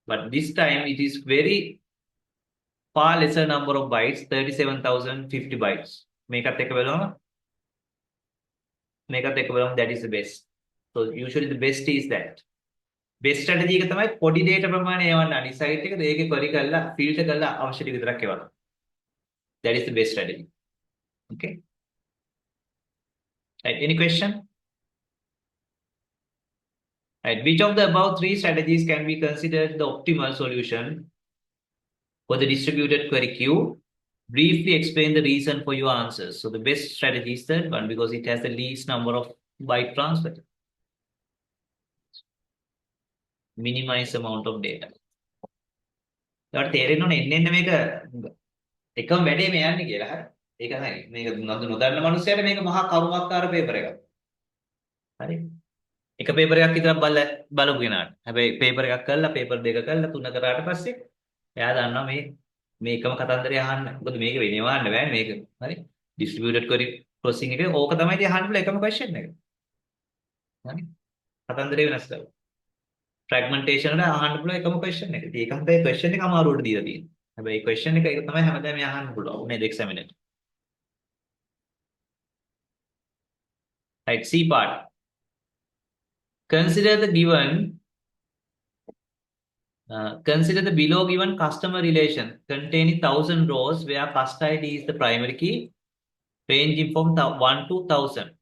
But this time it is very far lesser number of bytes, 37,050 bytes. මේකත් එක බලමු. That is the best. So usually the best is that. Best strategy එක තමයි පොඩි data ප්‍රමාණය එවන්න අනිත් site එකට ඒකේ query කරලා filter කරලා අවශ්‍ය ටික විතරක් එවන්න. That is the best strategy. Okay. Right. Any question? Right. Which of the above 3 strategies can be considered the optimal solution for the distributed query queue? Briefly explain the reason for your answers. So the best strategy is third one because it has the least number of byte transfer. Minimize amount of data. ඒකට තේරෙන්න ඕනේ එන්න මේක එකම වැඩේ මේ යන්නේ කියලා. හරි. ඒක තමයි. මේක නොදන්න මනුස්සයට මේක මහා කරුණාකාර පේපර් එකක්. හරි. එක පේපර් එකක් විතරක් බලපු කෙනාට. හැබැයි පේපර් එකක් කරලා පේපර් දෙක කරලා තුන කරාට පස්සේ එයා දන්නවා මේ එකම කතන්දරය අහන්න. මොකද මේක වෙනව අහන්න බෑනේ මේක. හරි. distributed query processing එකේ ඕක තමයි ඉතින් අහන්න පුළුවන් එකම question එක. හරි. කතන්දරය වෙනස් කරලා. fragmentation වල අහන්න පුළුවන් එකම question එක. ඉතින් ඒක හන්දේ question එක අමාරුවට දීලා තියෙනවා. හැබැයි question එක තමයි හැමදාම අහන්න පුළුවන්. නේද examiner. Right, C part. Consider the below given customer relation containing 1000 rows where customer ID is the primary key, ranging from 1 to 1000.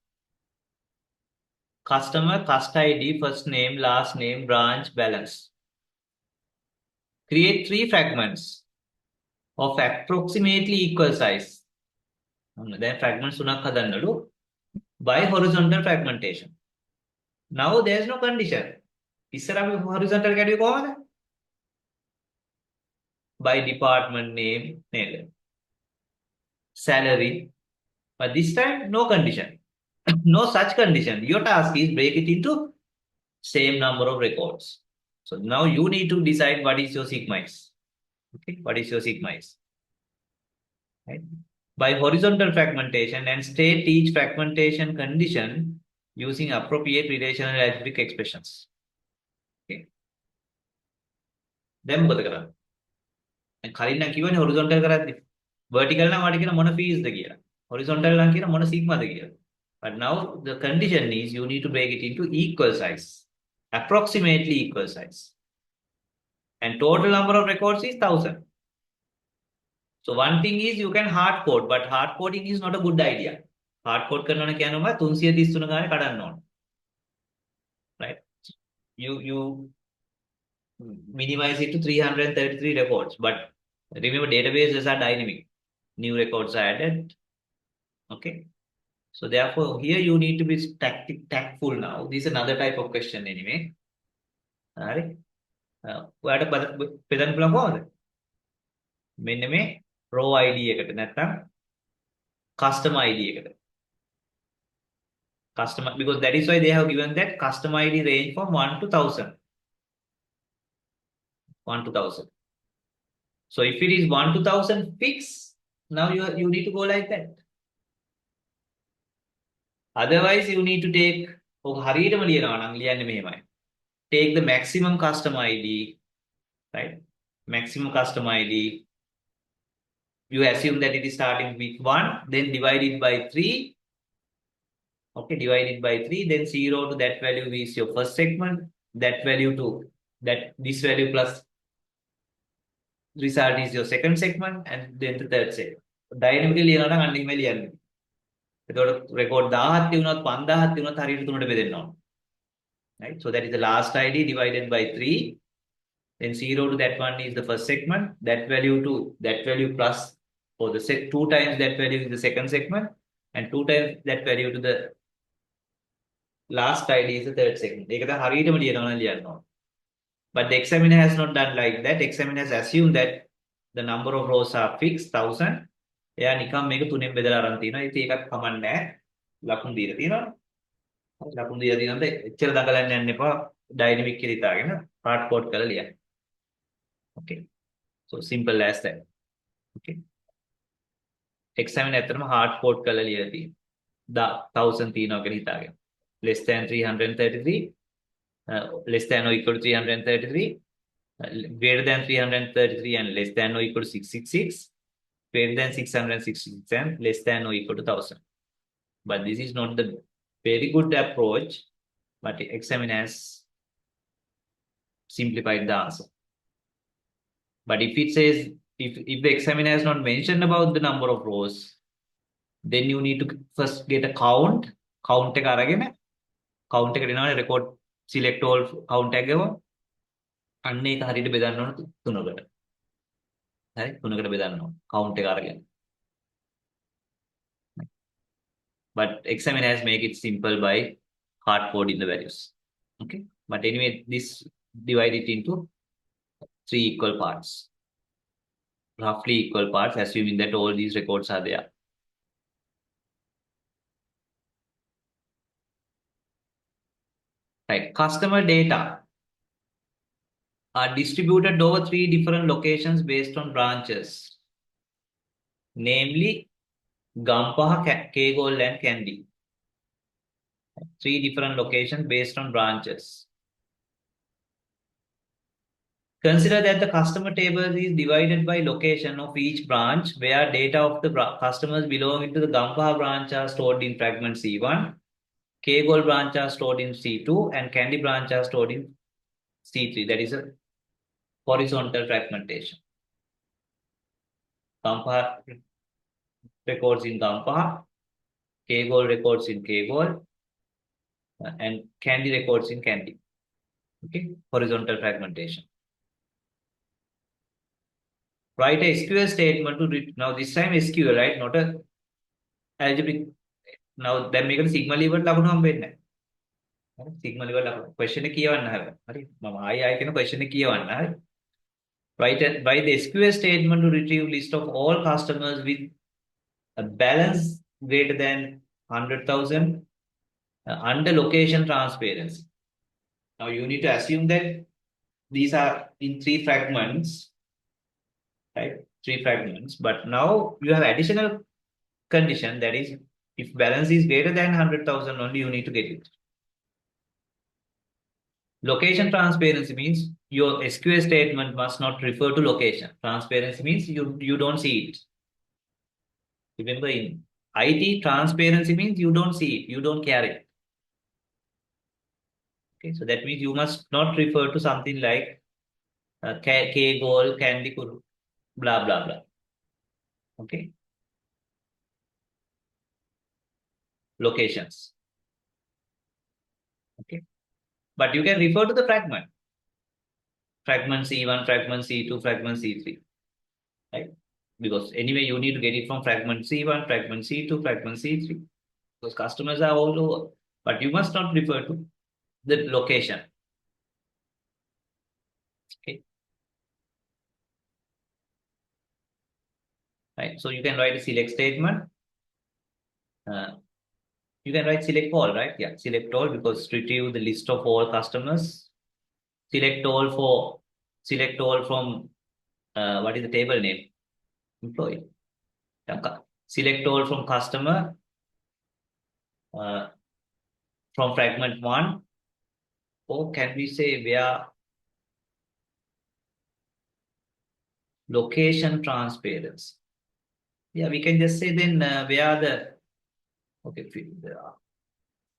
Customer ID, first name, last name, branch, balance. Create 3 fragments of approximately equal size. Then fragments තුනක් හදන්නලු by horizontal fragmentation. Now there is no condition. ඉස්සර අපි horizontal කැඩුවේ කොහමද? By department name, salary. But this time no condition. No such condition. Your task is break it into same number of records. So now you need to decide what is your sigma is. Okay, what is your sigma is? Right? By horizontal fragmentation and state each fragmentation condition using appropriate relational algebraic expressions. Okay. Then මොකද කරන්නේ? දැන් කලින් නම් කිව්වනේ horizontal කරද්දි vertical නම් වාට කියන මොන fields ද කියලා. horizontal නම් කියන මොන sigma ද කියලා. But now the condition is you need to break it into equal size, approximately equal size. And total number of records is 1000. So one thing is you can hard code, but hard coding is not a good idea. Hard code කරනවා කියනම 333 ගානේ කඩන්න ඕන. you minimize it to 333 records. But remember, databases are dynamic. New records are added. Okay. So therefore, here you need to be tactful now. This is another type of question anyway. Alright. ඔයාලට බෙදන්න පුළුවන් කොහොමද? මෙන්න මේ row ID එකට නැත්නම් customer ID එකට. Customer, because that is why they have given that customer ID range from 1 to 1000. 1 to 1000. So if it is 1 to 1000 fixed, now you need to go like that. Otherwise, you need to take හරියටම ලියනවා නම් ලියන්නේ මෙහෙමයි. Take the maximum customer ID, right? Maximum customer ID. You assume that it is starting with 1, then divide it by 3. Okay, divide it by 3, then 0 to that value is your first segment, that value to that this value plus result is your second segment, and then the third segment. Dynamically ලියනවා නම් අන්න එහෙම ලියන්නේ. එතකොට record 1000ක් තියුණොත් 5000ක් තියුණොත් හරියට තුනට බෙදෙන්න ඕන. Right? So that is the last ID divided by 3. Then 0 to that one is the first segment, that value to that value plus, or the 2 times that value is the second segment, and 2 times that value to the last ID is the third segment. ඒකට හරියටම ලියනවා නම් ලියන්න ඕන. But the examiner has not done like that. Examiner has assumed that the number of rows are fixed 1000. එයා නිකන් මේක තුනෙන් බෙදලා අරන් තිනවා. ඉතින් ඒකත් කමන්නේ නැහැ. ලකුණු දීලා තියෙනවා. ලකුණු දීලා තියෙනොත් එච්චර දඟලන්න යන්න එපා. ඩයිනමික් කියලා හිතාගෙන hard code කරලා ලියන්න. Okay. So simple as that. Okay. Examiner ඇත්තටම hard code කරලා ලියලා තියෙනවා. 1000 තියෙනවා කියලා හිතාගෙන. Less than 333, less than or equal to 333, greater than 333 and less than or equal to 666, greater than 666 and less than or equal to 1000. But this is not the very good approach, but the examiner has simplified the answer. But if it says, if the examiner has not mentioned about the number of rows, then you need to first get a count එක අරගෙන count එකට එනවනේ record select all count එක ගව අන්න ඒක හරියට බෙදන්න ඕන තුනකට. හරි තුනකට බෙදන්න ඕන count එක අරගෙන. But examiner has make it simple by hard coding the values. Okay. But anyway, this divide it into 3 equal parts. Roughly equal parts, assuming that all these records are there. Right. Customer data are distributed over 3 different locations based on branches. Namely, Gampaha, Kegol and Kandy. 3 different locations based on branches. Consider that the customer table is divided by location of each branch, where data of the customers belonging to the Gampaha branch are stored in fragment C1, Kegol branch are stored in C2, and Kandy branch are stored in C3. That is a horizontal fragmentation. Gampaha records in Gampaha, Kegol records in Kegol, and Kandy records in Kandy. Okay, horizontal fragmentation. Write a SQL statement to read. Now this time SQL, right? Not a algebraic. Now then make a sigma level ලකුණු හම්බෙන්නේ නැහැ. හරි sigma level ලකුණු. question එක කියවන්න හැබැයි. හරි මම ආයෙ කියන question එක කියවන්න. හරි. Write the SQL statement to retrieve list of all customers with a balance greater than 100,000 under location transparency. Now you need to assume that these are in 3 fragments, right? 3 fragments, but now you have additional condition, that is, if balance is greater than 100,000 only, you need to get it. Location transparency means your SQL statement must not refer to location. Transparency means you don't see it. Remember, in IT, transparency means you don't see it, you don't care it. Okay, so that means you must not refer to something like K-goal, Kandy, blah, blah, blah. Okay. Locations. Okay. But you can refer to the fragment. Fragment C1, fragment C2, fragment C3. Right? Because anyway, you need to get it from fragment C1, fragment C2, fragment C3. Because customers are all over. But you must not refer to the location. Okay. Right. So you can write a select statement. Uh, you can write select all, right? Yeah, select all because retrieve the list of all customers. Select all for select all from what is the table name? Employee. Select all from customer uh, from fragment one, or can we say where location transparency? Yeah, we can just say then where the okay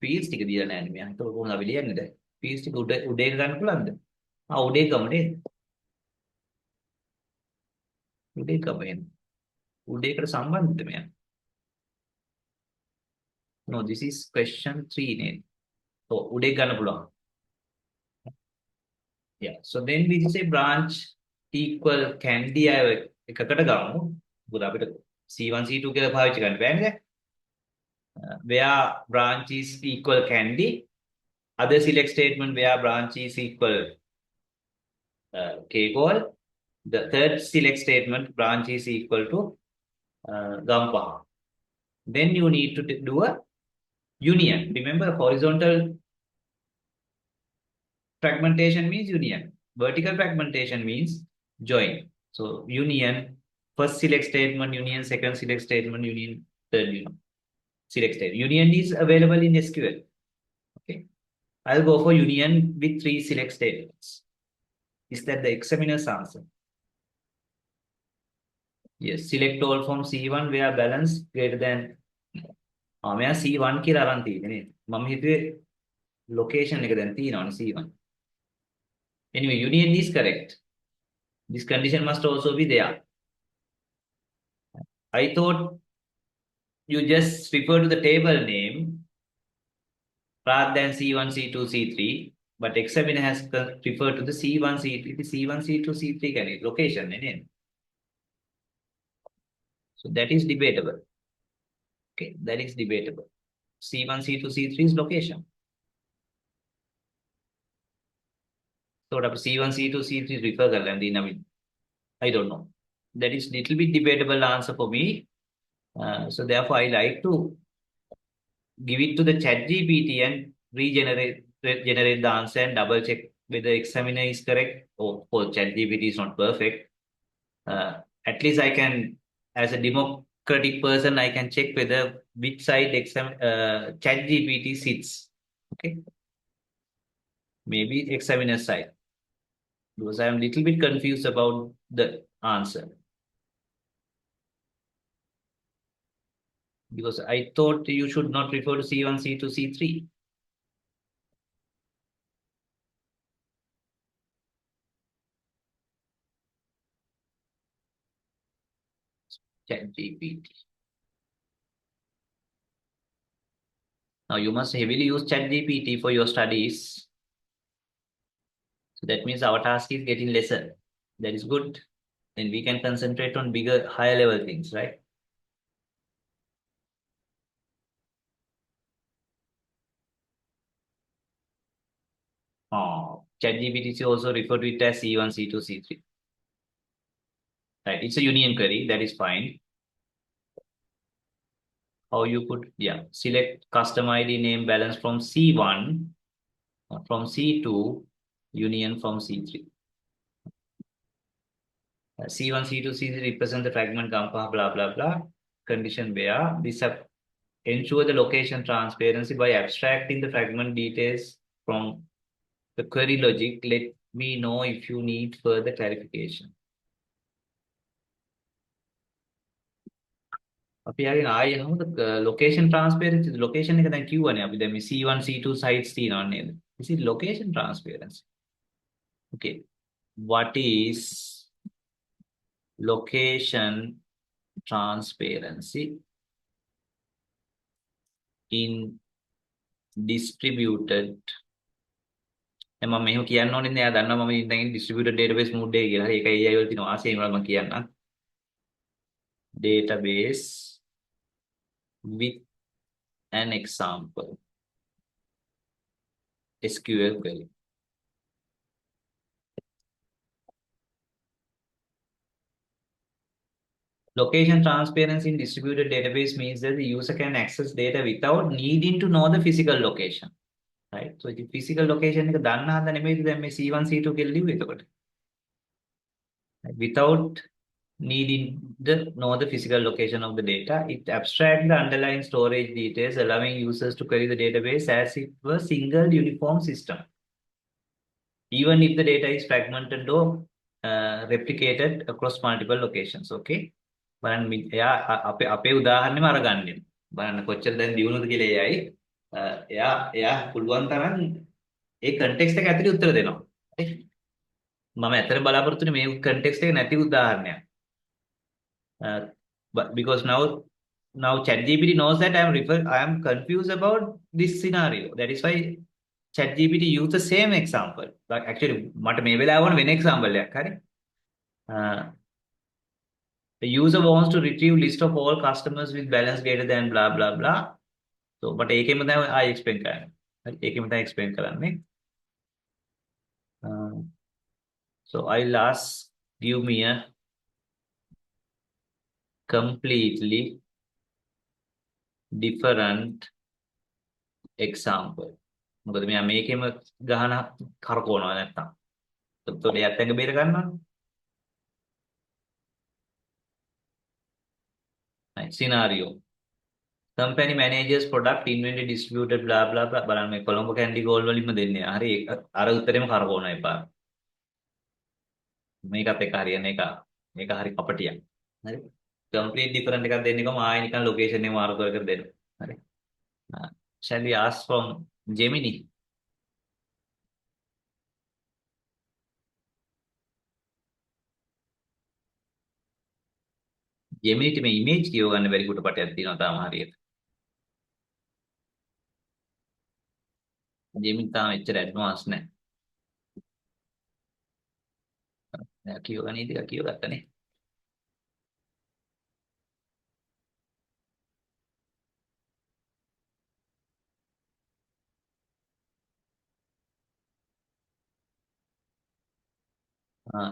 fields ටික දීලා නැහැ නේ මෙයා. ඒක කොහොමද අපි ලියන්නේ දැන්? fields ටික උඩ එක ගන්න පුළුවන්ද? උඩ එක ගමු නේද? උඩ එක ගමු එහෙනම්. උඩ එකට සම්බන්ධද මෙයා? No, this is question 3 නේද? උඩ එක ගන්න පුළුවන්. Yeah. So then we say branch equal candy අය එකකට ගමු. මොකද අපිට C1 C2 කියලා පාවිච්චි කරන්න බෑනේ දැන්. Where branch is equal candy. Other select statement where branch is equal k goal. The third select statement branch is equal to gampa. Then you need to do a union. Remember, horizontal fragmentation means union. Vertical fragmentation means join. So union, first select statement, union, second select statement, union, third union. Select statement. Union is available in SQL. Okay. I'll go for union with 3 select statements. Is that the examiner's answer? Yes. Select all from C1 where balance greater than මෙයා C1 කියලා අරන් තියෙන්නේ නේද? මම හිතුවේ location එක දැන් තියෙනවනේ C1. Anyway, union is correct. This condition must also be there. I thought you just refer to the table name rather than C1, C2, C3. But examiner has referred to the C1, C3, C1, C2, C3 can it location. So that is debatable. Okay, that is debatable. C1, C2, C3 is location. So C1, C2, C3 refer කරලා I don't know. That is little bit debatable answer for me. So therefore, I like to give it to the chat GPT and generate the answer and double check whether examiner is correct. Oh, chat GPT is not perfect. At least I can, as a democratic person, I can check whether which side chat GPT sits. Okay. Maybe examiner side. Because I am a little bit confused about the answer. Because I thought you should not refer to C1, C2, C3. ChatGPT. Now you must heavily use ChatGPT for your studies. So that means our task is getting lesser. That is good. Then we can concentrate on bigger, higher level things, right? ChatGPT is also referred to it as C1, C2, C3. Right. It's a union query. That is fine. How you could, yeah, select custom ID name balance from C1, from C2, union from C3. C1, C2, C3 represent the fragment gamma, blah, blah, blah. Condition where this ensure the location transparency by abstracting the fragment details from the query logic. Let me know if you need further clarification. අපි යගෙන ආයෙ අහමුද location transparency location එක දැන් කිව්වනේ අපි දැන් මේ C1 C2 sites තියෙනවා නේද? This is location transparency. Okay. What is location transparency in distributed දැන් මම මෙහෙම කියන්න ඕනේ නෑ. එයා දන්නවා මම ඉඳන් distributed database mood එකේ කියලා. හරි ඒකයි AI වල තියෙන ආසයෙන් වල මම කියන්නම්. Database with an example. SQL query. Location transparency in distributed database means that the user can access data without needing to know the physical location. Right? So the physical location එක දන්න හන්ද නෙමෙයිද දැන් මේ C1 C2 කියලා ලිව්වේ එතකොට. Without needing the know the physical location of the data, it abstracts the underlying storage details, allowing users to query the database as if it were a single uniform system, even if the data is fragmented or replicated across multiple locations. Okay. බලන්න එයා අපේ උදාහරණෙම අරගන්නේ. බලන්න කොච්චර දැන් දියුණුවද කියලා එයයි. එයා පුළුවන් තරම් ඒ කන්ටෙක්ස්ට් එක ඇතුලේ උත්තර දෙනවා. මම ඇත්තට බලාපොරොත්තු වෙන්නේ මේ කන්ටෙක්ස්ට් එක නැති උදාහරණයක්. But because now ChatGPT knows that I am confused about this scenario. That is why ChatGPT use the same example. But actually මට මේ වෙලාව වුණ වෙන example එකක් හරි. The user wants to retrieve list of all customers with balance greater than blah blah blah. So but ඒකෙම තමයි I explain කරන්නේ. හරි ඒකෙම තමයි explain කරන්නේ. So I'll ask give me a completely different example. මොකද මෙයා මේකෙම ගහන කරකවනවා නැත්තම්. එතකොට එයාත් එක බේර ගන්නවා. Scenario. Company manages product inventory distributed blah blah blah. බලන්න මේ කොළඹ කැන්ඩි ගෝල් වලින්ම දෙන්නේ. හරි ඒක අර උත්තරෙම කරකවනවා එපා. මේකත් එක හරියන එක. මේක හරි කපටියක්. හරි. complete different එකක් දෙන්න එකම ආයෙ නිකන් location එක මාරු කර කර දෙන්න. හරි. Shall we ask from Gemini? Gemini මේ image කියව ගන්න බැරි කොට පටයක් තියෙනවා තාම හරියට. Gemini තාම එච්චර advanced නැහැ. කියව ගන්න ඉතින් කියව ගත්තනේ.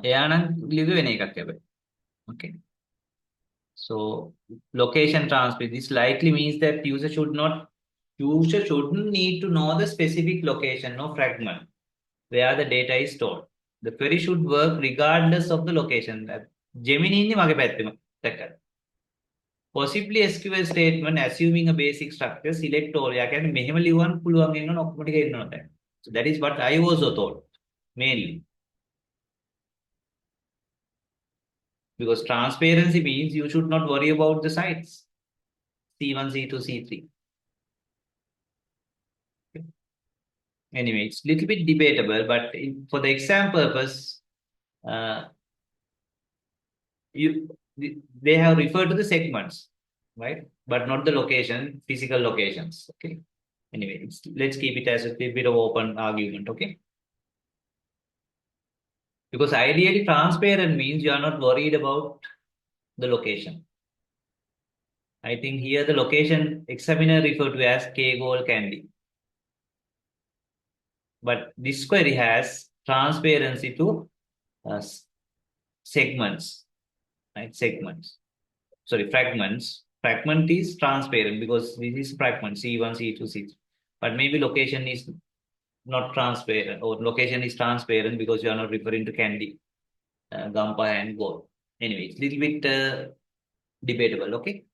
එයා නම් ලිව්වේ වෙන එකක් හැබැයි. Okay. So location transfer. This likely means that user shouldn't need to know the specific location or fragment where the data is stored. The query should work regardless of the location. Gemini ඉන්නේ මගේ පැත්තෙම. දැක්කද? Possibly SQL statement assuming a basic structure select all. යා කියන්නේ මෙහෙම ලියවන්න පුළුවන් වෙනවනේ ඔක්කොම ටික එන්නොත්. So that is what I also thought mainly. Because transparency means you should not worry about the sites. C1, C2, C3. Anyway, it's a little bit debatable, but for the exam purpose, they have referred to the segments, right? But not the location, physical locations. Okay. Anyway, let's keep it as a bit of open argument. Okay. Because ideally, transparent means you are not worried about the location. I think here the location examiner referred to as K goal candy. But this query has transparency to segments, right? Segments. Sorry, fragments. Fragment is transparent because this is fragment C1, C2, C3. But maybe location is not transparent, or location is transparent because you are not referring to candy, Gampa and gold. Anyway, it's a little bit debatable. Okay.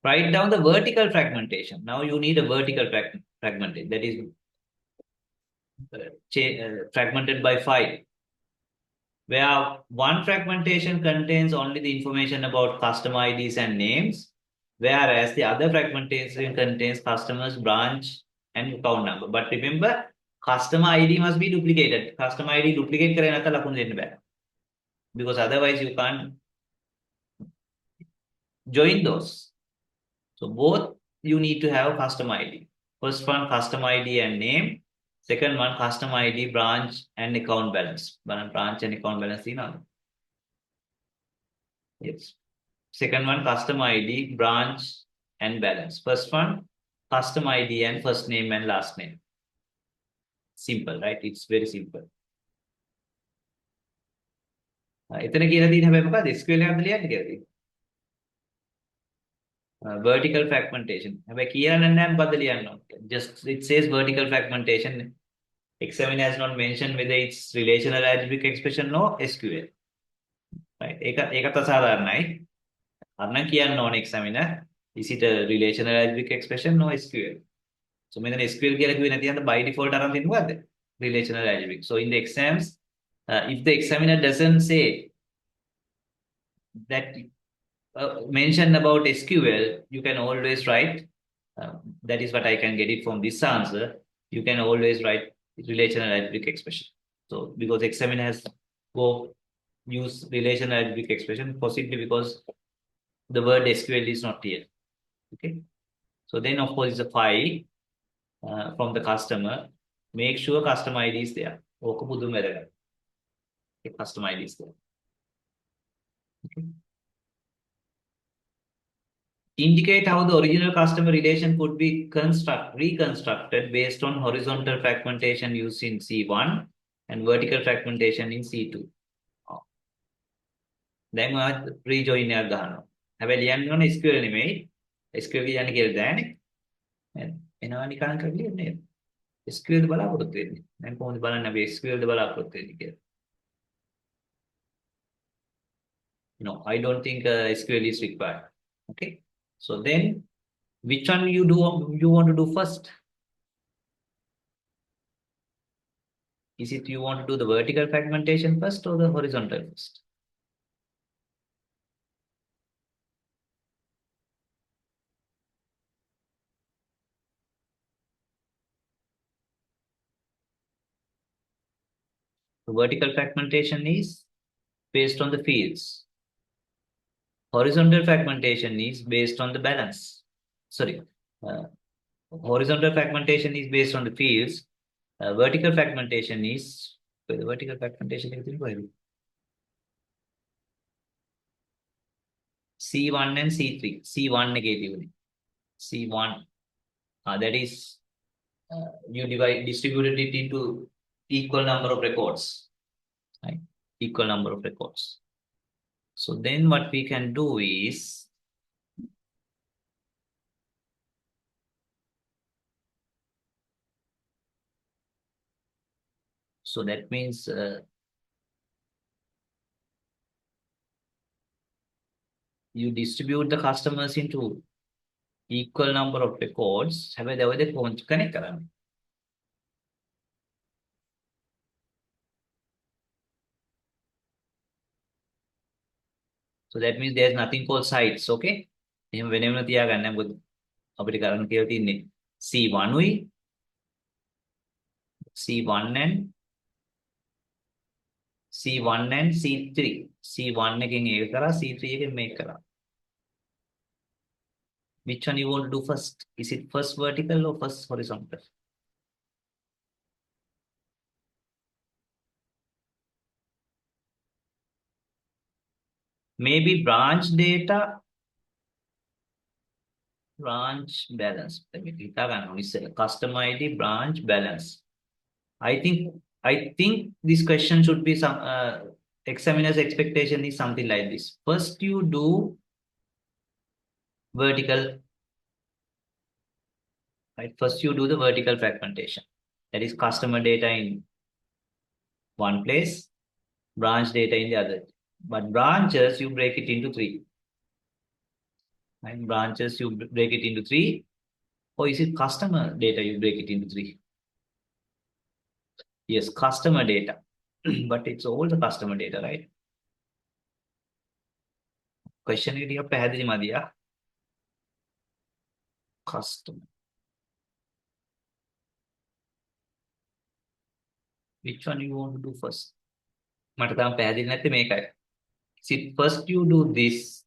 Write down the vertical fragmentation. Now you need a vertical fragmentation, that is fragmented by 5, where one fragmentation contains only the information about customer IDs and names, whereas the other fragmentation contains customers, branch, and account number. But remember, customer ID must be duplicated. Customer ID duplicate කරේ නැත්නම් ලකුණු දෙන්න බෑ. Because otherwise you can't join those. So both you need to have customer ID. First one, customer ID and name. Second one, customer ID, branch and account balance. Branch and account balance, yes. Second one, customer ID, branch and balance. First one, customer ID and first name and last name. Simple, right? It's very simple. එතන කියලා තියෙන හැබැයි මොකද SQL එකක්ද ලියන්න කියලා තියෙන්නේ. Vertical fragmentation. හැබැයි කියලා නැහැ මොකද්ද ලියන්න ඕන. Just it says vertical fragmentation. Examiner has not mentioned whether it's relational algebraic expression or SQL. Right? ඒකත් අසාධාරණයි. අන්න කියන්න ඕන examiner. Is it a relational algebraic expression or SQL? So මෙතන SQL කියලා කිව්වේ නැති හන්ද by default අරන් දෙන්නේ මොකද්ද? Relational algebraic. So in the exams, if the examiner doesn't say that mention about SQL, you can always write, that is what I can get it from this answer, you can always write relational algebraic expression. So because examiner has use relational algebraic expression possibly because the word SQL is not here. Okay. So then of course it's a file from the customer. Make sure customer ID is there. Okay, customer ID is there. Okay. Indicate how the original customer relation could be reconstructed based on horizontal fragmentation used in C1 and vertical fragmentation in C2. දැන් ඔයා rejoin එකක් ගන්නවා. හැබැයි ලියන්න ඕනේ SQL නෙමෙයි. SQL කියන්නේ කියලා දැනනේ. එනවා නිකන් කරලා නේද? SQL ද බලාපොරොත්තු වෙන්නේ. දැන් කොහොමද බලන්නේ අපි SQL ද බලාපොරොත්තු වෙන්නේ කියලා. No, I don't think SQL is required. Okay. So then, which one you want to do first? Is it you want to do the vertical fragmentation first or the horizontal first? The vertical fragmentation is based on the fields. Horizontal fragmentation is based on the balance. Sorry. Horizontal fragmentation is based on the fields. Vertical fragmentation is the vertical fragmentation is C1 and C3. C1 negative. C1. That is you distributed it into equal number of records. Right? Equal number of records. So then what we can do is so that means you distribute the customers into equal number of records. හැබැයි දැන් ඔය දෙක කොහොමද connect කරන්නේ? So that means there's nothing called sites, okay? එහෙම වෙනම තියාගන්න මොකද අපිට කරන්න කියලා තියන්නේ C1 උයි C1 and C3. C1 එකෙන් ඒක කරා C3 එකෙන් මේක කරා. Which one you want to do first? Is it first vertical or first horizontal? Maybe branch data, branch balance. Let me click on customer ID, branch balance. I think this question should be some examiner's expectation is something like this. First you do vertical, right? First you do the vertical fragmentation. That is customer data in one place, branch data in the other. But branches you break it into 3. And branches you break it into 3. Or is it customer data you break it into 3? Yes, customer data. But it's all the customer data, right? Question එක ටිකක් පැහැදිලි මදියා. Customer. Which one you want to do first? මට තාම පැහැදිලි නැත්තේ මේකයි. See, first you do this.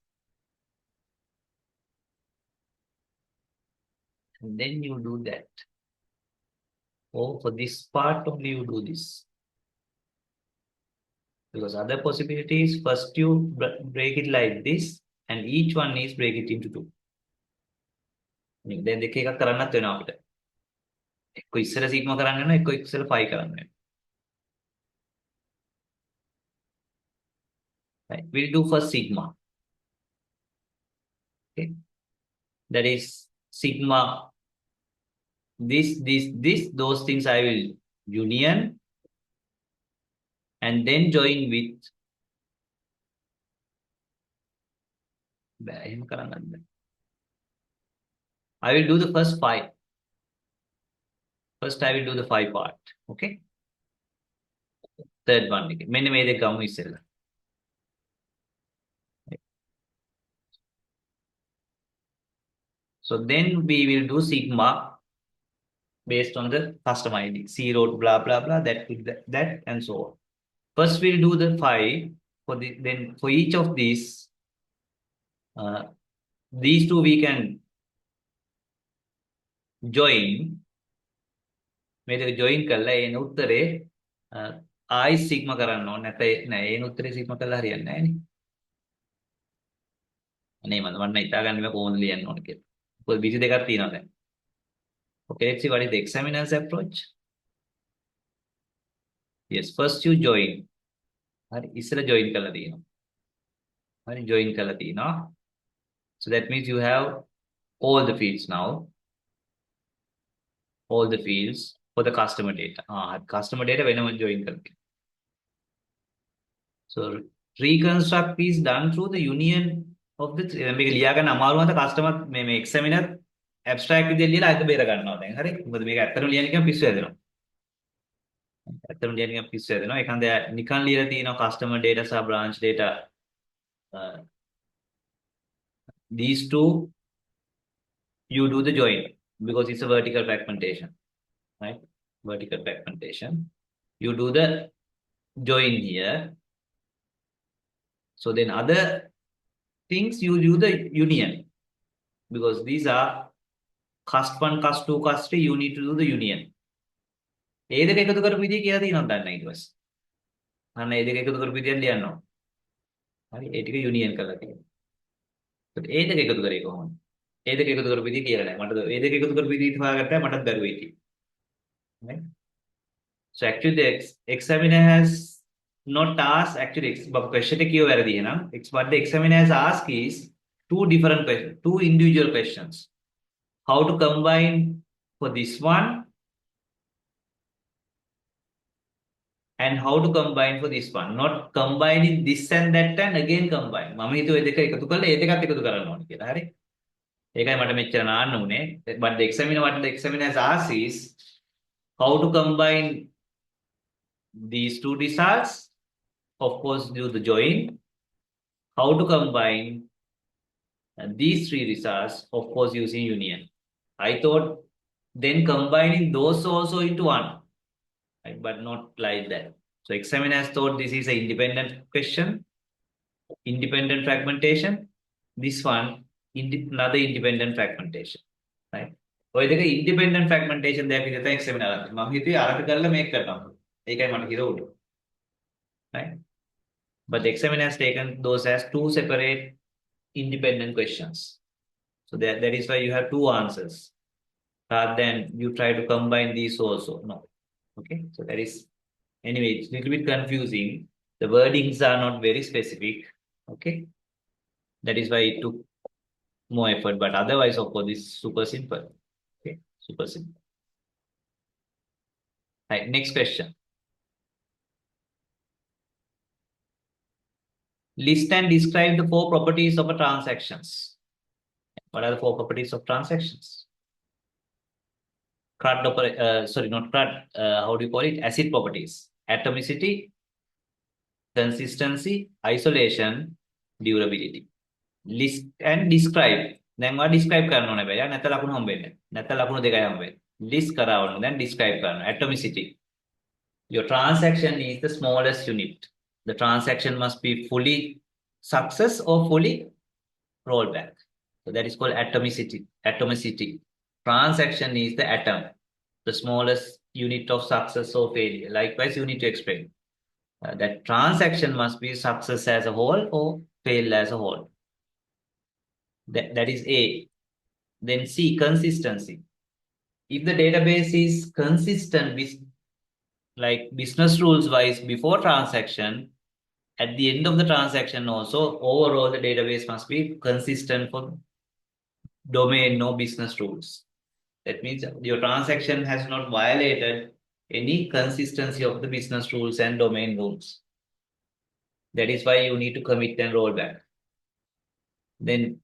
And then you do that. Oh, for this part only you do this. Because other possibilities, first you break it like this, and each one is break it into two. Then දෙක එකක් කරන්නත් වෙනවා අපිට. එක්ක ඉස්සර sigma කරන්න වෙනවා, එක්ක ඉස්සර 5 කරන්න වෙනවා. Right. We'll do first sigma. Okay. That is sigma. This, those things I will union and then join with. I will do the first 5. First, I will do the 5 part. Okay. Third one. Many may they come with. So then we will do sigma based on the custom ID, C road, blah, blah, blah, that, and so on. First, we'll do the 5 then for each of these two we can join. මේක join කරලා එන උත්තරේ I sigma කරන්න ඕනේ නැත්නම් නෑ එන උත්තරේ sigma කරලා හරියන්නේ නෑනේ. අනේ මම හිතා ගන්න බෑ කොහොමද ලියන්න ඕනේ කියලා. මොකද විදි දෙකක් තියෙනවා දැන්. Okay, let's see what is the examiner's approach. Yes, first you join. හරි ඉස්සර join කරලා තියෙනවා. හරි join කරලා තියෙනවා. So that means you have all the fields now. All the fields for the customer data. Customer data whenever join කරලා. So reconstruct is done through the union of the මේක ලියා ගන්න අමාරු වන්ත customer මේ examiner abstract විදිහට ලියලා අද බේර ගන්නවා දැන් හරි මොකද මේක ඇත්තටම ලියන්න කියම පිස්සු හැදෙනවා ඇත්තටම ලියන්න කියම පිස්සු හැදෙනවා ඒකන්ද නිකන් ලියලා තියෙනවා customer data සහ branch data these two you do the join because it's a vertical fragmentation, right? Vertical fragmentation, you do the join here. So then other things you do the union because these are cust1, cust2, cust3, you need to do the union. ඒ දෙක එකතු කරපු විදිය කියලා තියෙනවද දන්නේ ඊට පස්සේ. අන්න ඒ දෙක එකතු කරපු විදියට ලියන්න ඕන. හරි ඒ ටික union කරලා තියෙනවා. ඒත් ඒ දෙක එකතු කරේ කොහොමද? ඒ දෙක එකතු කරපු විදිය කියලා නෑ. මට ඒ දෙක එකතු කරපු විදිය හොයාගත්තා මටත් බැරුව ඉති. Right? So actually the examiner has not asked actually but question එක කියව වැරදි එහෙනම් what the examiner has asked is two different questions, two individual questions. How to combine for this one and how to combine for this one, not combining this and that and again combine. මම හිතුවේ ඒ දෙක එකතු කරලා ඒ දෙකත් එකතු කරන්න ඕනේ කියලා. හරි. ඒකයි මට මෙච්චර නාන්න උනේ. But the examiner what the examiner has asked is how to combine these two results. Of course, do the join. How to combine these 3 results, of course, using union. I thought then combining those also into one, right? But not like that. So examiners thought this is an independent question, independent fragmentation. This one, another independent fragmentation, right? ඔය දෙක independent fragmentation දෙයක් විදිහට තමයි examiner අරන්. මම හිතුවේ අරක කරලා මේක කරනවා. ඒකයි මට හිර උනේ. Right? But the examiner has taken those as 2 separate independent questions. So that is why you have 2 answers. Rather than you try to combine these also. No. Okay. So that is, anyway, it's a little bit confusing. The wordings are not very specific. Okay. That is why it took more effort. But otherwise, of course, this is super simple. Okay. Super simple. Right. Next question. List and describe the 4 properties of a transactions. What are the 4 properties of transactions? Sorry, not CRUD. How do you call it? Acid properties. Atomicity, consistency, isolation, durability. List and describe. Then what describe කරන්න ඕනේ බෑ. නැත්නම් ලකුණු හම්බෙන්නේ. නැත්නම් ලකුණු දෙකයි හම්බෙන්නේ. List කරවන්න. Then describe කරන්න. Atomicity. Your transaction is the smallest unit. The transaction must be fully success or fully rollback. So that is called atomicity. Atomicity. Transaction is the atom, the smallest unit of success or failure. Likewise, you need to explain that transaction must be success as a whole or fail as a whole. That is A. Then C, consistency. If the database is consistent with like business rules wise before transaction, at the end of the transaction also, overall the database must be consistent for domain, no business rules. That means your transaction has not violated any consistency of the business rules and domain rules. That is why you need to commit and roll back. Then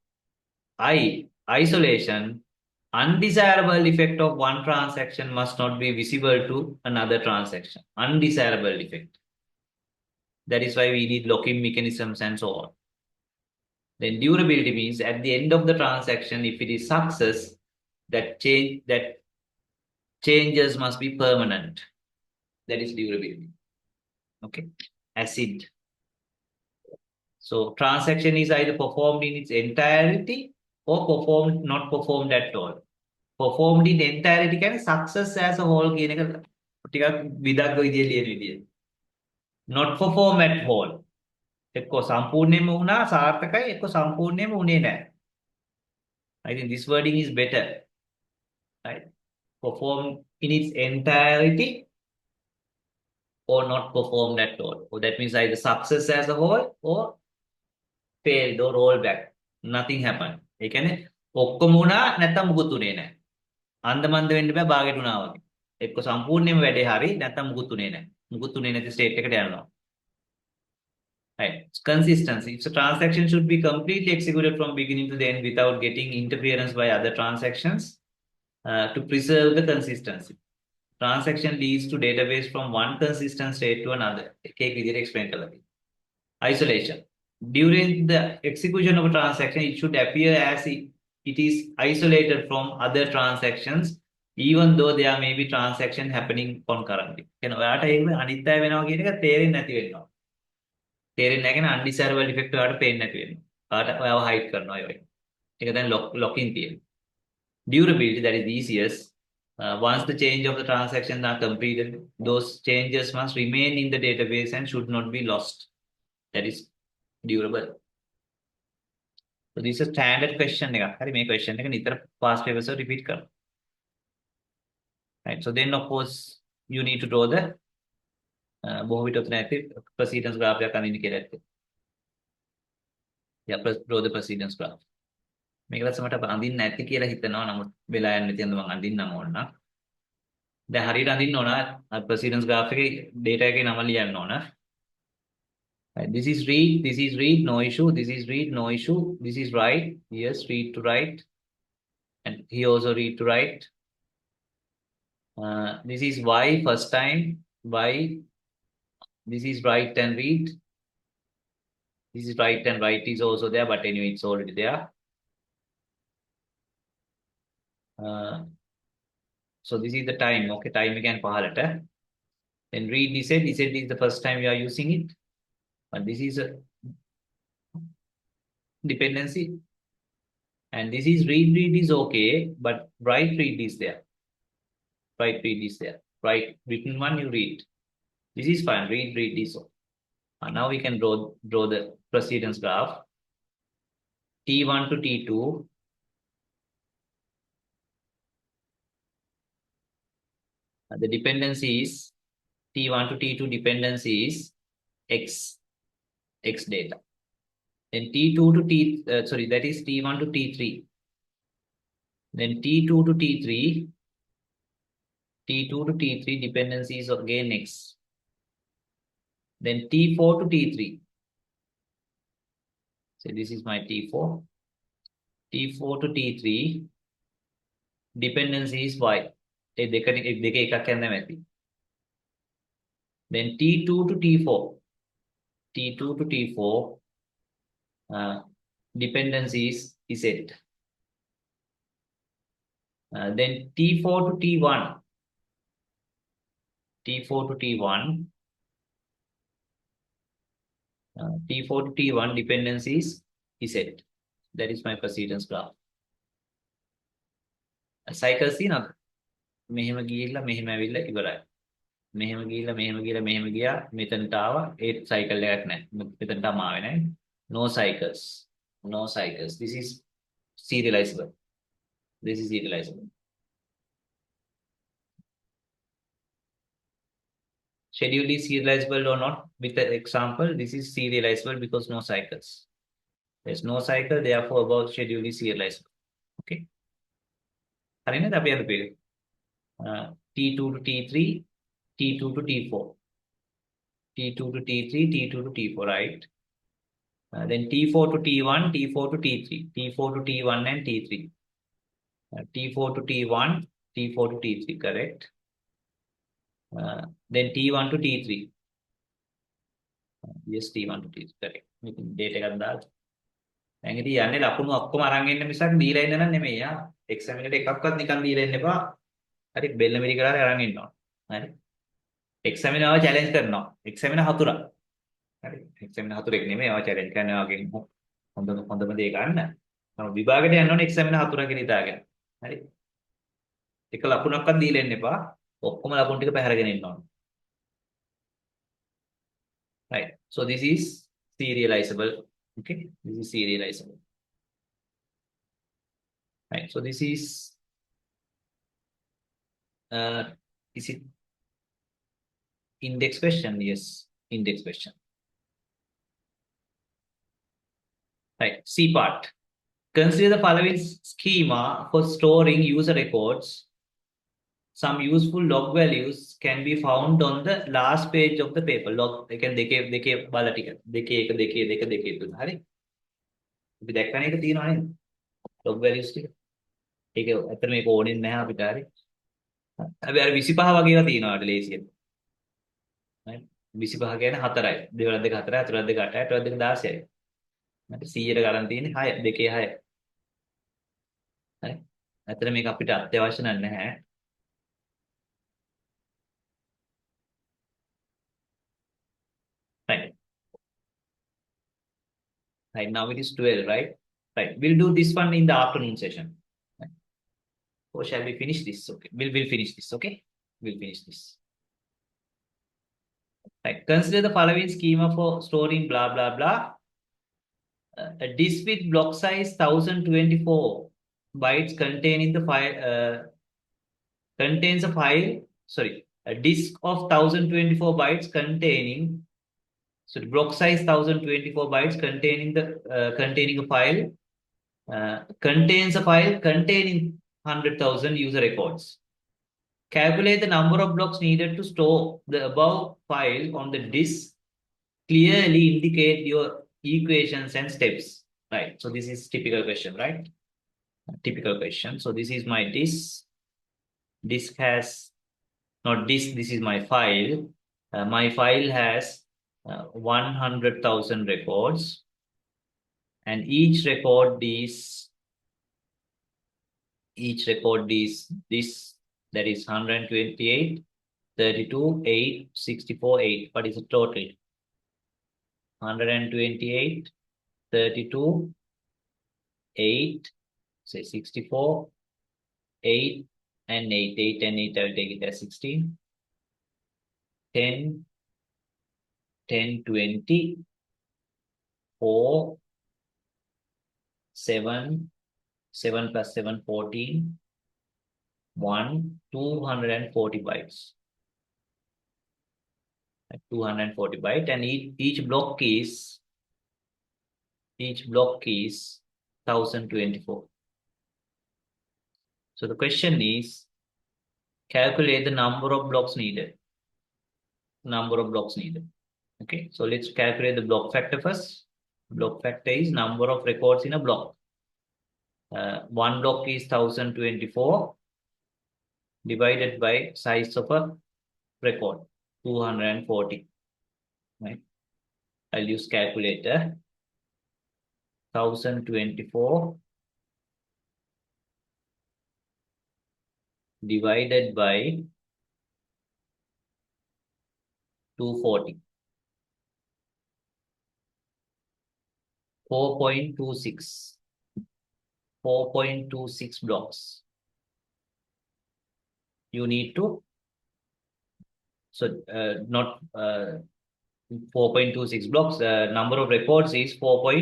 isolation, undesirable effect of one transaction must not be visible to another transaction. Undesirable effect. That is why we need lock-in mechanisms and so on. Then durability means at the end of the transaction, if it is success, that changes must be permanent. That is durability. Okay. Acid. So transaction is either performed in its entirety or not performed at all. Performed in entirety can success as a whole කියන එක ටිකක් විදග්ග විදියට ලියන විදිය. Not perform at all. එක්ක සම්පූර්ණයෙන්ම වුණා සාර්ථකයි එක්ක සම්පූර්ණයෙන්ම වුණේ නැහැ. I think this wording is better. Right? Performed in its entirety or not performed at all. So that means either success as a whole or failed or roll back. Nothing happened. ඒ කියන්නේ ඔක්කොම වුණා නැත්නම් මුකුත් උනේ නැහැ. අන්දමන්ද වෙන්න බෑ බාගෙට උනා වගේ. එක්ක සම්පූර්ණයෙන්ම වැඩේ හරි නැත්නම් මුකුත් උනේ නැහැ. මුකුත් උනේ නැති ස්ටේට් එකට යනවා. Right. Consistency. So transaction should be completely executed from beginning to the end without getting interference by other transactions to preserve the consistency. Transaction leads to database from one consistent state to another. Okay, clearly explain කළා. Isolation. During the execution of a transaction, it should appear as it is isolated from other transactions, even though there may be transaction happening concurrently. කියන ඔයාට ඒක අනිත් අය වෙනවා කියන එක තේරෙන්නේ නැති වෙනවා. තේරෙන්නේ නැහැ කියන undesirable effect ඔයාට පේන්නේ නැති වෙනවා. ඔයාට ඔයාව hide කරනවා ඒ වගේ. ඒක දැන් lock-in තියෙනවා. Durability, that is the easiest. Once the change of the transactions are completed, those changes must remain in the database and should not be lost. That is durable. So this is a standard question එකක්. හරි මේ question එක නිතර past papers වල repeat කරනවා. Right. So then of course you need to draw the බොහෝ විට උතන ඇති precedence graph එකක් අඳින්න කියලා ඇත්තේ. Yeah, draw the precedence graph. මේක ලස්සමට අඳින්න නැති කියලා හිතනවා නමුත් වෙලා යන්නේ නැති අඳ මම අඳින්නම් ඕන. දැන් හරියට අඳින්න ඕන precedence graph එකේ data එකේ නම ලියන්න ඕන. Right. This is read, no issue. This is read, no issue. This is write, yes, read to write. And he also read to write. This is Y, first time, Y. This is write and read. This is write and write is also there, but anyway, it's already there. So this is the time, okay, time again පහලට. Then read, he said is the first time you are using it. But this is a dependency. And this is read is okay, but write read is there. Write read is there. Write written one you read. This is fine. Read is okay. Now we can draw the precedence graph. T1 to T2. The dependency is T1 to T2 dependency is X data. Then T2 to that is T1 to T3. Then T2 to T3 dependency is again X. Then T4 to T3. So this is my T4. T4 to T3 dependency is Y. දෙක එකක් යන්න මැති. Then T2 to T4. T2 to T4 dependencies is Z. Then T4 to T1. T4 to T1. T4 to T1 dependencies is Z. That is my precedence graph. A cycle see now. මෙහෙම ගිහිල්ලා මෙහෙම ඇවිල්ලා ඉවරයි. මෙහෙම ගිහිල්ලා මෙහෙම ගිහිල්ලා මෙහෙම ගියා මෙතනට ආවා ඒත් සයිකල් එකක් නැහැ. මෙතනට ආවේ නැහැ. No cycles. No cycles. This is serializable. This is serializable. Schedule is serializable or not? With the example, this is serializable because no cycles. There's no cycle, therefore about schedule is serializable. Okay. හරිනේද අපි අද පිළිගන්නේ. T2 to T3, T2 to T4. T2 to T3, T2 to T4, right? Then T4 to T1, T4 to T3, T4 to T1 and T3. T4 to T1, T4 to T3, correct? Then T1 to T3. Yes, T1 to T3, correct. Data එකක් දාලා. දැන් ඉතින් යන්නේ ලකුණු ඔක්කොම අරන් එන්න මිසක් දීලා ඉන්න නෑ නෙමෙයි ආ. එක්සැමිනේට එකක්වත් නිකන් දීලා ඉන්න එපා. හරි බෙල්ල මිරි කරලා අරන් ඉන්න ඕන. හරි. එක්සැමිනර්ව චැලෙන්ජ් කරනවා. එක්සැමිනර් හතුරා. හරි. එක්සැමිනර් හතුරෙක් නෙමෙයි. ආව චැලෙන්ජ් කරනවා වගේ හොඳම දේ ගන්න. නම විභාගයට යන්න ඕනේ එක්සැමිනර් හතුරා කියලා හිතාගෙන. හරි. එක ලකුණක්වත් දීලා ඉන්න එපා. ඔක්කොම ලකුණු ටික පැහැරගෙන ඉන්න ඕන. Right. So this is serializable. Okay. This is serializable. Right. So this is it index question? Yes, index question. Right. C part. Consider the following schema for storing user records. Some useful log values can be found on the last page of the paper. Log they can දෙකේ බලලා ටික. දෙකේ 1 2 3 හරි. අපි දැක්කනේ ඒක තියෙනවා නේද? log values ටික. ඒක ඇත්තට මේක ඕනේ නැහැ අපිට හරි. අපි අර 25 වගේ ඒවා තියෙනවා අපිට ලේසියෙන්. හරි. 25 කියන්නේ 4යි. 2 2 4යි 4 2 8යි 8 2 16යි. මට 100ට ගණන් තියෙන්නේ 6 2 6. හරි. ඇත්තට මේක අපිට අත්‍යවශ්‍ය නැහැ. Right. Right now it is 12, right? Right. We'll do this one in the afternoon session. Right. Or shall we finish this? Okay. We'll finish this. Okay. We'll finish this. Right. Consider the following schema for storing blah blah blah. A disk with block size 1024 bytes containing the file contains a file. Sorry, a disk of 1024 bytes containing. So the block size 1024 bytes containing containing a file contains a file containing 100,000 user records. Calculate the number of blocks needed to store the above file on the disk. Clearly indicate your equations and steps. Right. So this is typical question, right? Typical question. So this is my disk. Disk has not disk. This is my file. My file has 100,000 records, and each record is this, that is 128, 32, 8, 64, 8. What is the total? 128, 32, 8, say 64, 8, and 8. 8 and 8, I will take it as 16. 10, 10, 20, 4, 7, 7 plus 7, 14, 1, 240 bytes. 240 bytes, and each block is 1024. So the question is, calculate the number of blocks needed. Okay, so let's calculate the block factor first. Block factor is number of records in a block. One block is 1024 divided by size of a record, 240. Right? I'll use calculator. 1024 divided by 240. 4.26. 4.26 blocks. you need to, so not 4.26 blocks, number of records is 4.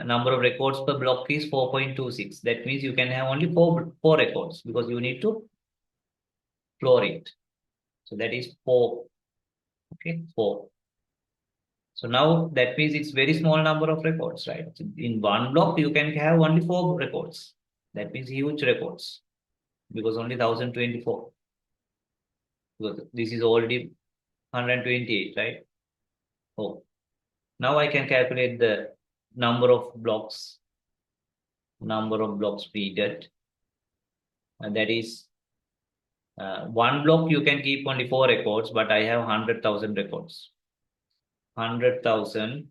Number of records per block is 4.26. That means you can have only four records because you need to floor it. So that is 4. Okay, 4. So now that means it's very small number of records, right? In one block, you can have only 4 records. That means huge records because only 1024. Because this is already 128, right? Oh, now I can calculate the number of blocks needed. And that is one block you can keep only 4 records, but I have 100,000 records. 100,000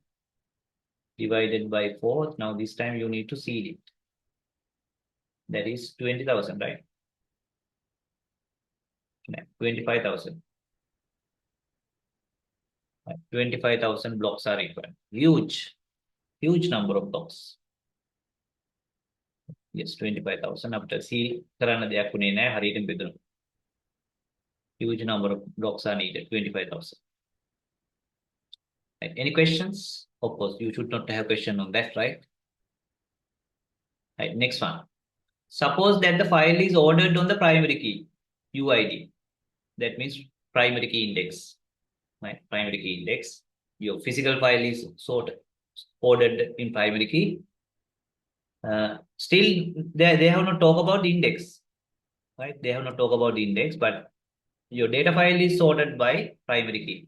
divided by 4. Now this time you need to seed it. That is 20,000, right? 25,000. 25,000 blocks are required. Huge number of blocks. Yes, 25,000. After seal කරන්න දෙයක් උනේ නැහැ හරියටම බෙදුණා. Huge number of blocks are needed. 25,000. Right. Any questions? Of course, you should not have question on that, right? Right. Next one. Suppose that the file is ordered on the primary key, UID. That means primary key index. Right. Primary key index. Your physical file is ordered in primary key. Still, they have not talked about the index. Right. They have not talked about the index, but your data file is sorted by primary key.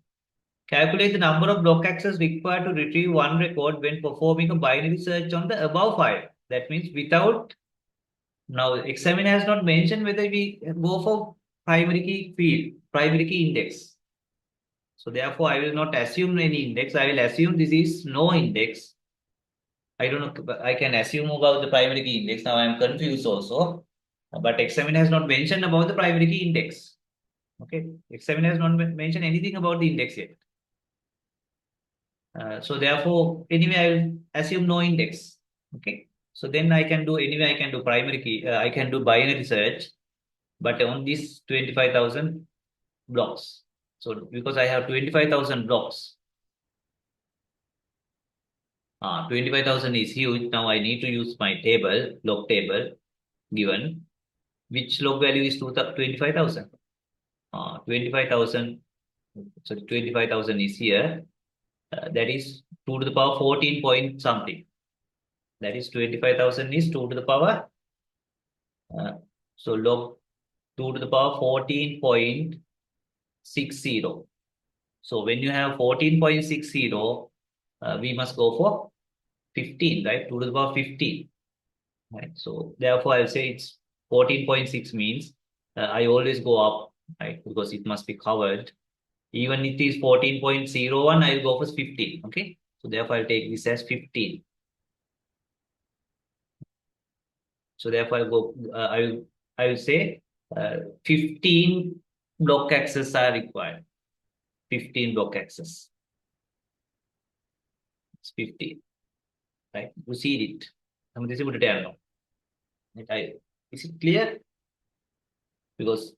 Calculate the number of block access required to retrieve one record when performing a binary search on the above file. That means without, now examiner has not mentioned whether we go for primary key field, primary key index. So therefore, I will not assume any index. I will assume this is no index. I don't know, I can assume about the primary key index. Now I am confused also. But examiner has not mentioned about the primary key index. Okay, examiner has not mentioned anything about the index yet. So therefore, anyway, I will assume no index. Okay. So then I can do primary key. I can do binary search, but on this 25,000 blocks. So because I have 25,000 blocks, 25,000 is huge. Now I need to use my log table given. Which log value is 25,000? 25,000. So 25,000 is here. That is 2 to the power 14 point something. That is 25,000 is 2 to the power. So log 2 to the power 14.60. So when you have 14.60, we must go for 15, right? 2 to the power 15. Right. So therefore, I'll say it's 14.6 means I always go up, right? Because it must be covered. Even if it is 14.01, I'll go for 15. Okay. So therefore, I'll take this as 15. So therefore, I'll go. I will say 15 block access are required. 15 block access. It's 15. Right. You see it. Is it clear? Because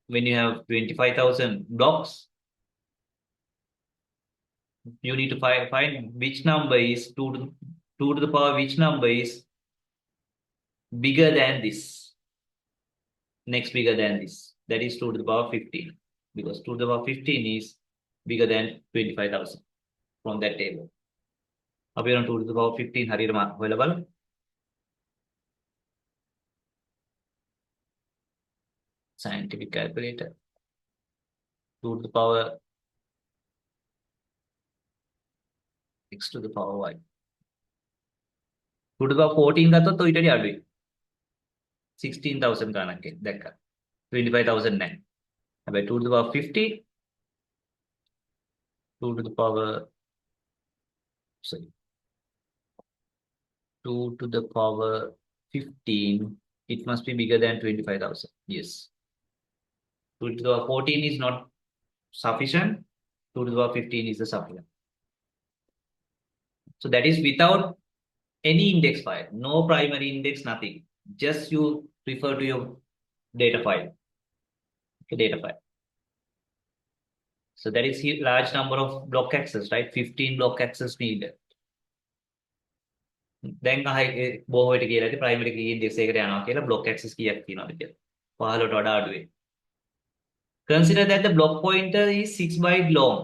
when you have 25,000 blocks, you need to find which number is 2 to the power, which number is bigger than this. Next bigger than this. That is 2 to the power 15. Because 2 to the power 15 is bigger than 25,000 from that table. අපි on 2 to the power 15 හරියටම හොයලා බලමු. Scientific calculator. 2 to the power x to the power y. 2 to the power 14 ගත්තොත් ඔය ඊට වඩා අඩුයි. 16,000 ගණන් එක දැක්කා. 25,000 නැහැ. හැබැයි 2 to the power 50, 2 to the power 2 to the power 15, it must be bigger than 25,000. Yes. 2 to the power 14 is not sufficient. 2 to the power 15 is the sufficient. So that is without any index file, no primary index, nothing. Just you refer to your data file. data file. So that is a large number of block access, right? 15 block access needed. දැන් බොහෝ විට කියලා ඇති primary key index එකට යනවා කියලා block access කීයක් තියෙනවද කියලා. 15ට වඩා අඩුයි. Consider that the block pointer is 6 byte long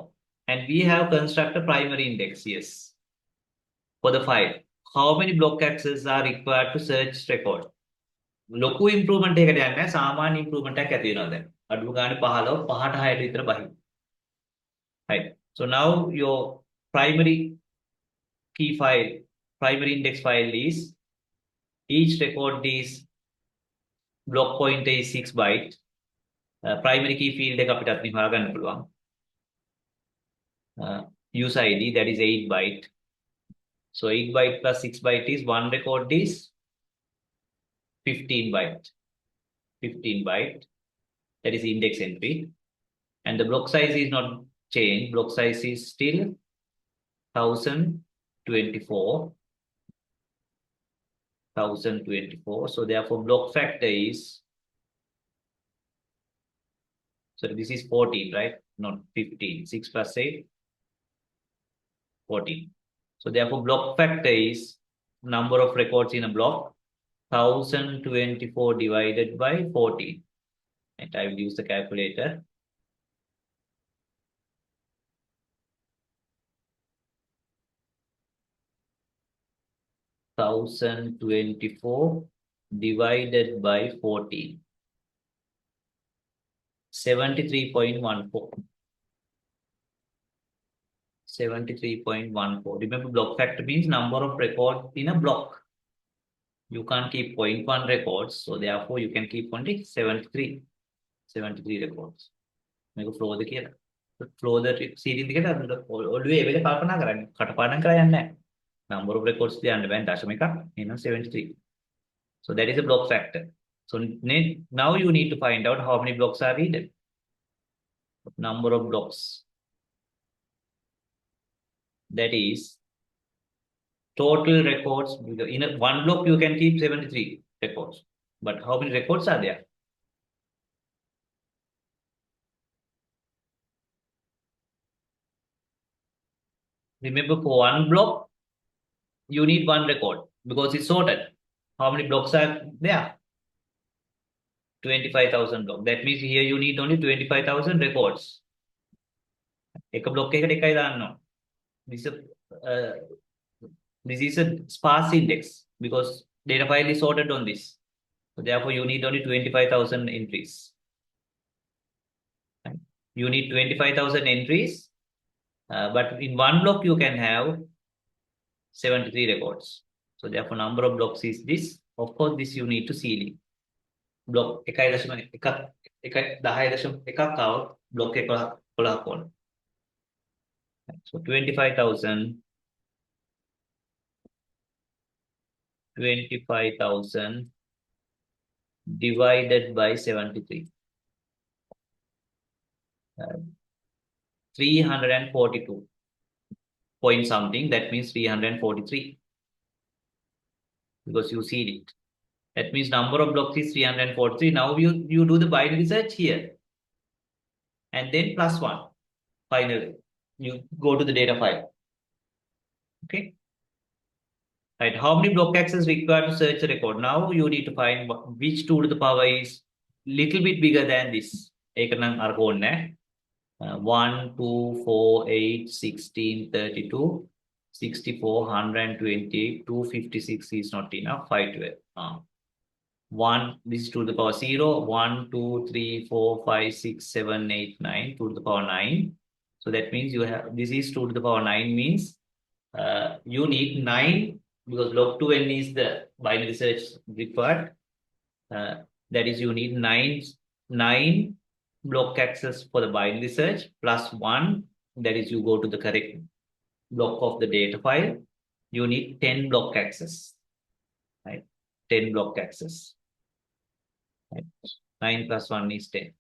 and we have constructed primary index, yes, for the file. How many block access are required to search record? ලොකු improvement එකකට යන්නේ නැහැ. සාමාන්‍ය improvement එකක් ඇති වෙනවා දැන්. අඩුම ගානේ 15 5ට 6ට විතර බහි. Right. So now your primary key file, primary index file is each record is block pointer is 6 byte. Primary key field එක අපිට අත්නිහා ගන්න පුළුවන්. User ID that is 8 byte. So 8 byte plus 6 byte is one record is 15 byte. 15 byte. That is index entry. And the block size is not changed. Block size is still 1024. 1024. So therefore block factor is, so this is 14, right? Not 15. 6 plus 8, 14. So therefore block factor is number of records in a block, 1024 divided by 14. And I will use the calculator. Thousand 24 divided by 14. 73.14. 73.14. Remember, block factor means number of records in a block. You can't keep 0.1 records, so therefore you can keep only 73. 73 records. Make a flow the key. Flow the series the always available කල්පනා කරන්න. කටපාඩම් කරලා යන්නේ නැහැ. Number of records තියන්න බෑ දශම එකක්. එහෙනම් 73. So that is a block factor. So now you need to find out how many blocks are needed. Number of blocks. That is total records. In one block you can keep 73 records. But how many records are there? Remember, for one block, you need one record because it's sorted. How many blocks are there? 25,000 blocks. That means here you need only 25,000 records. එක block එකකට එකයි දාන්න. This is a sparse index because data file is sorted on this. So therefore you need only 25,000 entries. You need 25,000 entries, but in one block you can have 73 records. So therefore number of blocks is this. Of course this you need to ceiling. Block 1.10.1 out block 11 So 25,000 divided by 73. 342 point something, that means 343 because you see it. That means number of blocks is 343. Now you do the binary search here and then plus 1. Finally, you go to the data file. Okay. Right. How many block access required to search the record? Now you need to find which 2 to the power is little bit bigger than this. 1, 2, 4, 8, 16, 32, 64, 128, 256 is not enough. 512. 1, this is 2 to the power 0, 1, 2, 3, 4, 5, 6, 7, 8, 9, 2 to the power 9. So that means you have, this is 2 to the power 9 means you need 9 because log 2n is the binary search required. That is you need 9 block access for the binary search plus 1. That is you go to the correct block of the data file. You need 10 block access. Right? 10 block access. Right? 9 plus 1 is 10.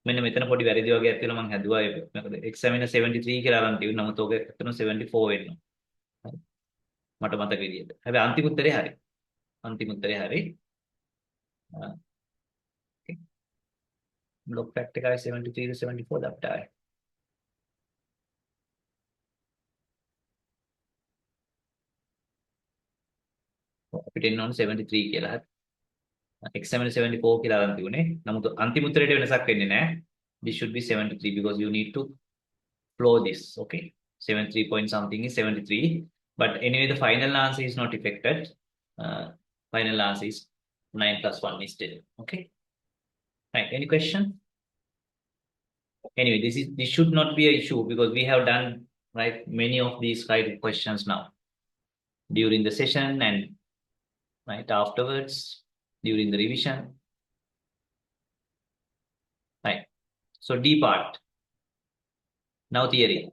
මෙන්න මෙතන පොඩි වැරදි වගේක් තියෙනවා මම හැදුවා ඒක. මොකද examiner 73 කියලා අරන් තියෙනවා. නමුත් ඔක එතන 74 වෙනවා. මට මතක විදියට. හැබැයි අන්තිම උත්තරේ හරි. අන්තිම උත්තරේ හරි. block fact එකයි 73 to 74 දක්ටායි. අපිට එන්න ඕනේ 73 කියලා. exam 74 කියලා අරන් තිබුණේ. නමුත් අන්තිම උත්තරේට වෙනසක් වෙන්නේ නැහැ. This should be 73 because you need to flow this. Okay. 73 point something is 73. But anyway, the final answer is not affected. Final answer is 9 plus 1 is 10. Okay. Right. Any question? Anyway, this should not be an issue because we have done right many of these kind of questions now during the session and right afterwards during the revision. Right. So D part. Now theory.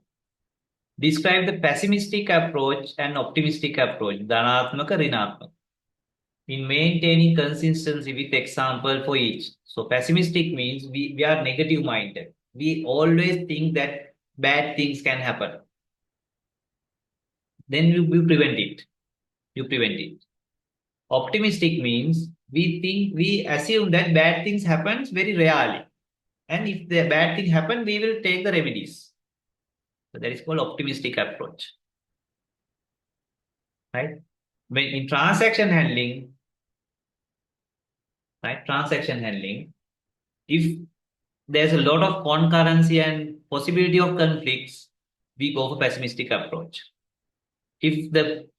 Describe the pessimistic approach and optimistic approach. Dhanatmaka, rinatmaka. In maintaining consistency with example for each. So pessimistic means we are negative minded. We always think that bad things can happen. Then you prevent it. You prevent it. Optimistic means we assume that bad things happens very rarely. And if the bad thing happen, we will take the remedies. So that is called optimistic approach. Right? When in transaction handling, right? Transaction handling, if there's a lot of concurrency and possibility of conflicts, we go for pessimistic approach. If the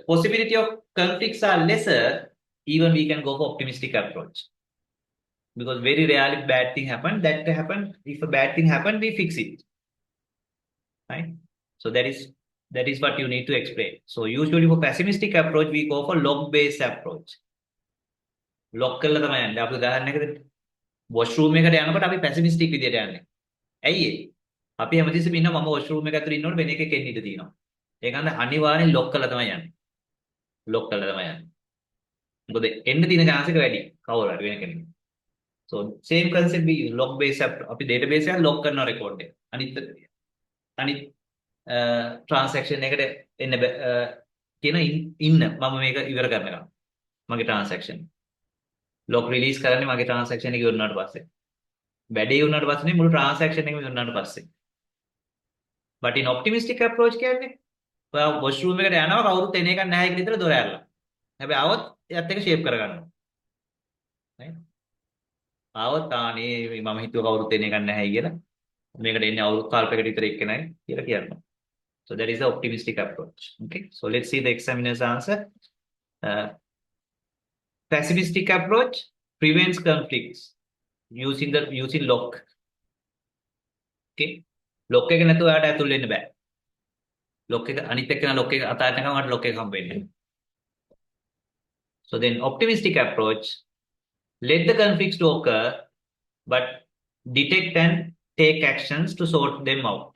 possibility of conflicts are lesser, even we can go for optimistic approach. Because very rarely bad thing happen. That happen. If a bad thing happen, we fix it. Right? So that is what you need to explain. So usually for pessimistic approach, we go for log-based approach. Log කරලා තමයි යන්නේ. අපි උදාහරණයකට washroom එකට යනකොට අපි pessimistic විදියට යන්නේ. ඇයි ඒ? අපි හැමතිස්සෙම ඉන්නවා මම washroom එක ඇතුළේ ඉන්නකොට වෙන එකෙක් එන්න ඉඩ තියෙනවා. ඒකන්ද අනිවාර්යෙන් lock කරලා තමයි යන්නේ. lock කරලා තමයි යන්නේ. මොකද එන්න තියෙන chance එක වැඩි. කවුරු හරි වෙන කෙනෙක්. So same concept we log based අපි database එක lock කරන record එක. අනිත් transaction එකට එන්න කියන ඉන්න මම මේක ඉවර කරනවා. මගේ transaction. lock release කරන්නේ මගේ transaction එක ඉවරනාට පස්සේ. වැඩේ ඉවරනාට පස්සේ නේ මුළු transaction එකම ඉවරනාට පස්සේ. But in optimistic approach කියන්නේ ඔයා washroom එකට යනවා කවුරුත් එන එකක් නැහැ කියලා හිතලා දොර ඇරලා. හැබැයි આવොත් එයත් එක shape කරගන්නවා. right? આવොත් ආනේ මම හිතුව කවුරුත් එන එකක් නැහැ කියලා. මේකට එන්නේ අවුරුදු කාලයකට විතර එක්කෙනයි කියලා කියනවා. So that is the optimistic approach. Okay. So let's see the examiner's answer. Pessimistic approach prevents conflicts using lock. Okay. lock එක නැතුව ඔයාට ඇතුල් වෙන්න බෑ. lock එක අනිත් එක්කන lock එක අතාරිනකම් ඔයාට lock එක හම්බ වෙන්නේ. So then optimistic approach, let the conflicts to occur but detect and take actions to sort them out.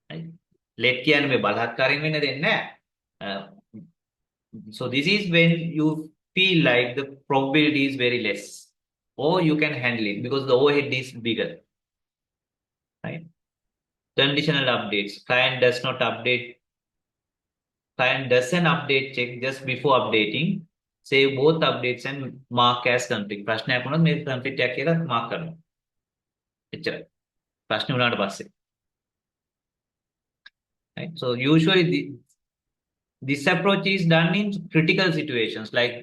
Right? Let කියන්නේ මේ බලහත්කාරයෙන් වෙන්න දෙන්නේ නැහැ. So this is when you feel like the probability is very less or you can handle it because the overhead is bigger. Right? Conditional updates. Client does an update check just before updating. Save both updates and mark as conflict. ප්‍රශ්නයක් වුණොත් මේ conflict එකක් කියලා mark කරනවා. එච්චරයි. ප්‍රශ්න වුණාට පස්සේ. Right? So usually this approach is done in critical situations like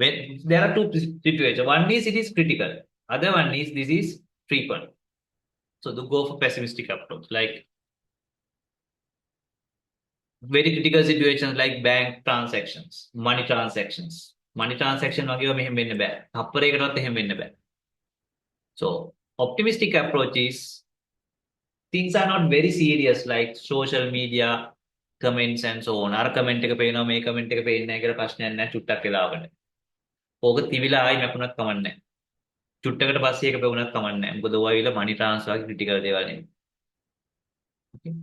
when there are two situations. One is it is critical. Other one is this is frequent. So to go for pessimistic approach like very critical situations like bank transactions, money transactions. Money transaction වගේව මෙහෙම වෙන්න බෑ. තප්පරයකටවත් එහෙම වෙන්න බෑ. So optimistic approach is things are not very serious like social media comments and so on. අර comment එක පේනවා මේ comment එක පේන්නේ නැහැ කියලා ප්‍රශ්නයක් නැහැ චුට්ටක් වෙලාවකට. ඕක තිබිලා ආයි මැකුණත් කමන්නේ නැහැ. චුට්ටකට පස්සේ ඒක පෙවුණත් කමන්නේ නැහැ. මොකද ඔය විල money transfer වගේ critical දේවල් නෙමෙයි. Okay.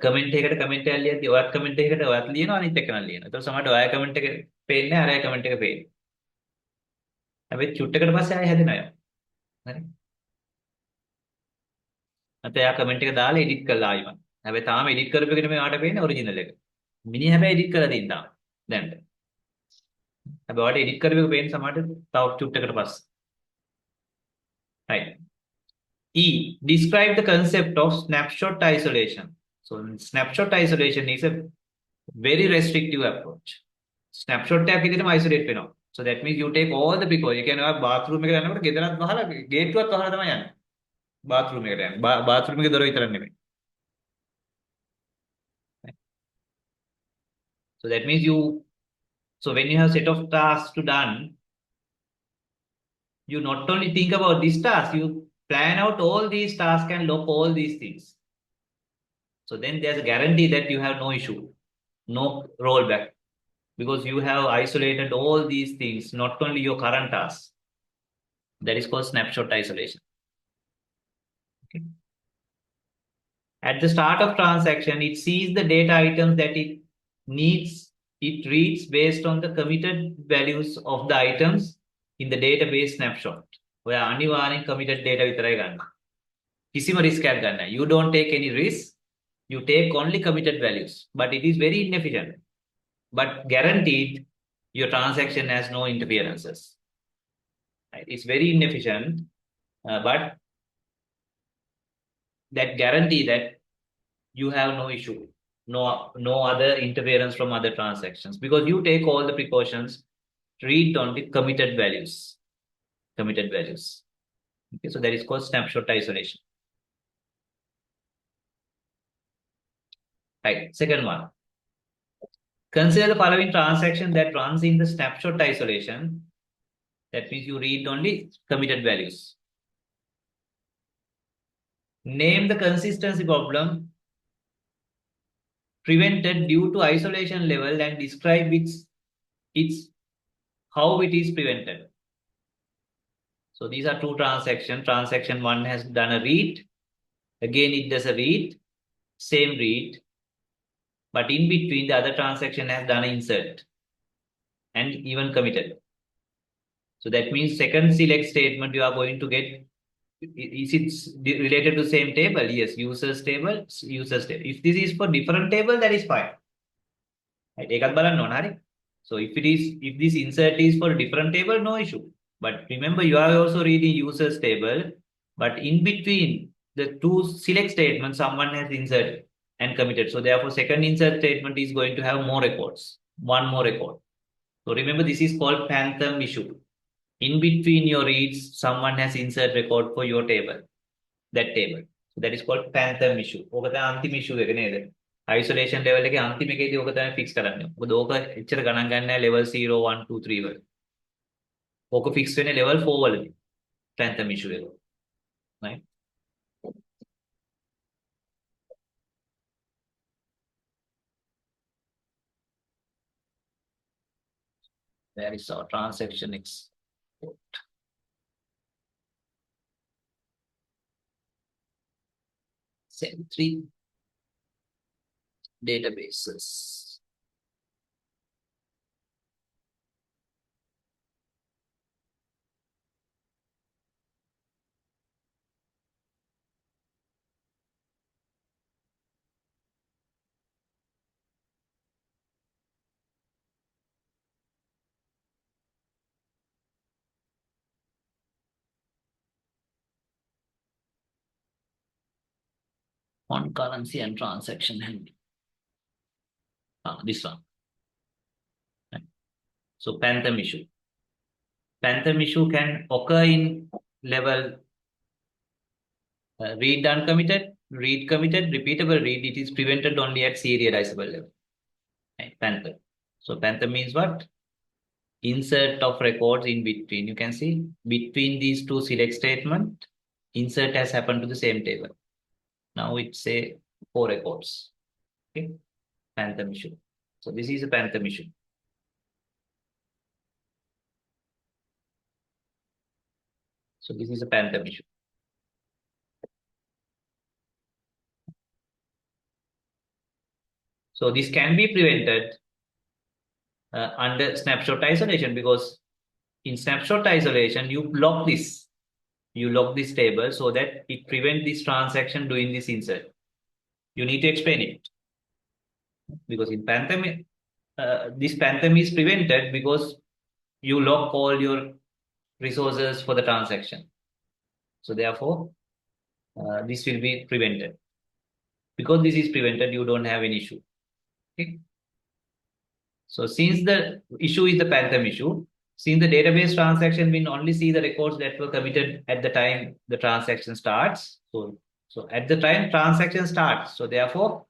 කමෙන්ට් එකකට කමෙන්ට් එකක් ලියද්දී ඔයත් කමෙන්ට් එකකට ඔයත් ලියනවා අනිත් එක්කනත් ලියනවා. ඒතකොට සමහරවිට ඔයා කමෙන්ට් එක පේන්නේ නැහැ අරයා කමෙන්ට් එක පේන්නේ. හැබැයි චුට්ටකට පස්සේ ආයෙ හැදෙනවා. හරි. නැත්නම් එයා කමෙන්ට් එක දාලා එඩිට් කරලා ආයිමත්. හැබැයි තාම එඩිට් කරපු එකට මේ ආට පේන්නේ ඔරිජිනල් එක. මිනිහ හැබැයි එඩිට් කරලා තින්නවා. දැන්ට. about edit කරවෙක පේන සමහරට තව චුට්ටකට පස්සේ. Right. E. Describe the concept of snapshot isolation. So snapshot isolation is a very restrictive approach. Snapshot එකක් විදිහටම isolate වෙනවා. So that means you take all the precautions. ඒ කියන්නේ bathroom එකට යනකොට ගෙදරත් වහලා ගේට්ටුවත් වහලා තමයි යන්නේ. bathroom එකට යන්නේ. bathroom එකේ දොර විතරක් නෙමෙයි. So that means so when you have set of tasks to done, you not only think about this task, you plan out all these tasks and lock all these things. So then there's a guarantee that you have no issue, no rollback, because you have isolated all these things, not only your current tasks. That is called snapshot isolation. Okay. At the start of transaction, it sees the data items that it needs, it reads based on the committed values of the items in the database snapshot. ඔයා අනිවාර්යෙන් committed data විතරයි ගන්න. කිසිම risk එකක් ගන්න නැහැ. You don't take any risk. You take only committed values. But it is very inefficient. But guaranteed, your transaction has no interferences. Right? It's very inefficient, but that guarantee that you have no issue, no other interference from other transactions, because you take all the precautions, read only committed values. Committed values. Okay, so that is called snapshot isolation. Right. Second one. Consider the following transaction that runs in the snapshot isolation. That means you read only committed values. Name the consistency problem prevented due to isolation level and describe how it is prevented. So these are two transactions. Transaction one has done a read. Again, it does a read, same read. But in between, the other transaction has done an insert and even committed. So that means second select statement you are going to get, is it related to same table? Yes, users table, users table. If this is for different table, that is fine. Right? ඒකත් බලන්න ඕන හරි. So if this insert is for a different table, no issue. But remember, you are also reading users table, but in between the two select statements, someone has inserted and committed. So therefore, second insert statement is going to have more records, one more record. So remember, this is called phantom issue. In between your reads, someone has insert record for your table, that table. So that is called phantom issue. ඕක තමයි අන්තිම issue එක නේද? Isolation level එකේ අන්තිම එකේදී ඕක තමයි fix කරන්නේ. මොකද ඕක එච්චර ගණන් ගන්න නැහැ level 0 1 2 3 වල. ඕක fix වෙන්නේ level 4 වලදී. Phantom issue එක. Right? There is our transaction export. Same three databases. On currency and transaction handling. This one. Right. So phantom issue. Phantom issue can occur in level read uncommitted, read committed, repeatable read. It is prevented only at serializable level. Right. Phantom. So phantom means what? Insert of records in between. You can see between these two select statement, insert has happened to the same table. Now it's say 4 records. Okay, phantom issue. So this is a phantom issue. So this is a phantom issue. So this can be prevented under snapshot isolation, because in snapshot isolation you lock this. You lock this table so that it prevents this transaction doing this insert. You need to explain it. Because in phantom, this phantom is prevented because you lock all your resources for the transaction. So therefore, this will be prevented. Because this is prevented, you don't have any issue. Okay. So since the issue is the Phantom issue, since the database transaction will only see the records that were committed at the time the transaction starts. So at the time transaction starts. So therefore,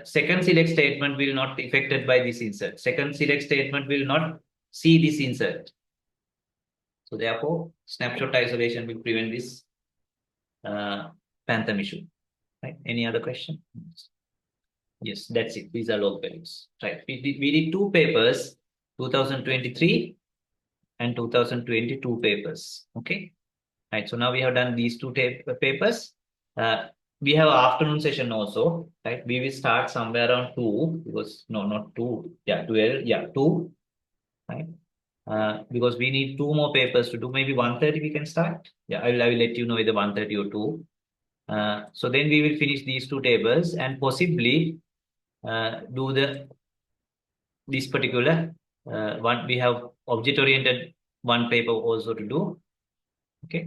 second select statement will not be affected by this insert. Second select statement will not see this insert. So therefore, snapshot isolation will prevent this Phantom issue. Right? Any other question? Yes, that's it. These are log values. Right. We did two papers, 2023 and 2022 papers. Okay. Right. So now we have done these two papers. We have afternoon session also. Right. We will start somewhere around 2 because no, not 2. Yeah, 12. Yeah, 2. Right. Because we need two more papers to do. Maybe 1:30 we can start. Yeah, I will let you know either 1:30 or 2. So then we will finish these two tables and possibly do this particular one. We have object oriented one paper also to do. Okay.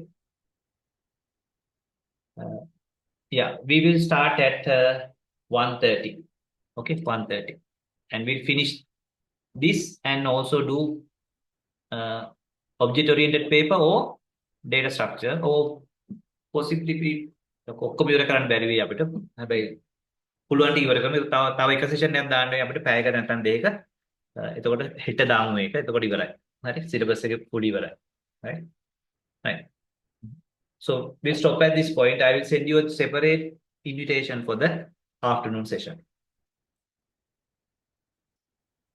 Yeah, we will start at 1:30. Okay, 1:30, and we'll finish this and also do object oriented paper or data structure or possibly ඔක්කොම ඉවර කරන්න බැරි වෙයි අපිට. හැබැයි පුළුවන් ඉවර කරන්න. තව එක සෙෂන් එකක් දාන්න වෙයි අපිට පැයක නැත්නම් දෙකක. එතකොට හෙට දාමු මේක. එතකොට ඉවරයි. හරි. සිලබස් එක fully ඉවරයි. Right? Right. So we'll stop at this point. I will send you a separate invitation for the afternoon session.